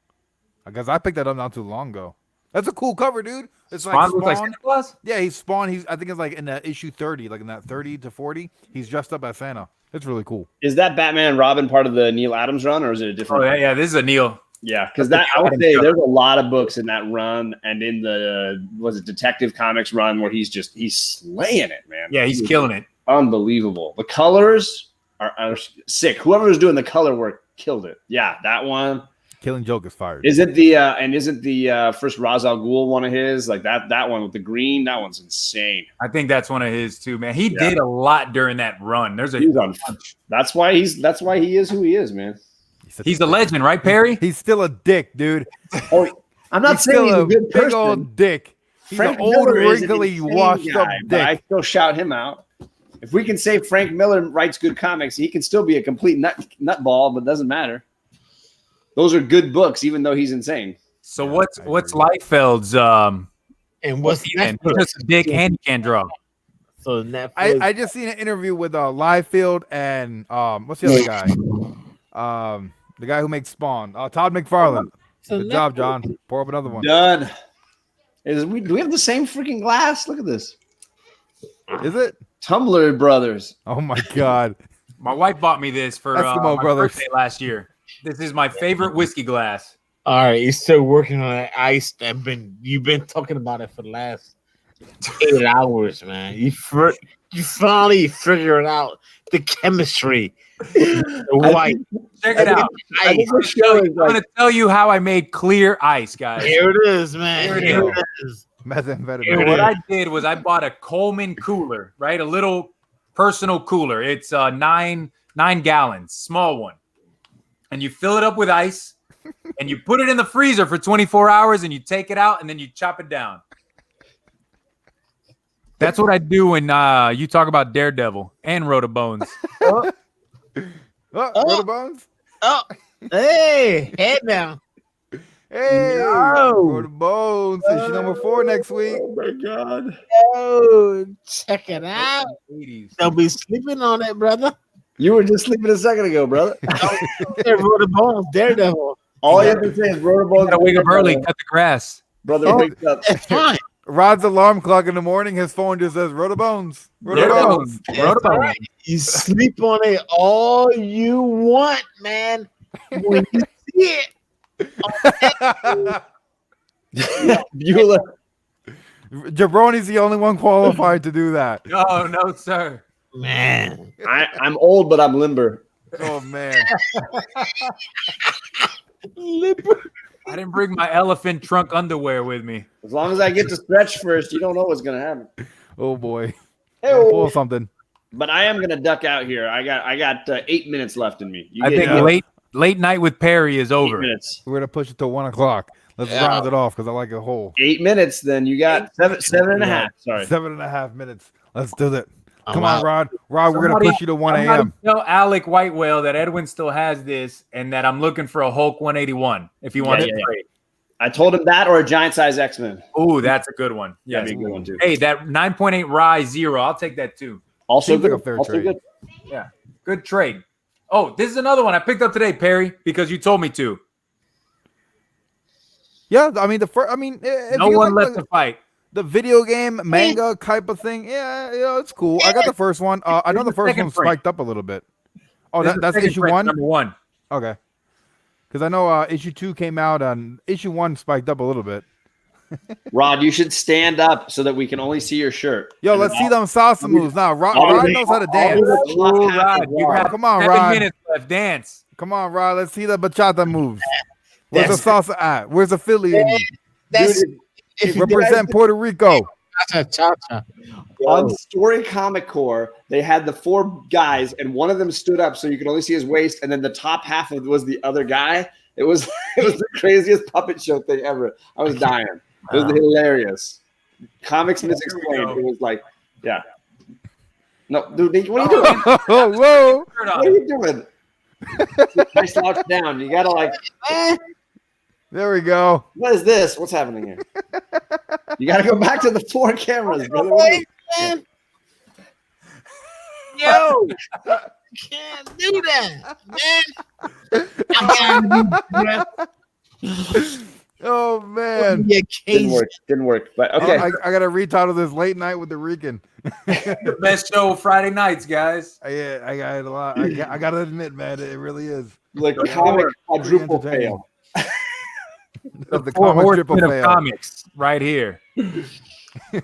I guess I picked that up not too long ago. That's a cool cover, dude. It's like Spawn looks like Spawn. Santa Claus? Yeah, he's Spawn. I think it's like in the issue 30, like in that 30 to 40. He's dressed up as Santa. It's really cool. Is that Batman and Robin part of the Neil Adams run, or is it a different? Oh yeah, this is a Neil. Yeah, because that I would say there's a lot of books in that run, and in the Detective Comics run where he's slaying it, man. Yeah, he's killing it. Unbelievable. The colors are sick. Whoever was doing the color work killed it. Yeah, that one. Killing Joke is fired. Isn't the first Ra's al Ghul one of his? Like that one with the green, that one's insane. I think that's one of his too, man. He did a lot during that run. He's on. That's why he is who he is, man. He's a legend, right, Perry? He's still a dick, dude. Oh, I'm not saying he's a good big person. old dick. He's Frank an old, Miller is an wrinkly, insane washed up guy, but I dick. still shout him out. If we can say Frank Miller writes good comics, he can still be a complete nutball, but it doesn't matter. Those are good books, even though he's insane. So what's Liefeld's And what's He's next? just a dick and he can't draw. So Netflix. I just seen an interview with Liefeld and what's the other guy? The guy who makes Spawn. Todd McFarlane. So Good job, John. Pour up another one. Done. Do we have the same freaking glass? Look at this. Is it? Tumblr Brothers. Oh my god. My wife bought me this for Eskimo my Brothers. birthday last year. This is my favorite whiskey glass. All right, you're still working on that ice you've been talking about it for the last 8 hours, man. You finally figured out the chemistry. The white. Check it out. I think we're showing, I'm going to tell you how I made clear ice, guys. Here it is, man. Here it Here is. it is. Methamphetamine. What I did was I bought a Coleman cooler, right? A little personal cooler. It's 9 gallons, small one. And you fill it up with ice and you put it in the freezer for 24 hours and you take it out and then you chop it down. That's what I do when you talk about Daredevil and Rotobones. Brother Bones? Oh, hey, head now. Hey, No. Brother Bones. Issue number 4 next week. Oh my god. Oh, check it out. They'll be sleeping on it, brother. You were just sleeping a second ago, brother. They wrote a bone, Daredevil. All you have to say is Rotobones. Gotta wake up early, cut the grass. Brother wakes up. It's fine. Rod's alarm clock in the morning, his phone just says Rotobones. Daredevil's. Rotobones. Rotobones. You sleep on it all you want, man. When you see it, Beulah. Jabroni's the only one qualified to do that. Oh, no, sir. man. I'm old, but I'm limber. Oh man. I didn't bring my elephant trunk underwear with me. As long as I get to stretch first, you don't know what's gonna happen. Oh boy. Hey, Pull something. but I am gonna duck out here. I got 8 minutes left in me. You I get think late night with Perry is 8 over. minutes. We're gonna push it to 1 o'clock. Let's Yeah. round it off because I like a whole 8 minutes. Then you got seven and a half. Sorry. 7.5 minutes. Let's do that. I'm Come on, out. Rod. Rod, we're gonna Somebody- push you to 1 Somebody a.m. Tell Alec White Whale that Edwin still has this and that I'm looking for a Hulk 181 if he wants Yeah, to yeah. trade. I told him that or a giant size X-Men. Oh, that's a good one. That'd Yes. be a good one too. Hey, that 9.8 Rise 0. I'll take that too. Also Seems like good. a fair Also trade. good. Good trade. Oh, this is another one I picked up today, Perry, because you told me to. Yeah, I mean the first. I mean, if No you one like left to fight. the video game manga type of thing. Yeah, it's cool. I got the first one. I know the first second one print. spiked up a little bit. Oh, This is that's second issue print, 1. Number 1. Okay. Because I know issue 2 came out and issue 1 spiked up a little bit. Rod, you should stand up so that we can only see your shirt. Yo, And let's then see them salsa moves now. Rod knows how to dance. Oh, Rod, you Rod. have Come on, 7 Rod. minutes left. Dance. Come on, Rod. Let's see the bachata moves. Where's That's- the salsa at? Where's the Philly in you? That's Dude, if you Represent Puerto Rico. cha-cha. on Story Comic Core, they had the 4 guys, and one of them stood up so you could only see his waist, and then the top half of it was the other guy. It was the craziest puppet show thing ever. I was dying. It was hilarious. Comics Misexplained. It was like, yeah. No, dude, what are you doing? Oh, whoa. Shirt What on. are you doing? I slouched down. You gotta like, There we go. what is this? What's happening here? You gotta go back to the 4 cameras, brother. Man. Yo, you can't do that, man. I gotta be breath. Oh man. Yeah, Didn't work. Didn't work. But okay. I gotta retitle this Late Night with the Rican. The best show Friday nights, guys. Yeah, I got it a lot. I gotta admit, man, it really is. The comic quadruple entertaining. fail. Of the Four comic triple horsemen of fail. comics, right here.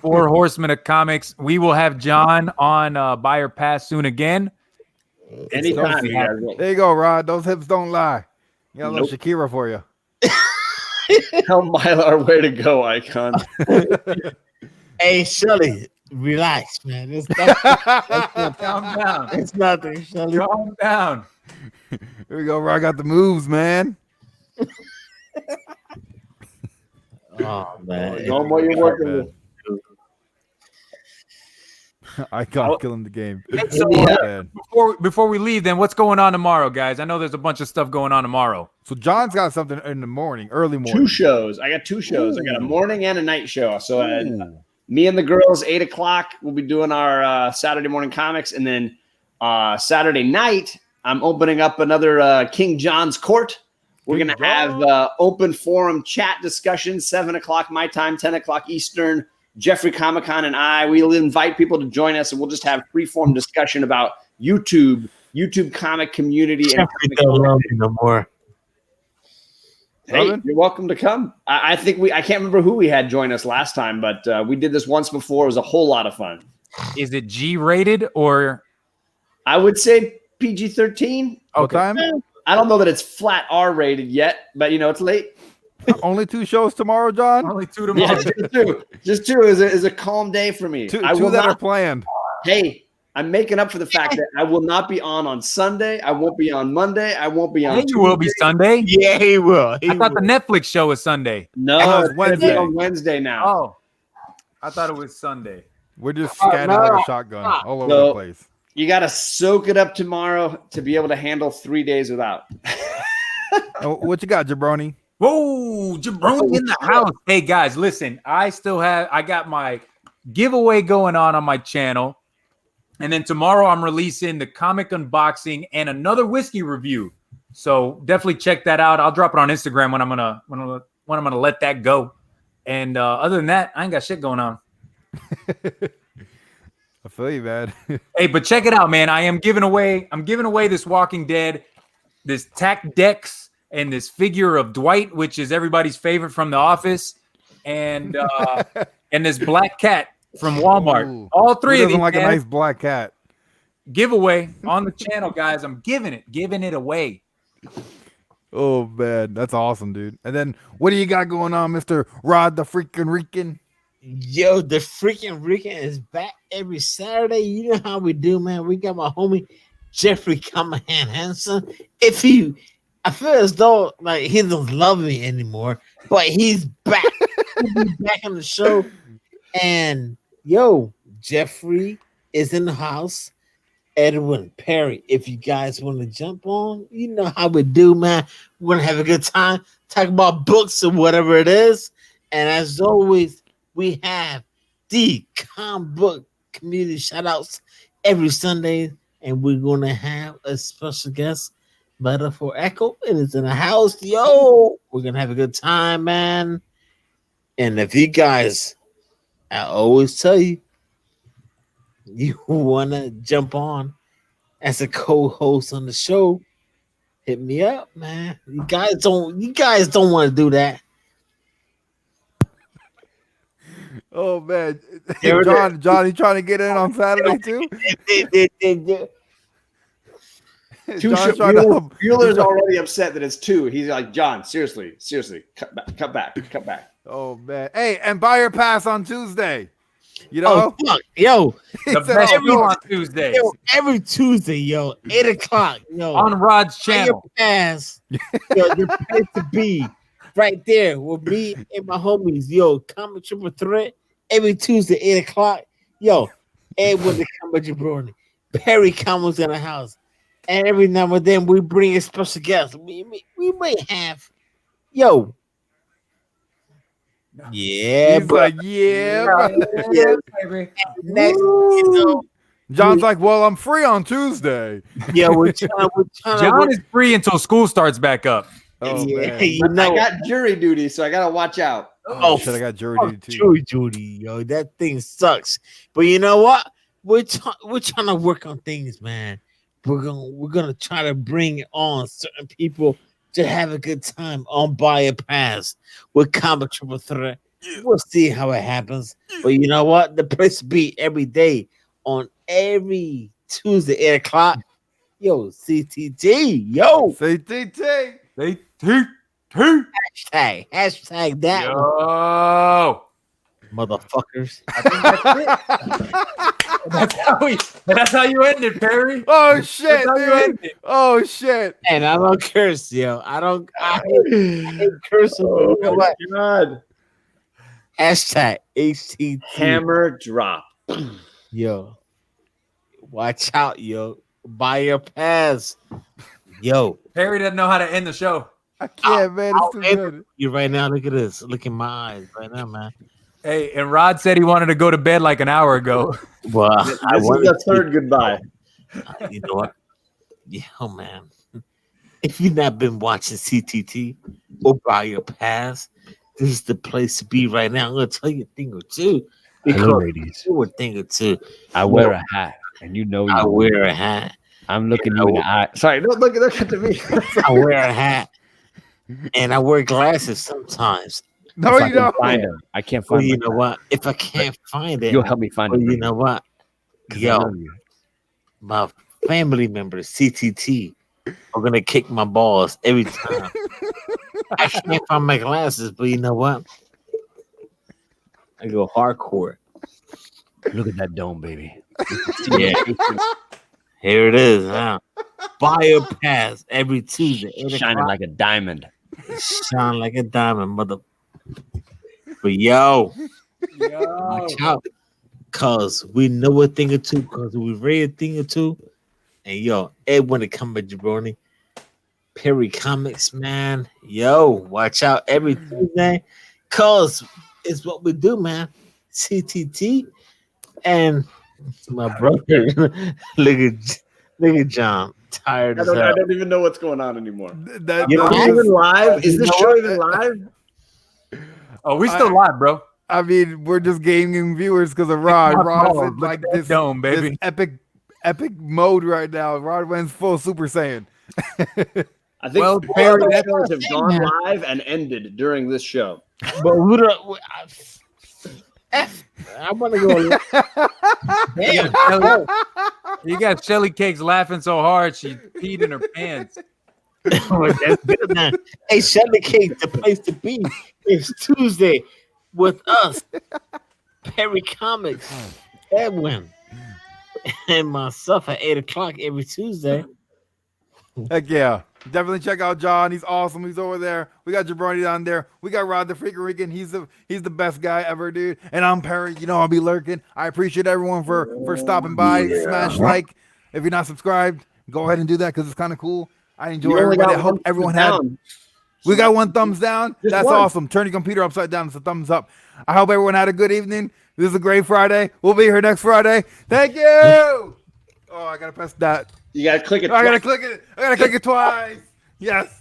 Four horsemen of comics. We will have John on Buy or Pass soon again. Anytime you guys want. There you go, Rod. Those hips don't lie. You got a little Nope. Shakira for you. Tell Mylar where to go, Icon. Hey, Shelly, relax, man. Calm down. It's nothing, Shelly. Calm down. Here we go, Rod. Got the moves, man. Oh man. Going what you're working with. I got killing the game. So, Man. before we leave, then what's going on tomorrow, guys? I know there's a bunch of stuff going on tomorrow. So John's got something in the morning, early morning. 2 shows. I got 2 shows. I got a morning and a night show. So me and the girls, 8 o'clock, we'll be doing our Saturday morning comics. And then Saturday night, I'm opening up another King John's Court. We're going to have open forum chat discussion, 7 o'clock my time, 10 o'clock Eastern. Jeffrey Comic-Con and we'll invite people to join us, and we'll just have free-form discussion about YouTube comic community. Jeffrey don't love me no more. Hey, Robin? you're welcome to come. I think I can't remember who we had join us last time, but we did this once before. It was a whole lot of fun. Is it G-rated or? I would say PG-13. What time? I don't know that it's flat R-rated yet, but it's late. Only 2 shows tomorrow, John. Only 2 Yeah, tomorrow. just 2. Just 2 is a calm day for me. Two I will that are not. planned. Hey, I'm making up for the fact that I will not be on Sunday. I won't be on Monday. I won't be I on. think you will be Sunday. Yeah, he will. I thought the Netflix show was Sunday. No, Oh, it's it's Wednesday. Wednesday. On Wednesday now. Oh, I thought it was Sunday. We're just scanning like a shotgun all over So- the place. You got to soak it up tomorrow to be able to handle 3 days without. What you got, Jabroni? Whoa, Jabroni in the house. Hey guys, listen, I got my giveaway going on my channel. And then tomorrow I'm releasing the comic unboxing and another whiskey review. So definitely check that out. I'll drop it on Instagram when I'm gonna let that go. And other than that, I ain't got shit going on. I feel you, man. Hey, but check it out, man. I'm giving away this Walking Dead, this Tac Dex, and this figure of Dwight, which is everybody's favorite from The Office, and and this black cat from Walmart. Ooh. All 3 Who of these doesn't like a man, nice black cat? giveaway on the channel, guys. I'm giving it away. Oh man, that's awesome, dude. And then what do you got going on, Mr. Rod the freaking Rican? Yo, the freaking Rican is back every Saturday. You know how we do, man. We got my homie Jeffrey Comahan Hansen. I feel as though like he doesn't love me anymore, but he's back. He's back on the show. And yo, Jeffrey is in the house. Edwin Perry, if you guys want to jump on, you know how we do, man. We're gonna have a good time, talk about books or whatever it is. And as always, we have the comic book community shout outs every Sunday, and we're gonna have a special guest, Metaphor Echo, and it's in the house. Yo, we're gonna have a good time, man. And if you guys, I always tell you, you wanna jump on as a co-host on the show, hit me up, man. You guys don't want to do that. Oh man, There it is. John, you trying to get in on Saturday too? John's trying to help. Bueller's already upset that it's 2. He's like, John, seriously, cut back. Oh man, hey, and buy your pass on Tuesday. You Oh know, fuck, yo, He The said, best oh, show on Tuesdays yo, every Tuesday, yo, 8:00, yo, on Rod's buy your channel. pass, yo, your place to be right there with me and my homies, yo, Comic Triple Threat every Tuesday, 8:00, yo, Edwin the Comic Jabroni, Perry Comics in the house, and every now and then we bring a special guest. We may have, yo. Yeah, he's but like, yeah. bro." next, you know, John's like, well, I'm free on Tuesday. yeah, we're trying John is free until school starts back up. Oh Yeah, man. you But know, I got jury duty, so I gotta watch out. Oh, shit, I got jury fuck duty too. jury duty, yo. That thing sucks. But you know what? We're trying to work on things, man. We're gonna try to bring on certain people to have a good time on Buy a Pass with Comic Triple Threat. We'll see how it happens. But you know what? The place to be every day on every Tuesday, 8 o'clock. Yo, CTT, yo, Say TT. They two. hashtag that one, Yo. motherfuckers. I think that's how you end it, Perry. Oh shit, That's how you dude. end it. Oh shit. And I don't curse, yo. I hate cursing. Oh You know what? my God. Hashtag HTT. Hammer drop. Yo, watch out, yo. Buy your pass. Yo, Perry doesn't know how to end the show. I can't, man. It's too I'll- good. you right now. Look at this. Look in my eyes right now, man. Hey, and Rod said he wanted to go to bed like an hour ago. Well, This is the third goodbye. You know what? Yo, man. If you've not been watching CTT or Buy Your Pass, this is the place to be right now. I'm gonna tell you a thing or two. Hello, Because ladies. you a thing or two. I wear a hat, and you know I you. wear a hat. I'm looking you in the eye. Sorry, don't look at me. I wear a hat. And I wear glasses sometimes. No, If I you can don't. find them. I can't Well, find you them. know what? If I can't find it, You'll help me find well, them. you know what? 'cause I Yo, love you. my family members, CTT, are gonna kick my balls every time. I can't find my glasses, but you know what? I go hardcore. Look at that dome, baby. Yeah, here it is. Huh? Buy a pass every Tuesday. 8 Shining o'clock. like a diamond. Shine like a diamond, mother. But yo, watch out, cause we know a thing or two, cause we read a thing or two. And yo, Ed when it come to Jabroni, Perry Comics, man. Yo, watch out every Tuesday, cause it's what we do, man. CTT and my brother. look at John, tired I as hell. don't even know what's going on anymore. That, You know, Are we even live? Is this show even live? Oh, we still live, bro. I mean, we're just gaining viewers because of Rod. my Rod's fault. in Look like at that this, dome, baby. this epic mode right now. Rod went full Super Saiyan. I think Well, all Perry, the that's shows have gone man. live and ended during this show. But we don't. I want to go. Damn. You got Shelly Cakes laughing so hard she peed in her pants. That's good, man. Hey, Shelly Cake, the place to be. It's Tuesday with us, Perry Comics, Edwin, and myself at 8 o'clock every Tuesday. Heck yeah. Definitely check out John. He's awesome. He's over there. We got Jabroni down there. We got Rod the Freaking Rican. He's the best guy ever, dude. And I'm Perry. You know I'll be lurking. I appreciate everyone for stopping by. Smash like. If you're not subscribed, go ahead and do that because it's kind of cool. I enjoy You only everybody. I got hope one everyone down. we got one thumbs down. Just That's one. awesome. Turn your computer upside down. It's a thumbs up. I hope everyone had a good evening. This is a great Friday. We'll be here next Friday. Thank you. Oh, I gotta press that. You gotta click it. I gotta click it. I gotta click it twice. Yes.